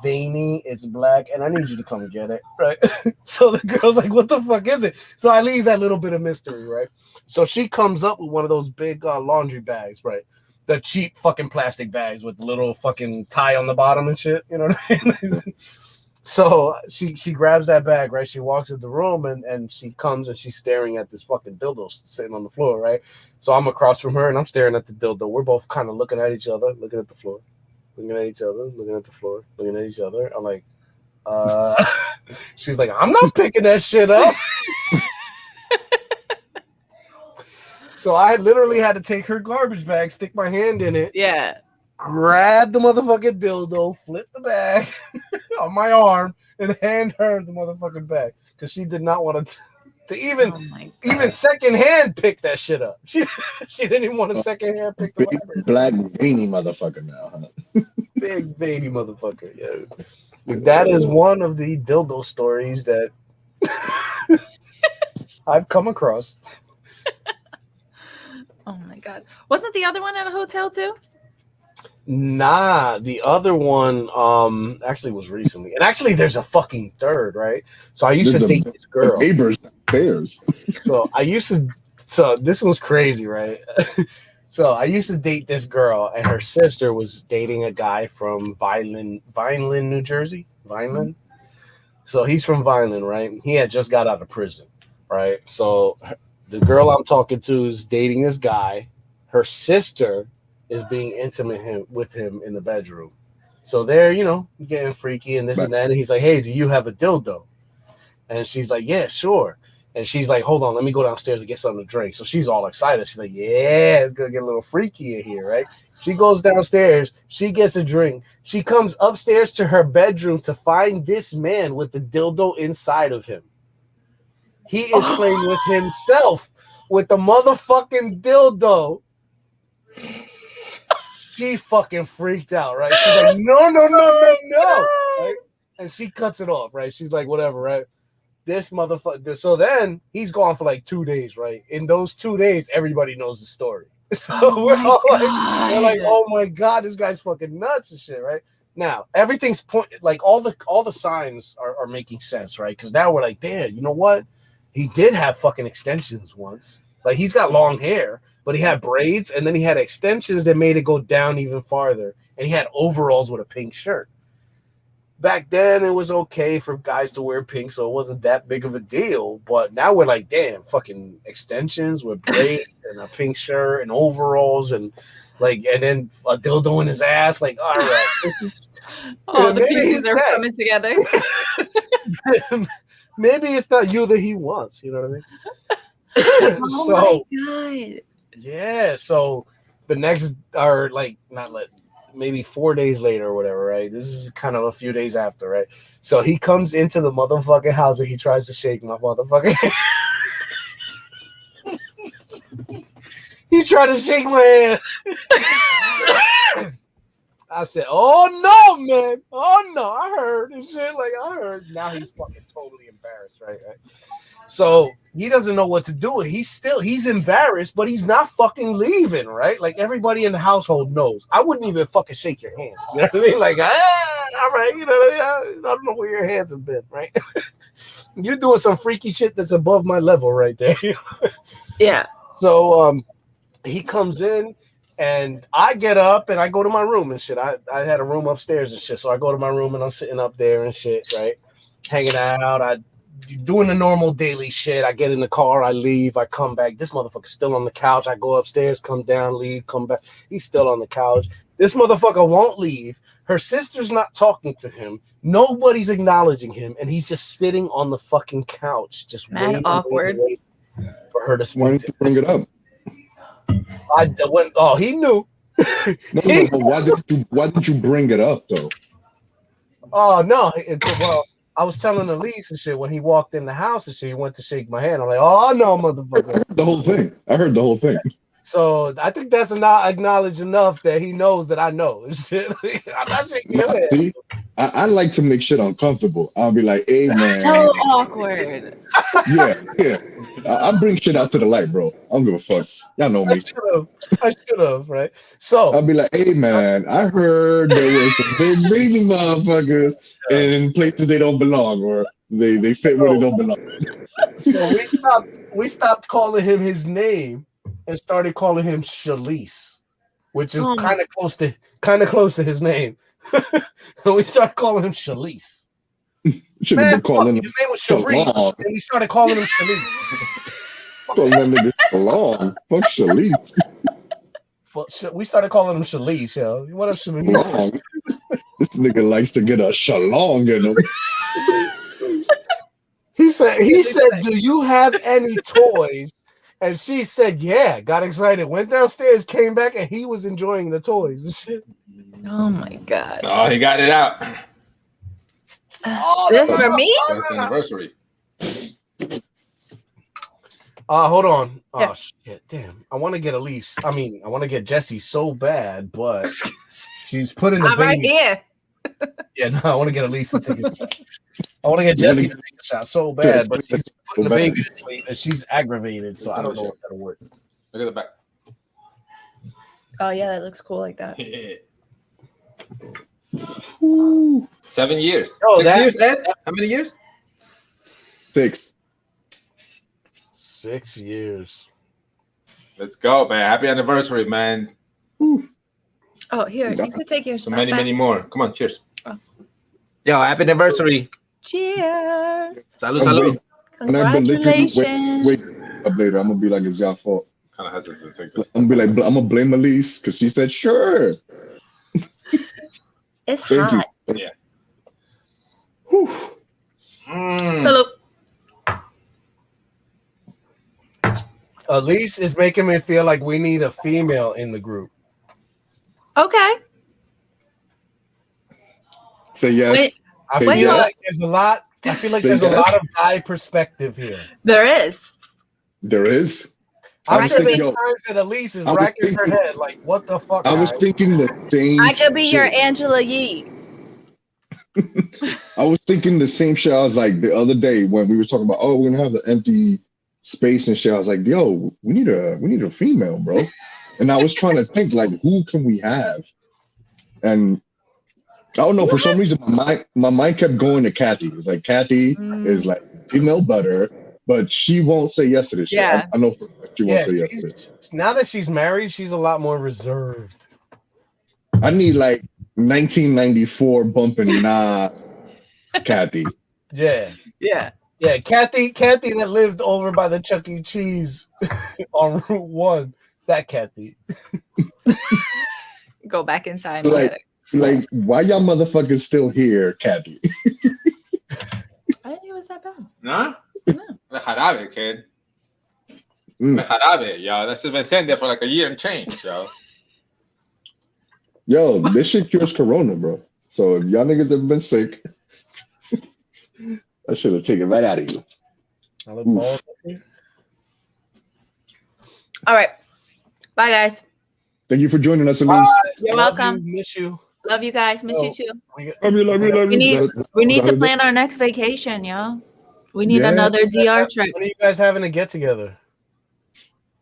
veiny, it's black, and I need you to come and get it, right? So the girl's like, what the fuck is it? So I leave that little bit of mystery, right? So she comes up with one of those big laundry bags, right? The cheap fucking plastic bags with the little fucking tie on the bottom and shit, you know what I mean? So she grabs that bag, right? She walks in the room and she comes and she's staring at this fucking dildo sitting on the floor, right? So I'm across from her and I'm staring at the dildo. We're both kind of looking at each other, looking at the floor, looking at each other, looking at the floor, looking at each other. I'm like, she's like, I'm not picking that shit up. So I literally had to take her garbage bag, stick my hand in it. Yeah. Grab the motherfucking dildo, flip the bag on my arm, and hand her the motherfucking bag because she did not want to even secondhand pick that shit up. She didn't even want to secondhand pick the big black veiny motherfucker now, huh? Big veiny motherfucker. Yeah, that is one of the dildo stories that I've come across. Oh my god! Wasn't the other one at a hotel too? Nah, the other one actually was recently. And actually there's a fucking third, right? So I used to date this girl. Neighbors bears. So this was crazy, right? So I used to date this girl and her sister was dating a guy from Vineland, New Jersey. Vineland. So he's from Vineland, right? He had just got out of prison, right? So the girl I'm talking to is dating this guy. Her sister is being intimate with him in the bedroom. So they're, getting freaky and this and that. And he's like, hey, do you have a dildo? And she's like, yeah, sure. And she's like, hold on, let me go downstairs and get something to drink. So she's all excited. She's like, yeah, it's going to get a little freaky in here, right? She goes downstairs. She gets a drink. She comes upstairs to her bedroom to find this man with the dildo inside of him. He is playing with himself with the motherfucking dildo. She fucking freaked out, right? She's like, no, right? And she cuts it off, right? She's like, whatever, right? This motherfucker. So then he's gone for like 2 days, right? In those 2 days, everybody knows the story. So we're like, oh my god, this guy's fucking nuts and shit, right? Now everything's like all the signs are making sense, right? Because now we're like, damn, you know what? He did have fucking extensions once. Like he's got long hair. But he had braids, and then he had extensions that made it go down even farther. And he had overalls with a pink shirt. Back then, it was okay for guys to wear pink, so it wasn't that big of a deal. But now we're like, damn, fucking extensions with braids and a pink shirt and overalls and then a dildo in his ass. Like, all right, this is. The pieces are coming together. Maybe it's not you that he wants. You know what I mean? Oh my god. Yeah, so the next, or like, maybe 4 days later or whatever, right? This is kind of a few days after, right? So he comes into the motherfucking house and he tries to shake my motherfucking hand. He's trying to shake my hand. I said, oh no, man. Oh no, I heard and shit. Like, I heard. Now he's fucking totally embarrassed, right? So he doesn't know what to do. He's embarrassed, but he's not fucking leaving, right? Like everybody in the household knows. I wouldn't even fucking shake your hand. You know what I mean? Like, all right, you know what I mean? I don't know where your hands have been, right? You're doing some freaky shit that's above my level right there. Yeah. So he comes in and I get up and I go to my room and shit. I had a room upstairs and shit. So I go to my room and I'm sitting up there and shit, right? Hanging out. I doing the normal daily shit. I get in the car, I leave, I come back. This motherfucker's still on the couch. I go upstairs, come down, leave, come back. He's still on the couch. This motherfucker won't leave. Her sister's not talking to him. Nobody's acknowledging him, and he's just sitting on the fucking couch, just waiting for her to speak. Why didn't you bring it up? I went. Oh, he knew. No, but why didn't you bring it up though? Oh no! Well, I was telling Elise and shit when he walked in the house and shit. He went to shake my hand. I'm like, oh no, motherfucker! I heard the whole thing. So I think that's not acknowledged enough that he knows that I know. Shit. I'm not shaking your hand. See, I like to make shit uncomfortable. I'll be like, hey man. So awkward. Yeah. I bring shit out to the light, bro. I don't give a fuck. Y'all know me. I should have, right? So I'll be like, hey man, I heard there was some big baby motherfuckers in places they don't belong, or they fit where they don't belong. So we stopped calling him his name and started calling him Shalice, which is kind of close to his name. And we started calling him Shalice. Should have been calling him. His name was Sharif, and we started calling him Shalice. Calling that nigga Shalom. Fuck Shalice. We started calling him Shalice, yo. What up, Shalice? This nigga likes to get a shalong in him. He said, do you have any toys? And she said, yeah. Got excited, went downstairs, came back, and he was enjoying the toys and shit. Oh my god. Oh, he got it out. This is for me? That's anniversary. Hold on. Oh Yeah. shit, damn. I want to get Elise. I want to get Jessie so bad, but she's putting the I'm right baby. here. Yeah, no, I want to get Elise to take a shot. I want to get Jessie to take a shot so bad, but she's putting the baby to sleep and she's aggravated, so I don't know if that'll work. Look at the back. Oh yeah, that looks cool like that. 7 years. Oh, 6 years, Ed? How many years? 6. 6 years. Let's go, man. Happy anniversary, man. Oh, here, you can take yours. So many more. Come on, cheers. Oh. Yo, happy anniversary. Cheers. Salud, salud. Congratulations. Wait up later. I'm gonna be like, it's y'all fault. Kind of hesitant to take this. I'm gonna be like, I'm gonna blame Elise because she said sure. It's Thank hot. you. Yeah. Whew. Salud. Elise is making me feel like we need a female in the group. Okay. Say yes. Wait, I Say feel yes. like there's a lot. I feel like Say there's a yes. lot of guy perspective here. there is. There is. I'm was sure thinking, there's yo, times that Elise is I was racking her thinking- head like, what the fuck? I was guys? thinking the same. I could be your shit. Angela Yee. I was thinking the same shit. I was like the other day when we were talking about, oh, we're gonna have the empty space and shit. I was like, yo, we need a female, bro. And I was trying to think like, who can we have? And I don't know, for some reason my mind kept going to Kathy. It's like Kathy is like female butter, but she won't say yes to this shit. Yeah. I know she won't say yes to it. Now that she's married, she's a lot more reserved. I need like 1994 bumping Kathy. Yeah. Yeah. Yeah, Kathy that lived over by the Chuck E. Cheese on Route 1. That Kathy. Go back in time. Like, why y'all motherfuckers still here, Kathy? I didn't think it was that bad. Nah? No. The jarabe, kid. Mm. The jarabe, yo. That's just been sitting there for like a year and change, yo. Yo, this shit cures corona, bro. So if y'all niggas have been sick, I should have taken it right out of you. I look bald. All right. Bye, guys. Thank you for joining us, Elise. You're Love welcome. you, miss you. Love you guys. Miss you too. Love you. We need to plan our next vacation, yo. We need another DR trip. When are you guys having a get together?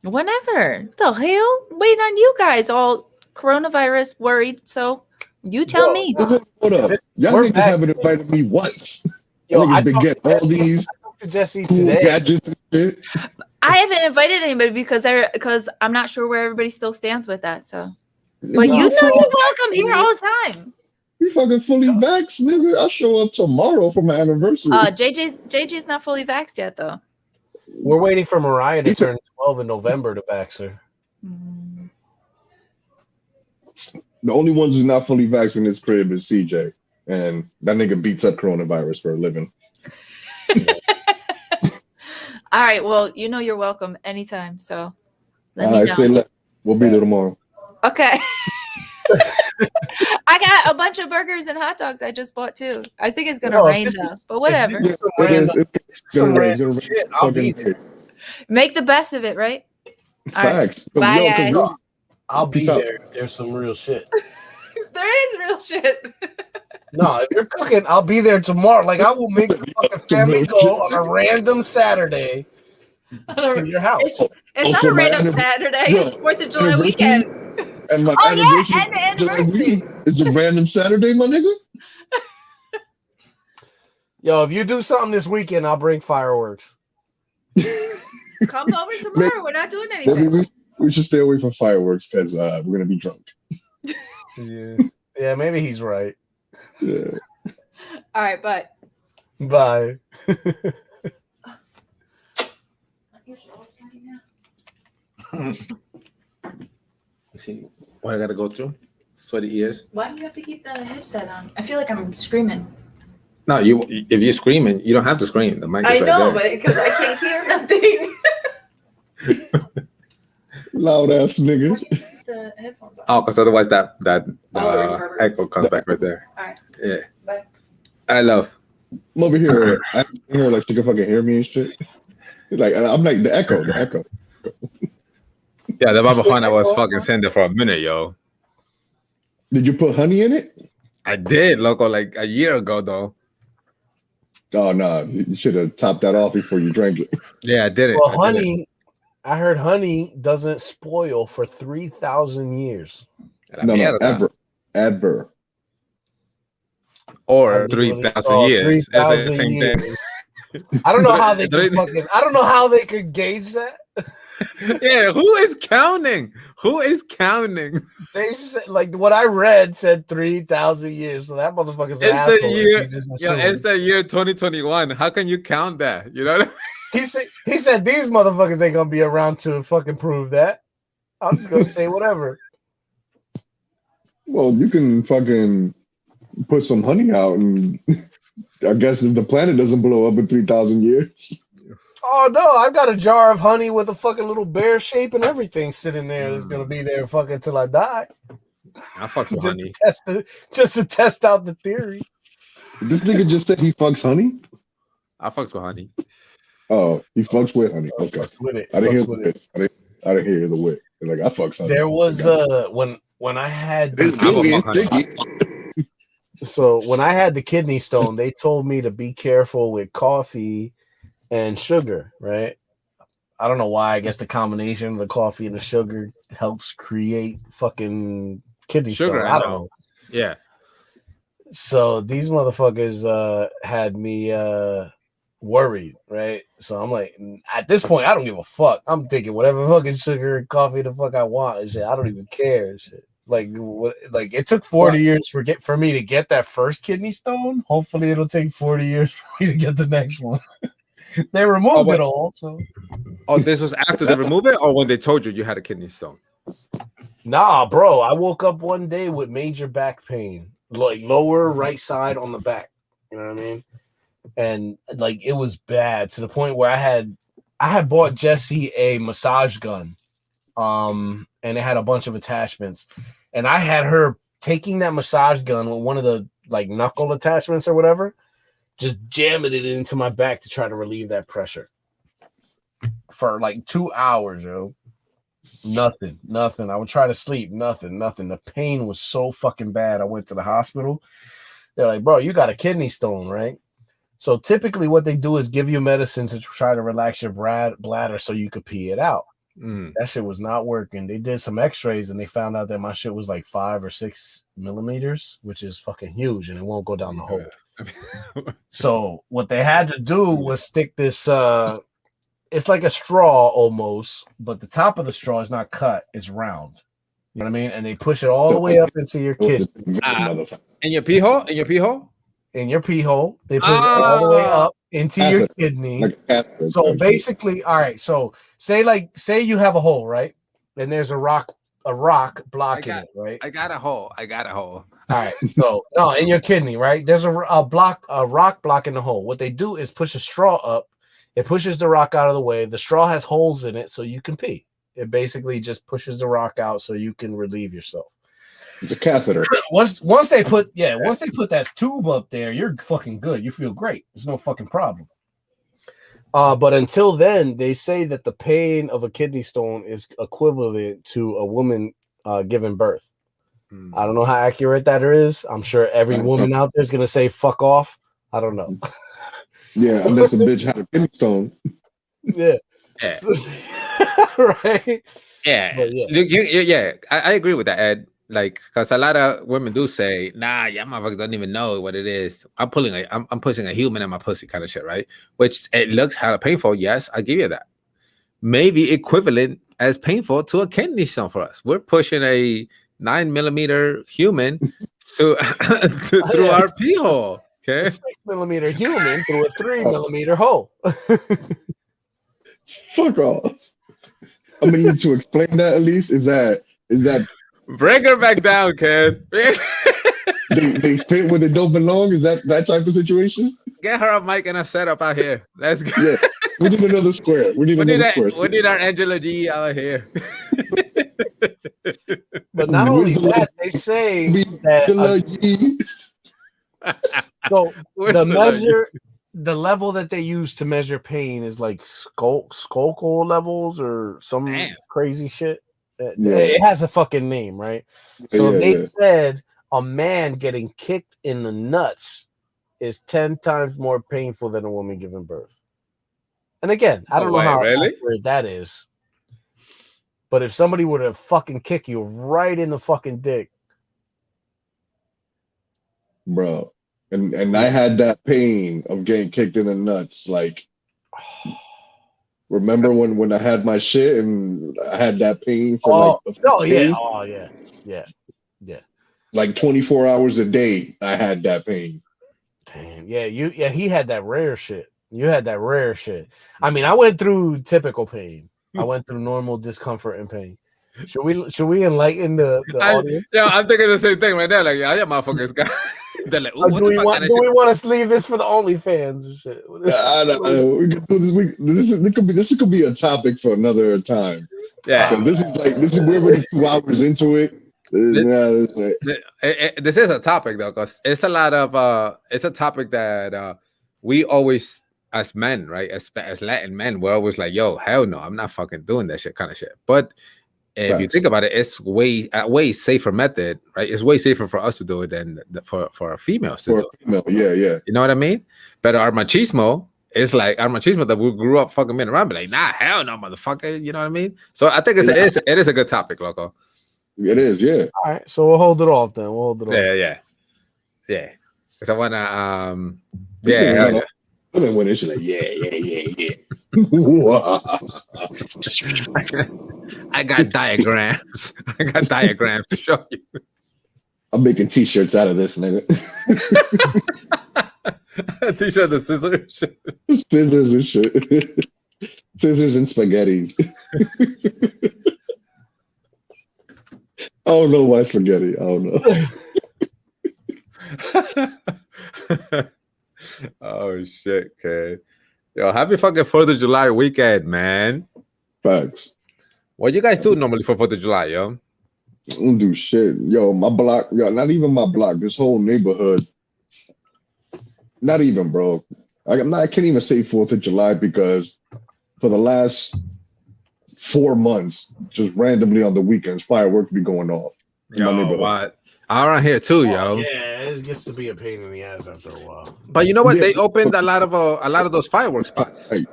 Whenever. What the hell? Waiting on you guys, all coronavirus worried. So you tell me. Hold up. Y'all We're niggas back. haven't invited me once. Yo, Y'all I niggas been talked getting all these to Jesse cool today. gadgets and shit. I haven't invited anybody because I'm not sure where everybody still stands with that. So, but you know you're welcome here all the time. We fucking fully vaxxed, nigga. I show up tomorrow for my anniversary. JJ's not fully vaxxed yet, though. We're waiting for Mariah to turn 12 in November to vax her. The only one who's not fully vaxxed in this crib is CJ. And that nigga beats up coronavirus for a living. All right. Well, you're welcome anytime. So let me know. We'll be there tomorrow. Okay. I got a bunch of burgers and hot dogs I just bought too. I think it's gonna rain though, but whatever. Yeah, it's gonna rain. Shit, I'll be there. Make the best of it, right? Facts. Bye, guys. I'll be there if there's some real shit. There is real shit. No, if you're cooking, I'll be there tomorrow. Like, I will make the fucking family go on a random Saturday to your house. It's not a random Saturday. It's 4th of July weekend. And my anniversary, and the anniversary. It's a random Saturday, my nigga. Yo, if you do something this weekend, I'll bring fireworks. Come over tomorrow. We're not doing anything. Maybe we should stay away from fireworks because we're gonna be drunk. Yeah, maybe he's right. Yeah. All right, but bye. See what I gotta go through? Sweaty ears. Why do you have to keep the headset on? I feel like I'm screaming. No, if you're screaming, you don't have to scream. The mic is I know, right there. but because I can't hear nothing. Loud ass nigga. The headphones on. Oh, because otherwise that echo comes back right there. All right. Yeah. Bye. I'm over here. I hear like she can fucking hear me and shit. Like I'm like the echo. Yeah, the Baba Juana was fucking sending for a minute, yo. Did you put honey in it? I did, loco, like a year ago though. Oh no, you should have topped that off before you drank it. Yeah, I did it. Well, I heard honey doesn't spoil for 3,000 years. No, ever. Or 3,000 years. 3,000 the same years. thing. I don't know how they could I don't know how they could gauge that. Yeah, who is counting? They said, like what I read said 3,000 years. So that motherfucker's an asshole. It's the year 2021. How can you count that? You know what I mean? He said these motherfuckers ain't gonna be around to fucking prove that. I'm just gonna say whatever. Well, you can fucking put some honey out, and I guess if the planet doesn't blow up in 3,000 years. Oh no, I've got a jar of honey with a fucking little bear shape and everything sitting there that's gonna be there fucking till I die. I fucks with honey. Just to test out the theory. This nigga just said he fucks honey? I fucks with honey. Oh, he fucks with honey. Okay. I didn't hear the wit. I didn't hear the wit. Like I fucks honey. There was when I had so when I had the kidney stone, they told me to be careful with coffee and sugar, right? I don't know why. I guess the combination of the coffee and the sugar helps create fucking kidney stone. I don't know. Yeah. So these motherfuckers had me worried, right? So I'm like, at this point, I don't give a fuck. I'm thinking whatever fucking sugar and coffee the fuck I want and shit. I don't even care and shit. Like it took 40 years for me to get that first kidney stone. Hopefully it'll take 40 years for me to get the next one. They removed it all. So. Oh, this was after they removed it, or when they told you had a kidney stone? Nah, bro. I woke up one day with major back pain, like lower right side on the back. You know what I mean? And like it was bad to the point where I had bought Jesse a massage gun, and it had a bunch of attachments, and I had her taking that massage gun with one of the like knuckle attachments or whatever, just jamming it into my back to try to relieve that pressure for like 2 hours, yo. Nothing. I would try to sleep. Nothing. The pain was so fucking bad. I went to the hospital. They're like, bro, you got a kidney stone, right? So typically what they do is give you medicine to try to relax your bladder so you could pee it out. That shit was not working. They did some x-rays and they found out that my shit was like 5 or 6 millimeters, which is fucking huge, and it won't go down the hole. So what they had to do was stick this it's like a straw almost, but the top of the straw is not cut, it's round. You know what I mean? And they push it all the way up into your kidney. In your pee hole? In your pee hole? In your pee hole. They put it all the way up into your kidney. So basically, all right. So say you have a hole, right? And there's a rock blocking it, right? I got a hole. All right. So no, in your kidney, right? There's a rock blocking the hole. What they do is push a straw up. It pushes the rock out of the way. The straw has holes in it, so you can pee. It basically just pushes the rock out so you can relieve yourself. It's a catheter. Once they put that tube up there, you're fucking good. You feel great. There's no fucking problem. But until then, they say that the pain of a kidney stone is equivalent to a woman giving birth. I don't know how accurate that is. I'm sure every woman out there is gonna say "fuck off." I don't know. Yeah, unless the bitch had a kidney stone. Yeah. Right. Yeah. Yeah. I agree with that, Ed. Like, because a lot of women do say, "Nah, yeah, motherfuckers don't even know what it is. I'm pushing a human in my pussy," kind of shit, right? Which it looks kind of painful. Yes, I give you that. Maybe equivalent as painful to a kidney stone for us. We're pushing a 9mm human through our pee hole. Okay, a 6mm human through a 3mm hole. Fuck off. I'm gonna need to explain that at least. Is that bring her back down, kid. they fit where they don't belong? Is that type of situation? Get her a mic and a setup out here. Let's go. Yeah, we need another square. We need another square. We need our Angela G out here. But not only that, they say that. So the level that they use to measure pain is like Skolko levels or some crazy shit. It has a fucking name, right? So they said a man getting kicked in the nuts is 10 times more painful than a woman giving birth. And again, I don't know how accurate that is. But if somebody were to fucking kick you right in the fucking dick, bro, and I had that pain of getting kicked in the nuts. Like, remember when I had my shit and I had that pain for days? Yeah. Like 24 hours a day, I had that pain. Damn, he had that rare shit. You had that rare shit. I mean, I went through typical pain. I went through normal discomfort and pain. Should we enlighten the audience? Yeah, I'm thinking the same thing right now. Like, yeah, motherfuckers got. They're like, do we want to leave this for the OnlyFans and shit? I don't know. We could do this. This could be a topic for another time. Yeah, this is we're already 2 hours into it. This is a topic though, because it's a lot of it's a topic that we always, as men, right, as Latin men, we're always like, yo, hell no, I'm not fucking doing that shit, kind of shit. But if you think about it, it's way safer method, right? It's way safer for us to do it than for our females to do it. Yeah. You know what I mean? But our machismo is like our machismo that we grew up fucking being around, be like, nah, hell no, motherfucker. You know what I mean? So I think it is a good topic, loco. It is, yeah. All right, so we'll hold it off then. Yeah. Because I wanna And then when it's like, yeah. I got diagrams. To show you. I'm making t-shirts out of this, nigga. T-shirt, the scissors. Scissors and shit. Scissors and spaghettis. I don't know why spaghetti. I don't know. Oh shit, okay. Yo, happy fucking 4th of July weekend, man. Facts. What you guys do normally for 4th of July, yo? I don't do shit. Yo, my block, not even my block, this whole neighborhood. Not even, bro. I can't even say 4th of July because for the last 4 months, just randomly on the weekends, fireworks be going off in my neighborhood. What? Around here too, yo. Yeah, it gets to be a pain in the ass after a while. But you know what? They opened a lot of those fireworks spots. Hey.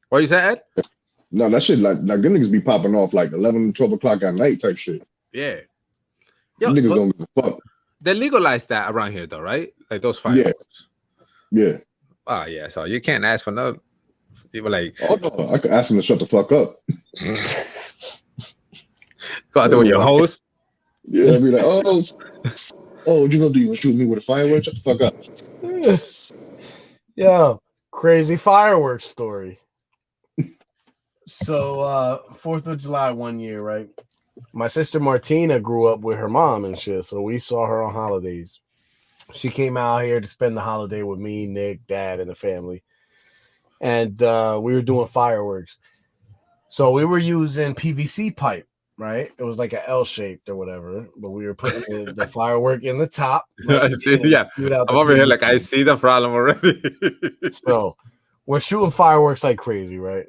What you said, Ed? No, that shit like them niggas be popping off like 11, 12 o'clock at night type shit. Yeah. Yo, niggas don't give a fuck. They legalized that around here though, right? Like those fireworks. Yeah. Oh yeah. So you can't ask for no. You were like, oh no, I could ask them to shut the fuck up. Go out there with your host. Yeah, I'd be like, oh, Oh, what you gonna do? You gonna shoot me with a firework? Shut the fuck up. Yeah, crazy fireworks story. So 4th of July one year, right? My sister Martina grew up with her mom and shit, so we saw her on holidays. She came out here to spend the holiday with me, Nick, Dad, and the family. And we were doing fireworks. So we were using PVC pipe, right? It was like an L-shaped or whatever, but we were putting the firework in the top. I see, yeah, I'm over here like I see the problem already. So we're shooting fireworks like crazy, right?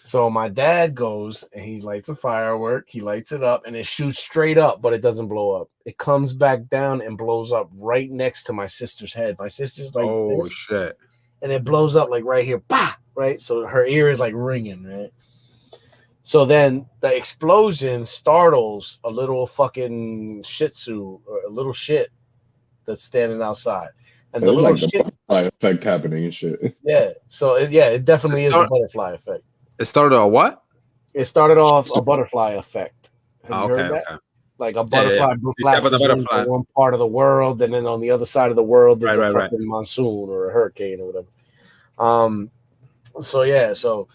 So my dad goes and he lights a firework. He lights it up and it shoots straight up, but it doesn't blow up. It comes back down and blows up right next to my sister's head. My sister's like, oh this, shit! and it blows up like right here, bah! Right? So her ear is like ringing, right? So then the explosion startles a little fucking Shih Tzu or a little shit that's standing outside. And the little like the butterfly effect happening and shit. Yeah. So it definitely is a butterfly effect. It started a what? It started off a butterfly effect. Have you Okay, heard that? okay. Like a butterfly flashes butterfly. into one part of the world, and then on the other side of the world there's a fucking right. monsoon or a hurricane or whatever. So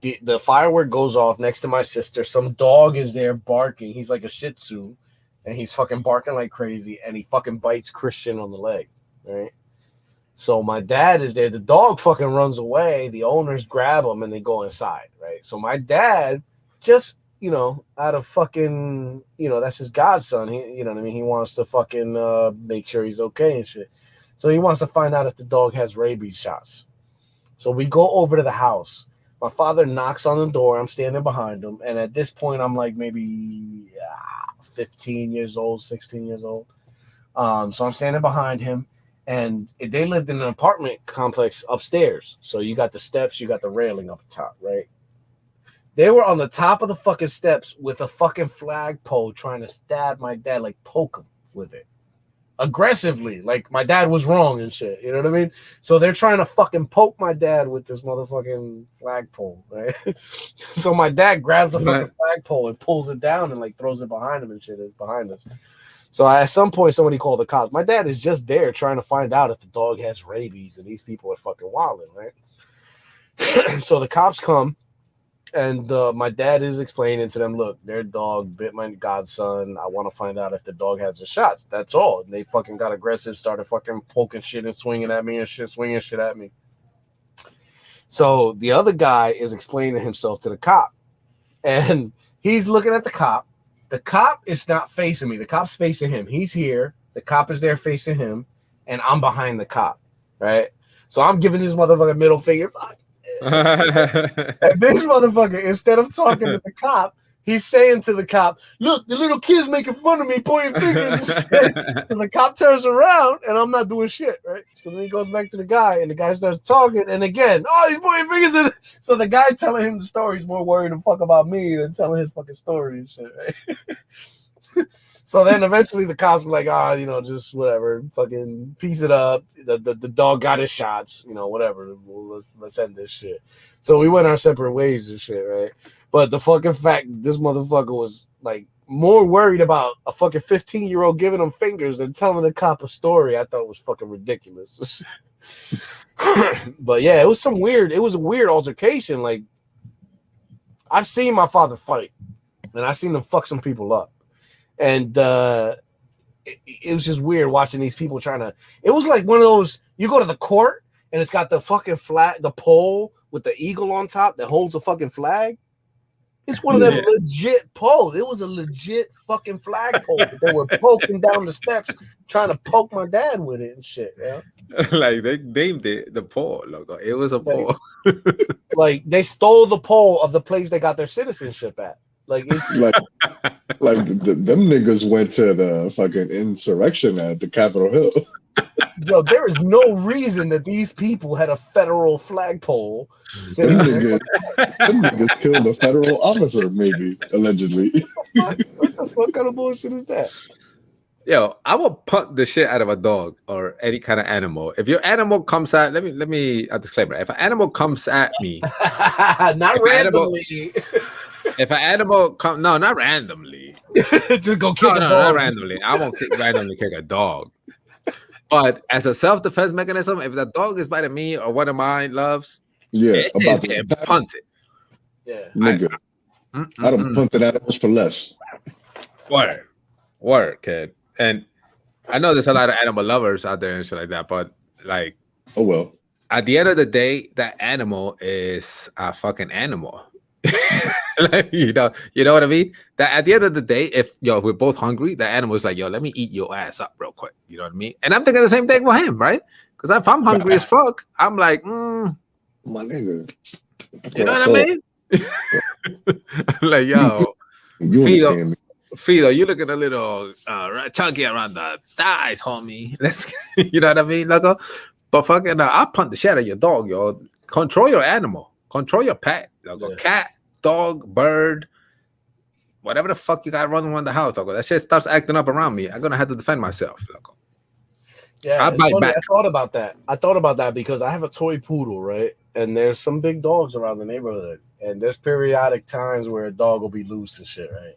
the firework goes off next to my sister. Some dog is there barking. He's like a Shih Tzu, and he's fucking barking like crazy, and he fucking bites Christian on the leg, right? So my dad is there. The dog fucking runs away. The owners grab him and they go inside, right? So my dad just, out of fucking, that's his godson. He, you know what I mean? He wants to fucking make sure he's okay and shit. So he wants to find out if the dog has rabies shots. So we go over to the house. My father knocks on the door. I'm standing behind him. And at this point, I'm like maybe 15 years old, 16 years old. So I'm standing behind him. And they lived in an apartment complex upstairs. So you got the steps, you got the railing up top, right? They were on the top of the fucking steps with a fucking flagpole trying to stab my dad, like poke him with it. Aggressively. Like my dad was wrong and shit. You know what I mean? So they're trying to fucking poke my dad with this motherfucking flagpole, right? So my dad grabs the fucking flagpole and pulls it down and like throws it behind him and shit. It's behind us. So at some point, somebody called the cops. My dad is just there trying to find out if the dog has rabies and these people are fucking wilding, right? So the cops come and my dad is explaining to them, look, their dog bit my godson. I want to find out if the dog has the shots. That's all. And they fucking got aggressive, started fucking poking shit and swinging at me and shit, swinging shit at me. So the other guy is explaining himself to the cop and he's looking at the cop. The cop is not facing me. The cop's facing him. He's here. The cop is there facing him, and I'm behind the cop, right? So I'm giving this motherfucker middle finger. And this motherfucker, instead of talking to the cop, he's saying to the cop, look, the little kid's making fun of me, pointing fingers and shit. So the cop turns around, and I'm not doing shit, right? So then he goes back to the guy, and the guy starts talking, and again, he's pointing fingers. So the guy telling him the story is more worried to fuck about me than telling his fucking story and shit, right? So then eventually the cops were like, just whatever, fucking piece it up. The dog got his shots, whatever. Let's end this shit. So we went our separate ways and shit, right? But the fucking fact this motherfucker was like more worried about a fucking 15-year-old giving him fingers than telling the cop a story, I thought was fucking ridiculous. But yeah, it was a weird altercation. Like, I've seen my father fight, and I've seen him fuck some people up. And it was just weird watching these people trying to. It was like one of those. You go to the court and it's got the fucking flag, the pole with the eagle on top that holds the fucking flag. It's one of them legit poles. It was a legit fucking flagpole. They were poking down the steps trying to poke my dad with it and shit. Yeah. Like they named it the pole, logo. It was a pole. Like they stole the pole of the place they got their citizenship at. Like it's them niggas went to the fucking insurrection at the Capitol Hill. Yo, there is no reason that these people had a federal flagpole. Them niggas killed a federal officer, maybe allegedly. What the fuck kind of bullshit is that? Yo, I will punt the shit out of a dog or any kind of animal. If your animal comes at, let me a disclaimer. If an animal comes at me, not randomly. If an animal comes, no, not randomly. Just go kick No, a not dog. randomly. I won't randomly kick a dog. But as a self-defense mechanism, if the dog is biting me or one of mine loves, Yeah, it's about getting that. punted. Yeah. Nigga. I done punted animals for less. Word, kid. And I know there's a lot of animal lovers out there and shit like that, but like, oh well. At the end of the day, that animal is a fucking animal. Like, you know what I mean? That at the end of the day, if we're both hungry, the animal is like, yo, let me eat your ass up real quick. You know what I mean? And I'm thinking the same thing with him, right? Because if I'm hungry as fuck, I'm like, my nigga. You know what I mean? I'm like, yo, you understand me. Fido, you looking a little chunky around the thighs, homie. Let's, you know what I mean, loco? But fucking, I'll punt the shit out of your dog, yo. Control your animal. Control your pet. Loco. Yeah. Cat, dog, bird, whatever the fuck you got running around the house, loco. That shit starts acting up around me. I'm gonna have to defend myself, loco. Yeah, I thought about that. I thought about that because I have a toy poodle, right? And there's some big dogs around the neighborhood. And there's periodic times where a dog will be loose and shit, right?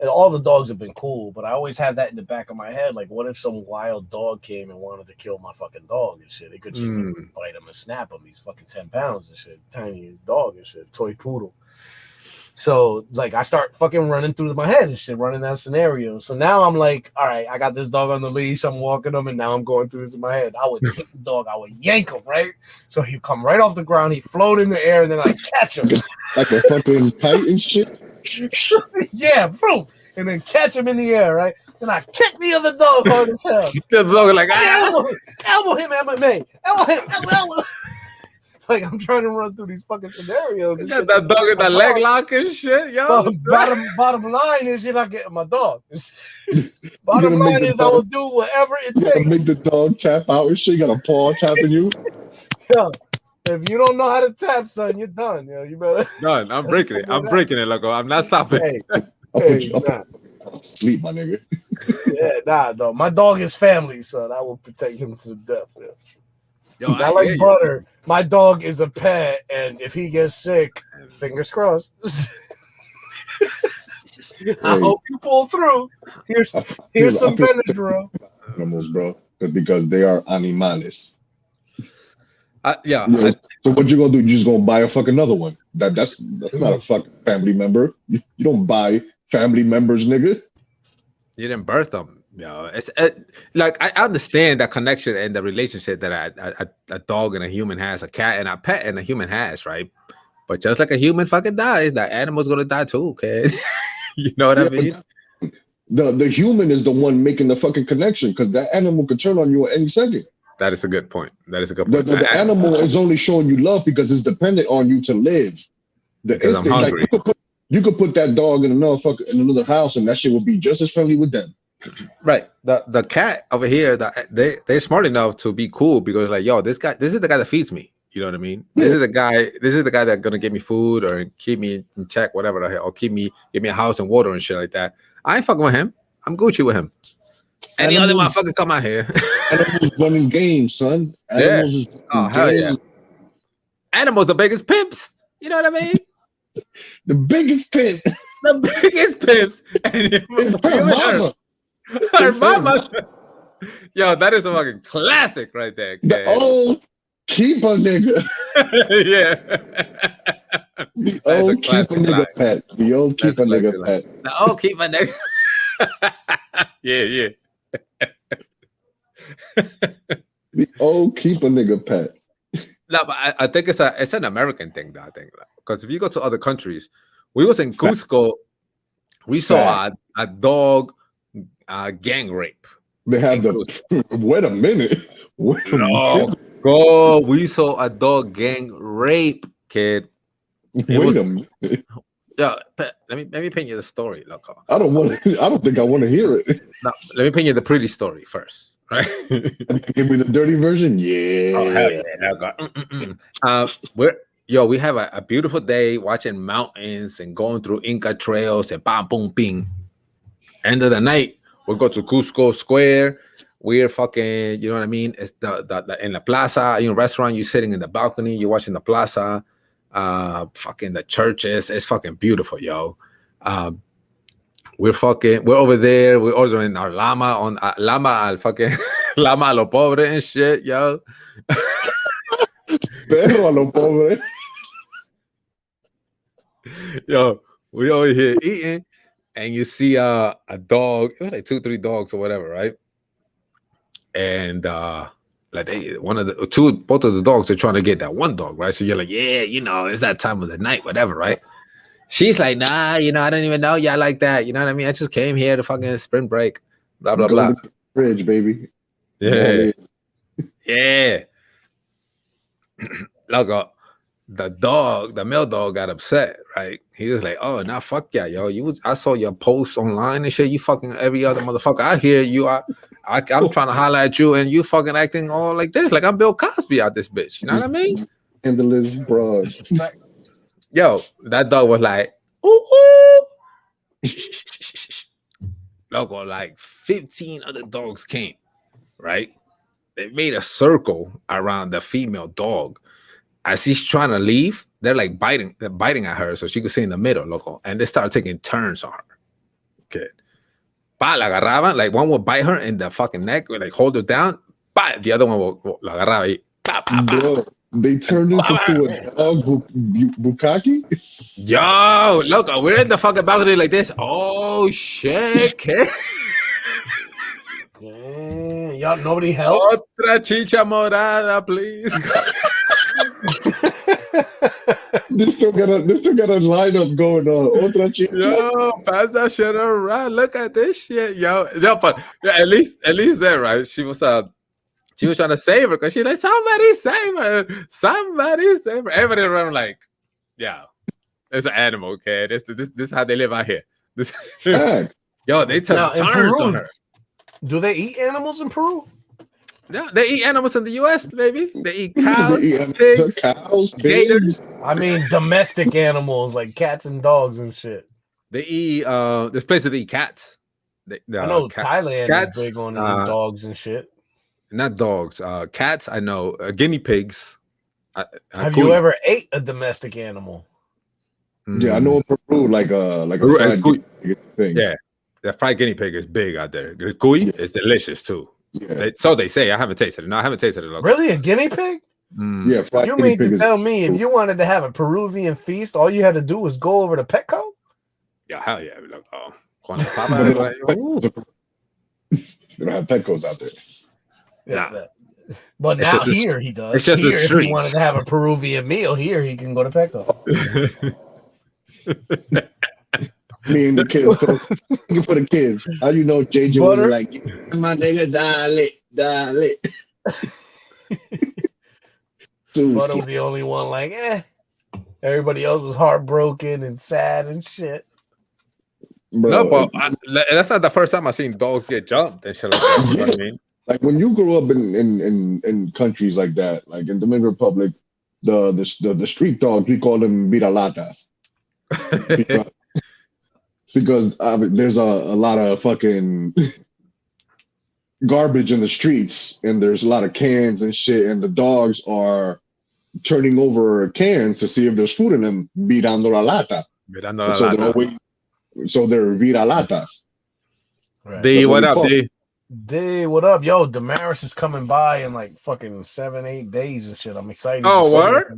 And all the dogs have been cool, but I always have that in the back of my head. Like, what if some wild dog came and wanted to kill my fucking dog and shit? It could just bite him and snap him. He's fucking 10 pounds and shit. Tiny dog and shit. Toy poodle. So, like, I start fucking running through my head and shit, running that scenario. So now I'm like, all right, I got this dog on the leash. I'm walking him, and now I'm going through this in my head. I would kick the dog. I would yank him, right? So he'd come right off the ground. He'd float in the air, and then I'd catch him. Like a fucking kite and shit? Yeah, bro. And then catch him in the air, right? Then I kick the other dog hard as hell. The dog like, elbow him, MMA. Elbow him, elbow. Like, I'm trying to run through these fucking scenarios. You got that dog in the leg lock and shit, yo. Bottom line is you're not getting my dog. Bottom line is I will do whatever it takes. Make the dog tap out and shit. You got a paw tapping you. Yo, if you don't know how to tap, son, you're done. Yo, you better. Done. I'm breaking it. I'm breaking it, loco. I'm not stopping. Hey, I'll put you up sleep, my nigga. Yeah, nah, though. My dog is family, son. I will protect him to the death. Yeah. Yo, I like butter. My dog is a pet, and if he gets sick, fingers crossed. I hope you pull through. Here's some Benadryl. Animals, bro, because they are animales. Yeah. So what you gonna do? You just gonna buy a fucking another one? That's not a fucking family member. You don't buy family members, nigga. You didn't birth them. It's like I understand that connection and the relationship that a dog and a human has, a cat and a pet and a human has, right? But just like a human fucking dies, that animal's gonna die too, kid. You know what I mean? The human is the one making the fucking connection because that animal could turn on you at any second. That is a good point. The animal is only showing you love because it's dependent on you to live. Because I'm hungry. Like, you could put that dog in another house and that shit will be just as friendly with them. Right. The cat over here, they're smart enough to be cool because like, yo, this is the guy that feeds me. You know what I mean? Yeah. This is the guy that's gonna give me food or keep me in check, whatever the hell, or give me a house and water and shit like that. I ain't fucking with him. I'm Gucci with him. Any other motherfucker come out here. Animals running games, son. Animals is hell yeah. Animals the biggest pimps. You know what I mean? The biggest pimp. The biggest pimps. It's her mama. Her mama. Yo, that is a fucking classic right there. Okay? The old keeper nigga. Yeah. The old keeper nigga pet. The old keeper nigga pet. The old keeper nigga. Yeah. The old keeper nigga pet. No, but I think it's an American thing, though, I think. Because if you go to other countries, we was in Cusco, we saw a dog gang rape. They have wait a minute. We saw a dog gang rape, kid. Wait a minute. Yeah, let me paint you the story, loco. I don't think I want to hear it. No, let me paint you the pretty story first, right? Give me the dirty version. Yeah. Oh hell yeah, we have a beautiful day watching mountains and going through Inca trails and bam boom bing. End of the night, we go to Cusco Square. We're fucking, you know what I mean? It's the in the plaza, restaurant. You're sitting in the balcony. You're watching the plaza. Fucking the churches. It's fucking beautiful, yo. we're over there. We're ordering our llama on llama al fucking llama a lo pobre and shit, yo. Perro a lo pobre. Yo, we over here eating, and you see a dog. It was like 2-3 dogs or whatever, right? And like both of the dogs are trying to get that one dog, right? So you're like, yeah, it's that time of the night, whatever, right? She's like, nah, I don't even know y'all like that. You know what I mean? I just came here to fucking spring break. Blah, blah, blah. Bridge, baby. Yeah. Yeah. Look, the male dog got upset, right? He was like, oh, nah, fuck yeah, yo. I saw your post online and shit. You fucking every other motherfucker. I hear you. I'm trying to holler at you and you fucking acting all like this. Like I'm Bill Cosby out this bitch. You know what I mean? And the Liz broad. Disrespect. Yo, that dog was like, ooh. Loco, like 15 other dogs came, right? They made a circle around the female dog. As she's trying to leave, they're biting at her so she could stay in the middle, loco. And they started taking turns on her. Okay. Pa, la agarraban, like one would bite her in the fucking neck, or like hold her down. Pa, the other one will la agarraba y pa, pa, pa. Bro, they turned into a dog bukkake. Yo, look, we're in the fucking balcony like this. Oh shit, kid. Damn, y'all, nobody helped. Otra chicha morada, please. They still got a lineup going on. Otra chicha. Yo, pass that shit around. Look at this shit, yo. No, but at least there, right? She was trying to save her because she's like, somebody save her. Everybody around like, yeah, it's an animal, okay? This is how they live out here. Yo, they took turns on her. Do they eat animals in Peru? Yeah, they eat animals in the U.S., baby. They eat cows, pigs, gators. I mean, domestic animals like cats and dogs and shit. They eat. There's places that eat cats. I know Thailand is big on eating dogs and shit. Not dogs. Cats. I know. Guinea pigs. Have you ever ate a domestic animal? Yeah, I know in Peru, like a fried guinea pig thing. Yeah, the fried guinea pig is big out there. The cuy is delicious too. Yeah. So they say. I haven't tasted it. No, I haven't tasted it. Really, a guinea pig? Yeah, fried you guinea mean pig to tell me if you wanted to have a Peruvian feast, all you had to do was go over to Petco? Yeah, hell yeah. They don't have Petcos out there. Yeah, but now here he does. It's just here, the if he wanted to have a Peruvian meal, here he can go to Petco. Me and the kids, looking for the kids. How do you know JJ was like, my nigga, dale. Butter was the only one like, everybody else was heartbroken and sad and shit. Bro, no, but that's not the first time I've seen dogs get jumped and shit like that. You know what I mean? Like when you grow up in countries like that, like in Dominican Republic, the street dogs, we call them viralatas. Because there's a lot of fucking garbage in the streets, and there's a lot of cans and shit, and the dogs are turning over cans to see if there's food in them. Mirando la lata. So they're viralatas. Right. D, what up, D? D, what up? Yo, Damaris is coming by in like fucking 7-8 days and shit. I'm excited. Oh, word?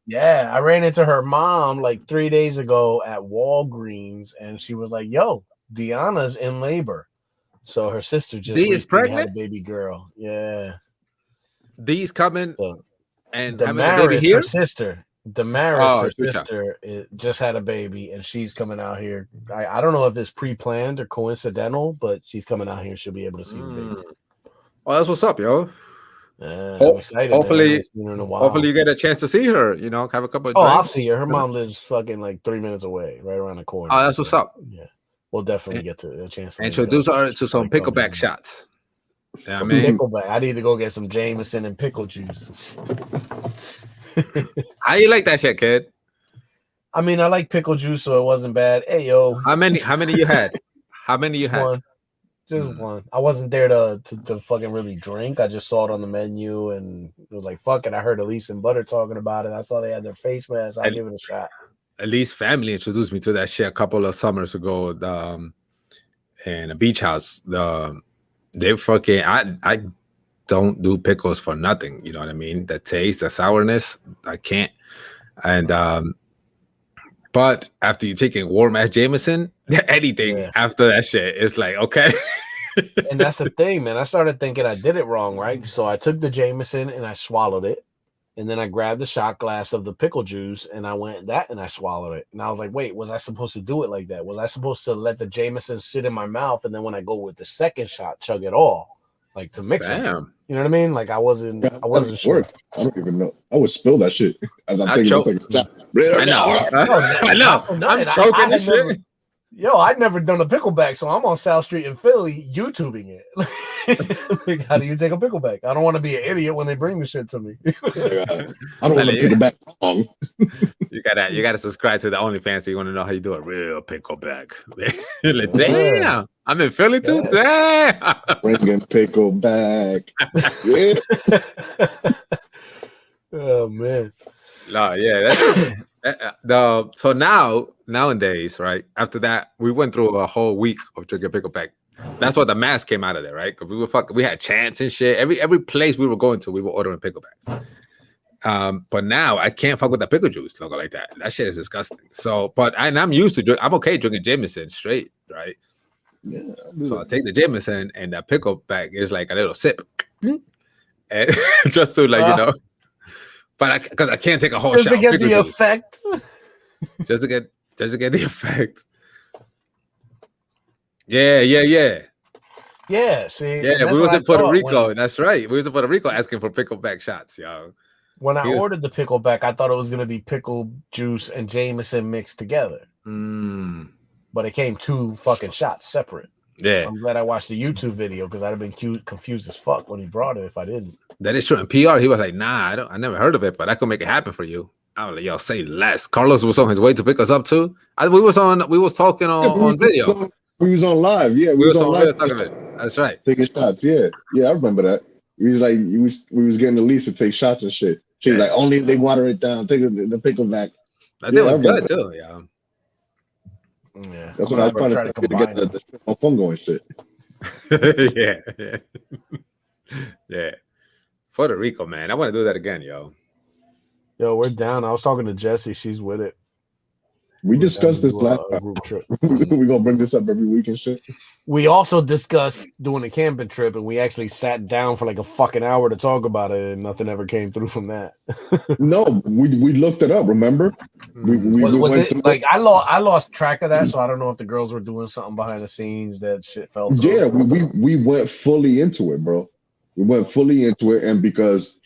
Yeah, I ran into her mom like 3 days ago at Walgreens, and she was like, yo, Deanna's in labor. So her sister just is pregnant? had a baby girl. Yeah. D's coming and Damaris, having a baby here? Her sister. Damaris, her sister, just had a baby, and she's coming out here. I don't know if it's pre-planned or coincidental, but she's coming out here. She'll be able to see the baby. Oh, that's what's up, yo. I'm excited. Hopefully you get a chance to see her. You know, have a couple of drinks. I'll see her. Her mom lives fucking like 3 minutes away, right around the corner. Oh, that's what's up. Yeah, we'll definitely get to a chance to introduce her to some pickleback shots. Yeah, I mean, pickleback. I need to go get some Jameson and pickle juice. How you like that shit, kid? I mean, I like pickle juice, so it wasn't bad. Hey, yo, how many you had? How many you had? Just one. I wasn't there to fucking really drink. I just saw it on the menu, and it was like, fuck it. I heard Elise and Butter talking about it. I saw they had their face masks. I'll give it a shot. at least family introduced me to that shit a couple of summers ago. In a beach house, they fucking I don't do pickles for nothing. You know what I mean? The taste, the sourness, I can't. And but after you taking warm ass Jameson, anything after that shit is like okay. And that's the thing, man. I started thinking I did it wrong, right? So I took the Jameson and I swallowed it. And then I grabbed the shot glass of the pickle juice and I went that and I swallowed it. And I was like, wait, was I supposed to do it like that? Was I supposed to let the Jameson sit in my mouth and then when I go with the second shot, chug it all? Like to mix it. You know what I mean? Like I wasn't sure. I don't even know. I would spill that shit as I'm taking the second shot. I know. I'm choking this shit. Yo, I'd never done a pickleback, so I'm on South Street in Philly, YouTubing it. Like, how do you take a pickleback? I don't want to be an idiot when they bring the shit to me. I don't want to pickleback wrong. You gotta subscribe to the OnlyFans so you want to know how you do a real pickleback. Like, damn, I'm in Philly too. Damn, bringing pickleback. Yeah. Oh man. No, yeah. So nowadays, right after that, we went through a whole week of drinking pickleback. That's what the mask came out of there, right? Because we had chants and shit. Every place we were going to, we were ordering picklebacks. But now I can't fuck with the pickle juice logo like that. That shit is disgusting. So, I'm used to I'm okay drinking Jameson straight, right? Yeah. So I take the Jameson and that pickleback is like a little sip, and just to like but because I can't take a whole shot to get the effect. just to get the effect. Yeah. See, yeah, we was in Puerto Rico. That's right. We was in Puerto Rico asking for pickleback shots, yo. When I ordered the pickleback, I thought it was gonna be pickle juice and Jameson mixed together. But it came 2 fucking shots separate. Yeah, so I'm glad I watched the YouTube video because I'd have been confused as fuck when he brought it if I didn't. That is true. And PR, he was like, "Nah, I never heard of it, but I could make it happen for you." I was like, "Yo, say less." Carlos was on his way to pick us up too. We was talking on video. We was on live. Yeah, we was on live talking about it. That's right. Taking shots. Yeah, I remember that. He was like, we was getting the lease to take shots and shit. She was like, only if they water it down, take the pickleback. That was good too. Yeah. Yeah, that's what I was trying to get the fungo and shit. yeah. Puerto Rico, man. I want to do that again, yo. Yo, we're down. I was talking to Jessie. She's with it. We discussed this last time. We're gonna bring this up every week and shit. We also discussed doing a camping trip, and we actually sat down for like a fucking hour to talk about it, and nothing ever came through from that. No, we looked it up. Remember? We went through like I lost track of that, so I don't know if the girls were doing something behind the scenes that shit fell through. Yeah, we went fully into it, bro. We went fully into it, and because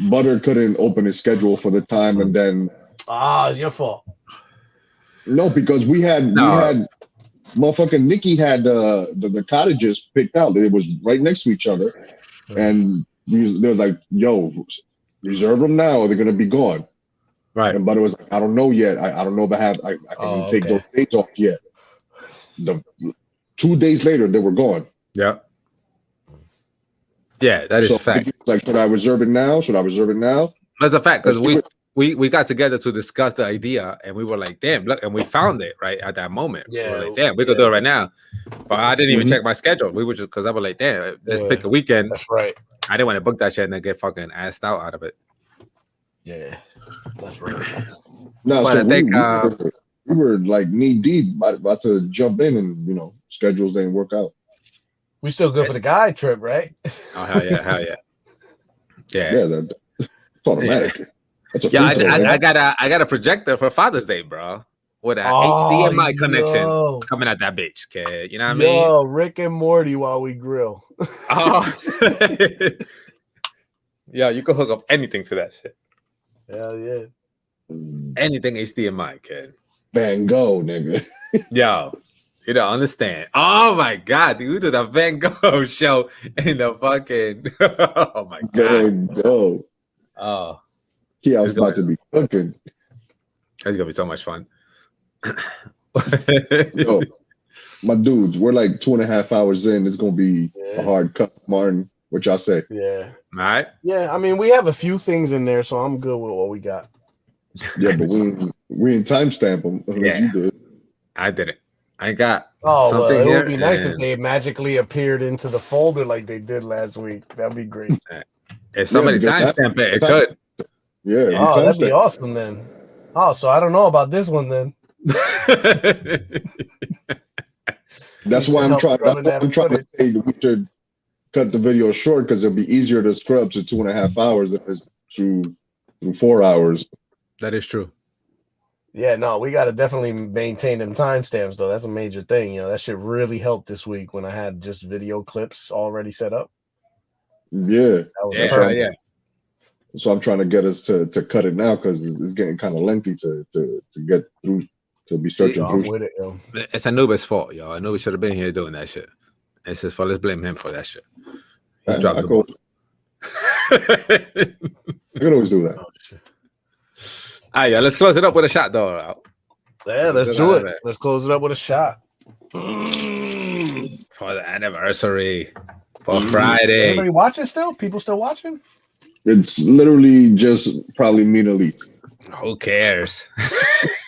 Butter couldn't open his schedule for the time, and then it's your fault. No, because we had motherfucking Nikki had the cottages picked out. It was right next to each other, and they were like, "Yo, reserve them now, or they're gonna be gone." Right. And Butter was like, "I don't know yet. I don't know if I can even take those dates off yet." 2 days later, they were gone. Yeah. Yeah, that is a fact. Like, should I reserve it now? That's a fact because we got together to discuss the idea, and we were like, "Damn!" Look, and we found it right at that moment. Yeah, we were like, "Damn, we could do it right now." But I didn't even check my schedule. We were just because I was like, "Damn, let's pick a weekend." That's right. I didn't want to book that shit and then get fucking assed out of it. Yeah, that's right. No, but so I think we were like knee deep, about to jump in, and schedules didn't work out. We still good for the guy trip, right? Oh hell yeah. Yeah, that's automatic. Yeah, I got a projector for Father's Day, bro, with an HDMI connection coming at that bitch, kid. You know what I mean? Yo, Rick and Morty while we grill. Yeah, you can hook up anything to that shit. Hell yeah. Anything HDMI, kid. Van Gogh, nigga. Yo, you don't understand. Oh my god, dude, we did a Van Gogh show in the fucking. Oh my god. Van Gogh. Oh. Yeah, I was about to be cooking. It's gonna be so much fun. Yo, my dudes, we're like 2.5 hours in. It's gonna be a hard cut, Martin. What y'all say? Yeah. All right. Yeah, I mean, we have a few things in there, so I'm good with what we got. Yeah, but we We didn't timestamp them unless you did. I didn't. I got well, something it here. would be nice if they magically appeared into the folder like they did last week. That'd be great. If somebody timestamp it, it could. Yeah. Oh, that'd be awesome then. Oh, so I don't know about this one then. That's why I'm trying to say that we should cut the video short because it'll be easier to scrub to 2.5 hours than it's through 4 hours. That is true. Yeah, no, we got to definitely maintain them timestamps though. That's a major thing. You know, that shit really helped this week when I had just video clips already set up. Yeah. Yeah. So I'm trying to get us to cut it now because it's getting kind of lengthy to get through, to be searching through. I'm with it, yo. It's Anubis' fault, yo. Anubis should have been here doing that shit. It's his fault. Let's blame him for that shit. He dropped the ball. I can always do that. Oh, shit. All right, yeah, let's close it up with a shot, though. Yeah, let's do it. Let's close it up with a shot. For the anniversary. For Friday. Everybody watching still? People still watching? It's literally just probably me and Elite. Who cares?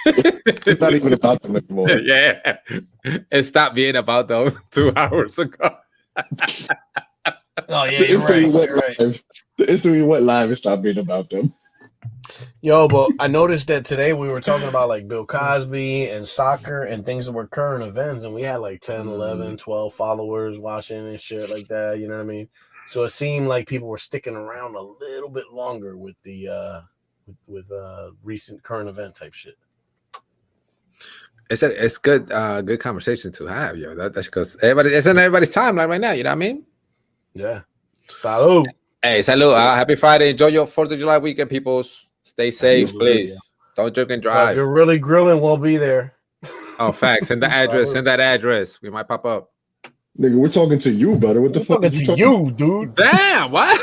It's not even about them anymore. Yeah. It stopped being about them 2 hours ago. Oh, yeah, you're right. The instant we went live, it stopped being about them. Yo, but I noticed that today we were talking about like Bill Cosby and soccer and things that were current events, and we had like 10, 11, 12 followers watching and shit like that, you know what I mean? So it seemed like people were sticking around a little bit longer with the recent current event type shit. It's good conversation to have, yo. That's because it's in everybody's timeline right now, you know what I mean? Yeah. Salud. Hey, salud. Happy Friday. Enjoy your 4th of July weekend, peoples. Stay safe, please. Don't drink and drive. If you're really grilling, we'll be there. Oh, facts. Send the address. Send that address. We might pop up. Nigga, we're talking to you, brother. What the fuck? To you, dude. Damn, what?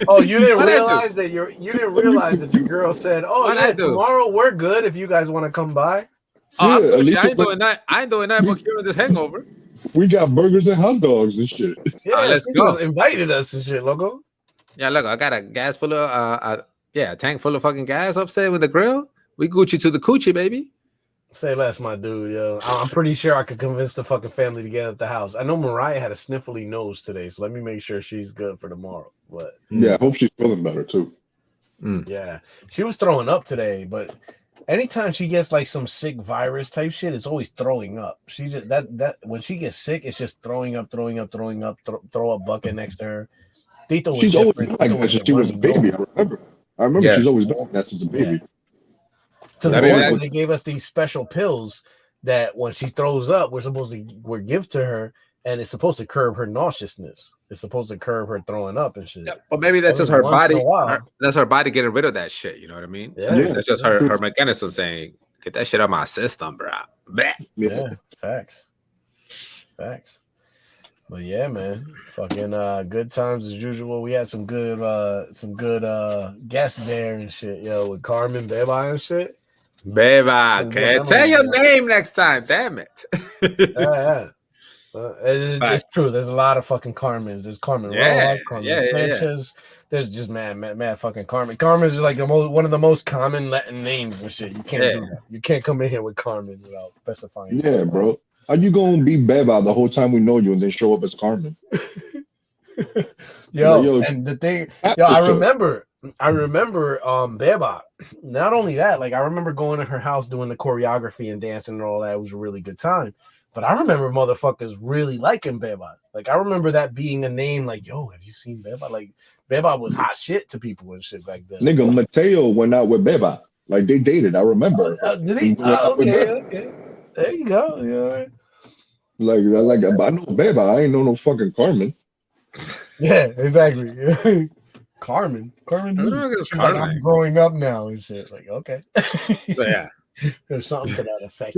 Oh, you didn't realize that you didn't realize that your girl said, "Oh, yeah, tomorrow we're good if you guys want to come by." Oh, yeah, I ain't doing that. I ain't doing that. But curing this hangover. We got burgers and hot dogs and shit. Yeah, let's go. Invited us and shit, loco. Yeah, look, I got a gas full of a tank full of fucking gas upstairs with the grill. We Gucci to the coochie, baby. Say less, my dude, yo. I'm pretty sure I could convince the fucking family to get at the house. I know Mariah had a sniffly nose today, so let me make sure she's good for tomorrow. But yeah, I hope she's feeling better too. Yeah, she was throwing up today, but anytime she gets like some sick virus type shit, it's always throwing up. She just that when she gets sick, it's just throwing up, throw a bucket next to her. Tito she's always been like that since she was a baby. I remember she's always been like that since a baby. Yeah. To the point where they gave us these special pills that when she throws up, we're give to her, and it's supposed to curb her nauseousness. It's supposed to curb her throwing up and shit. Yeah, well, maybe that's just her body. That's her body getting rid of that shit. You know what I mean? Yeah, that's just her mechanism saying, "Get that shit out of my system, bro." Yeah, facts. But yeah, man, fucking good times as usual. We had some good guests there and shit, yo, with Carmen, Beba and shit. Beba, okay. Tell your name next time, damn it. Yeah. It's true. There's a lot of fucking Carmens. There's Carmen Rojas, Carmen Sanchez. There's just mad fucking Carmen. Carmen is like one of the most common Latin names and shit. You can't do that. You can't come in here with Carmen without specifying. Yeah, bro. How you gonna be Beba the whole time we know you and then show up as Carmen? And the thing, I remember Beba. Not only that, like I remember going to her house doing the choreography and dancing and all that. It was a really good time. But I remember motherfuckers really liking Beba. Like I remember that being a name. Like, yo, have you seen Beba? Like Beba was hot shit to people and shit back then. Nigga, Mateo went out with Beba. Like they dated. I remember. Did he? Okay. There you go. Yeah. Like I know Beba. I ain't know no fucking Carmen. Yeah, exactly. Carmen. She's like, I'm growing up now and shit. Like, okay. Yeah. There's something to that effect.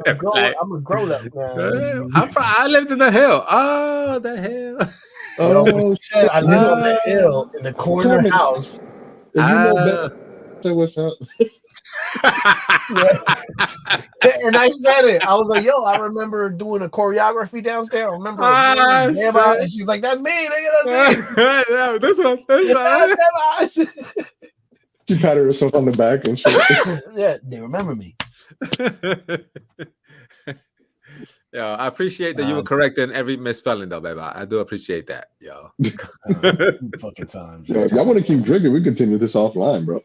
I'm a grown up now. I lived in the hill. Oh, the hill. Oh, shit. I lived on the hill in the corner house. If you know Beba, say what's up. And I said it. I was like, yo, I remember doing a choreography downstairs. I remember and she's like, that's me, nigga, that's me. This one. She patted herself on the back and shit. Yeah, they remember me. Yeah, I appreciate that you were correcting every misspelling, though, baby. I do appreciate that, yo. Fucking times. Yo, y'all want to keep drinking? We continue this offline, bro.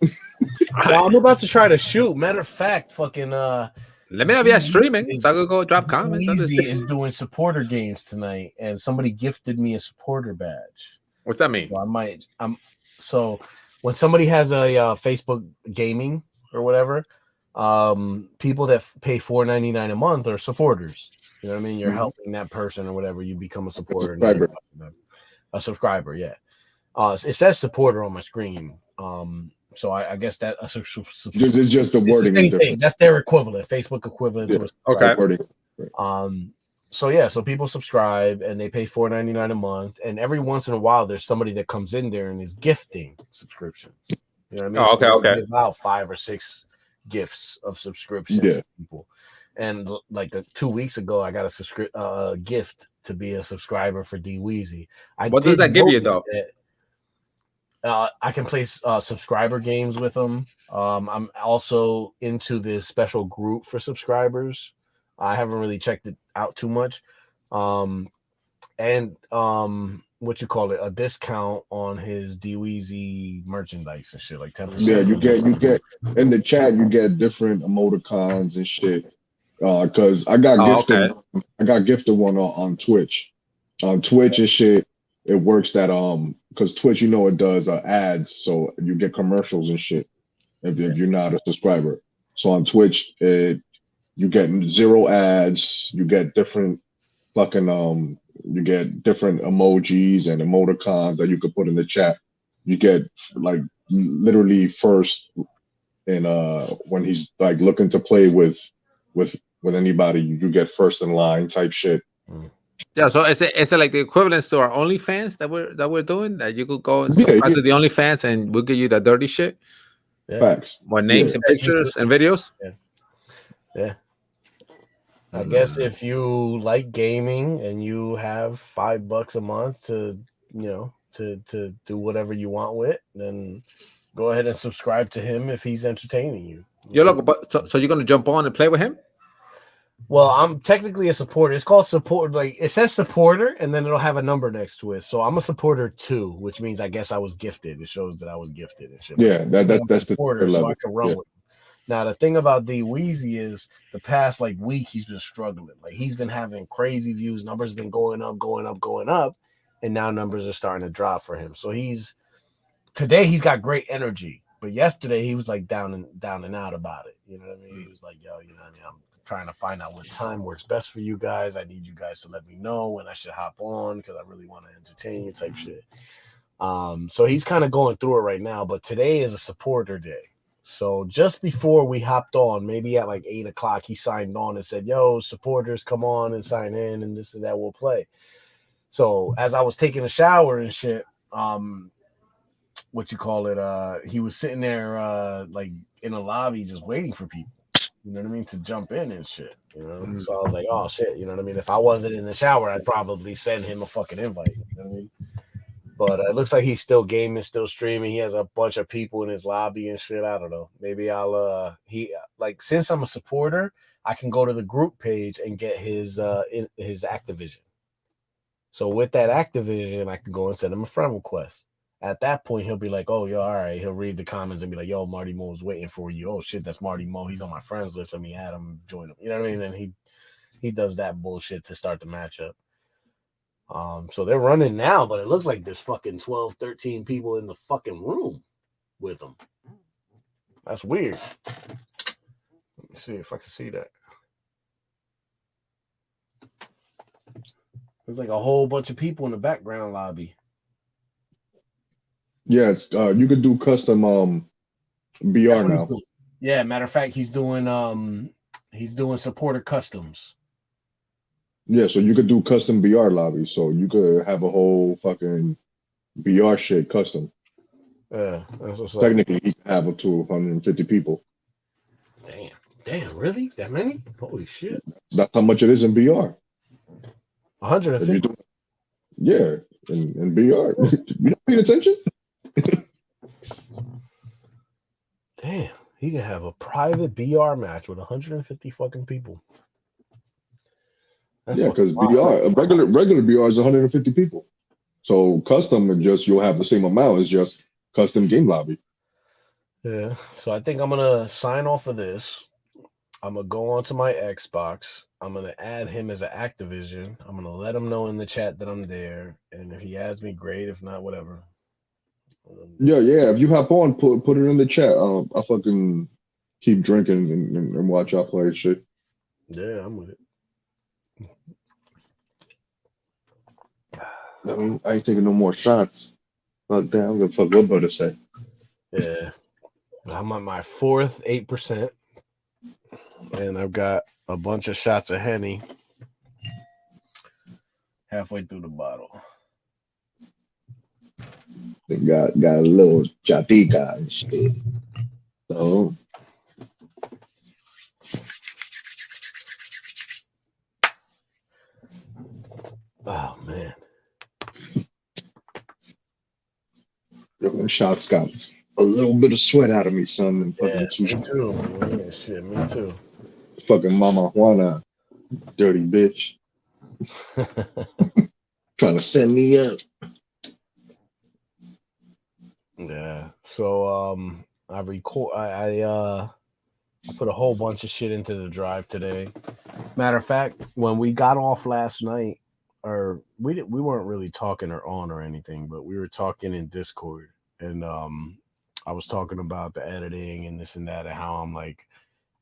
Well, I'm about to try to shoot. Matter of fact, fucking let me know if you're streaming. So I could go drop comments. Easy is doing supporter games tonight, and somebody gifted me a supporter badge. What's that mean? So so when somebody has a Facebook gaming or whatever, people that pay $4.99 a month are supporters. You know what I mean? You're helping that person or whatever. You become a supporter. A subscriber, yeah. It says supporter on my screen. So I guess that it's just the wording. The same thing. That's their equivalent, Facebook equivalent to a okay. Wording. So people subscribe and they pay $4.99 a month, and every once in a while there's somebody that comes in there and is gifting subscriptions. You know what I mean? Oh, okay. Give out 5 or 6 gifts of subscription to people. And like 2 weeks ago, I got a gift to be a subscriber for D Weezy. What does that give you, though? I can play subscriber games with them. I'm also into this special group for subscribers. I haven't really checked it out too much. And what you call it, a discount on his D Weezy merchandise and shit, like 10%. Yeah, you get in the chat, you get different emoticons and shit. Because I got gifted, I got gifted one on Twitch. On Twitch and shit, it works that because Twitch, it does ads, so you get commercials and shit if you're not a subscriber. So on Twitch, you get 0 ads, you get different fucking you get different emojis and emoticons that you could put in the chat. You get like literally first in when he's like looking to play with anybody, you get first in line type shit. Yeah, so is it like the equivalent to our OnlyFans that we're doing? That you could go and subscribe to the OnlyFans and we'll give you the dirty shit. Facts. More names and pictures and videos. Yeah. I guess if you like gaming and you have $5 a month to to do whatever you want with, then go ahead and subscribe to him if he's entertaining you. You're local, but so you're gonna jump on and play with him? Well, I'm technically a supporter. It's called support. Like it says supporter, and then it'll have a number next to it. So I'm a supporter 2, which means I guess I was gifted. It shows that I was gifted and shit. Yeah, that's the supporter, so I can run with him. Now the thing about D Weezy is the past week he's been struggling. Like he's been having crazy views. Numbers been going up, and now numbers are starting to drop for him. So today he's got great energy, but yesterday he was like down and out about it. You know what I mean? He was like, yo, you know what I mean? I'm trying to find out what time works best for you guys. I need you guys to let me know when I should hop on because I really want to entertain you type shit. So he's kind of going through it right now, but today is a supporter day. So just before we hopped on, maybe at like 8 o'clock, he signed on and said, yo, supporters, come on and sign in and this and that, we'll play. So as I was taking a shower and shit, he was sitting there like in a lobby just waiting for people, you know what I mean, to jump in and shit, you know. So I was like, oh shit, you know what I mean? If I wasn't in the shower, I'd probably send him a fucking invite, you know what I mean? But it looks like he's still gaming, still streaming. He has a bunch of people in his lobby and shit. I don't know. Maybe I'll since I'm a supporter, I can go to the group page and get his Activision. So with that Activision, I can go and send him a friend request. At that point, he'll be like, oh, yo, all right. He'll read the comments and be like, yo, Marty Mo's waiting for you. Oh, shit, that's Marty Mo. He's on my friends list. Let me add him, join him. You know what I mean? And he does that bullshit to start the matchup. So they're running now, but it looks like there's fucking 12, 13 people in the fucking room with them. That's weird. Let me see if I can see that. There's like a whole bunch of people in the background lobby. Yes, you could do custom BR now. Yeah, matter of fact, he's doing supporter customs. Yeah, so you could do custom BR lobbies. So you could have a whole fucking BR shit custom. Yeah, that's what's up. Technically, he could have up to 150 people. Damn, really? That many? Holy shit! That's how much it is in BR. 150. Yeah, in BR. You not paying attention? He could have a private BR match with 150 fucking people. That's because fucking BR, wild. a regular BR is 150 people. So custom and just you'll have the same amount as just custom game lobby. Yeah. So I think I'm gonna sign off of this. I'm gonna go onto my Xbox. I'm gonna add him as an Activision. I'm gonna let him know in the chat that I'm there, and if he adds me, great. If not, whatever. Yeah. If you hop on, put it in the chat. I fucking keep drinking and watch y'all play shit. Yeah, I'm with it. I mean, I ain't taking no more shots. Fuck that. I'm gonna fuck what brother say. Yeah. I'm on my fourth 8%, and I've got a bunch of shots of Henny halfway through the bottle. They got a little chatica and shit. So Oh man. them shots got a little bit of sweat out of me, son. And Yeah, fucking two me too. Yeah, shit, me too. fucking Mama Juana, dirty bitch, trying to send me up. Yeah. So I put a whole bunch of shit into the drive today. Matter of fact, when we got off last night, or we weren't really talking or on or anything, but we were talking in Discord, and I was talking about the editing and this and that, and how I'm like,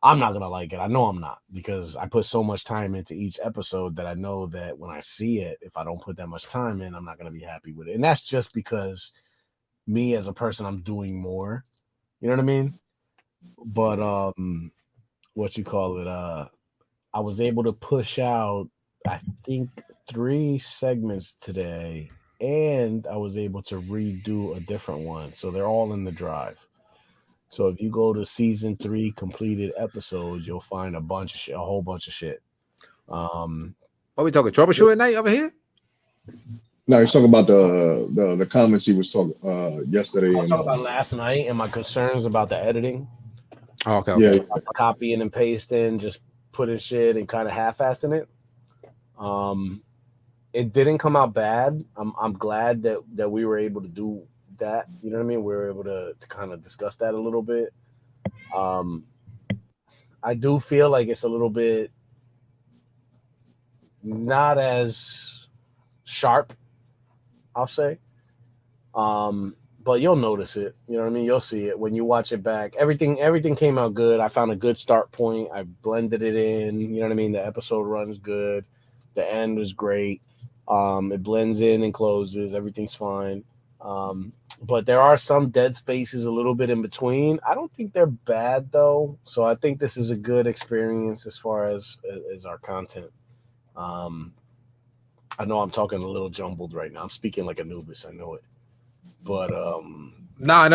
I'm not gonna like it. I know I'm not, because I put so much time into each episode that I know that when I see it, if I don't put that much time in, I'm not gonna be happy with it. And that's just because me as a person, I'm doing more. You know what I mean? But what you call it? I was able to push out, I think, 3 segments today, and I was able to redo a different one. So they're all in the drive. So if you go to season 3 completed episodes, you'll find a whole bunch of shit. Are we talking troubleshooting night over here? No, he's talking about the comments he was talking yesterday. I was talking about last night and my concerns about the editing. Oh, okay. Yeah. Copying and pasting, just putting shit and kind of half-assing it. It didn't come out bad. I'm glad that we were able to do that. You know what I mean? We were able to kind of discuss that a little bit. I do feel like it's a little bit not as sharp, I'll say. But you'll notice it. You know what I mean? You'll see it when you watch it back. Everything came out good. I found a good start point. I blended it in. You know what I mean? The episode runs good. The end was great. It blends in and closes. Everything's fine. But there are some dead spaces a little bit in between. I don't think they're bad though. So I think this is a good experience as far as our content. I know I'm talking a little jumbled right now. I'm speaking like Anubis. I know it. But no. I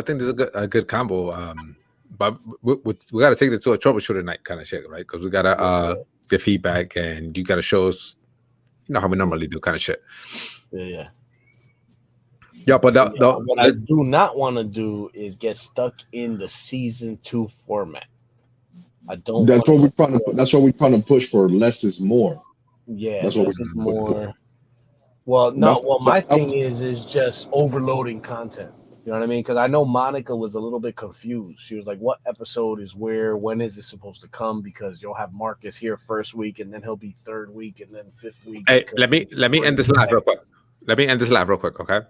think this is a good combo. But we got to take it to a troubleshooter night kind of shit, right? Because we got to get feedback, and you got to show us, you know, how we normally do kind of shit. Yeah. But what I do not want to do is get stuck in the season 2 format. I don't. That's what we're trying to push for. Less is more. Yeah, that's less is more. Well, no. Well, my thing is just overloading content. You know what I mean? Because I know Monica was a little bit confused. She was like, "What episode is where? When is it supposed to come?" Because you'll have Marcus here first week, and then he'll be 3rd week, and then 5th week. Hey, let me end this live real quick. Okay.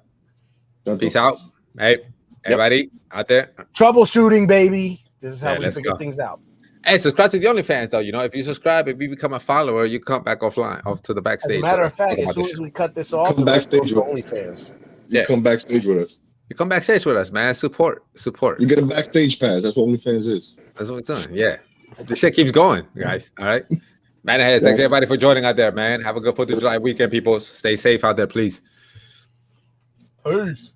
Peace out. Hey, everybody out there. Troubleshooting, baby. This is how we figure things out. Hey, subscribe to the OnlyFans though. You know, if you subscribe, if you become a follower, you come back off to the backstage. As a matter of fact, as soon as we cut this off, come backstage with OnlyFans. Come backstage with us. You come backstage with us, man. Support. You get a backstage pass. That's what OnlyFans is. That's what it's doing. Yeah, the shit keeps going, guys. All right, Manorheads. Thanks everybody for joining out there, man. Have a good 4th of July weekend, people. Stay safe out there, please. Peace.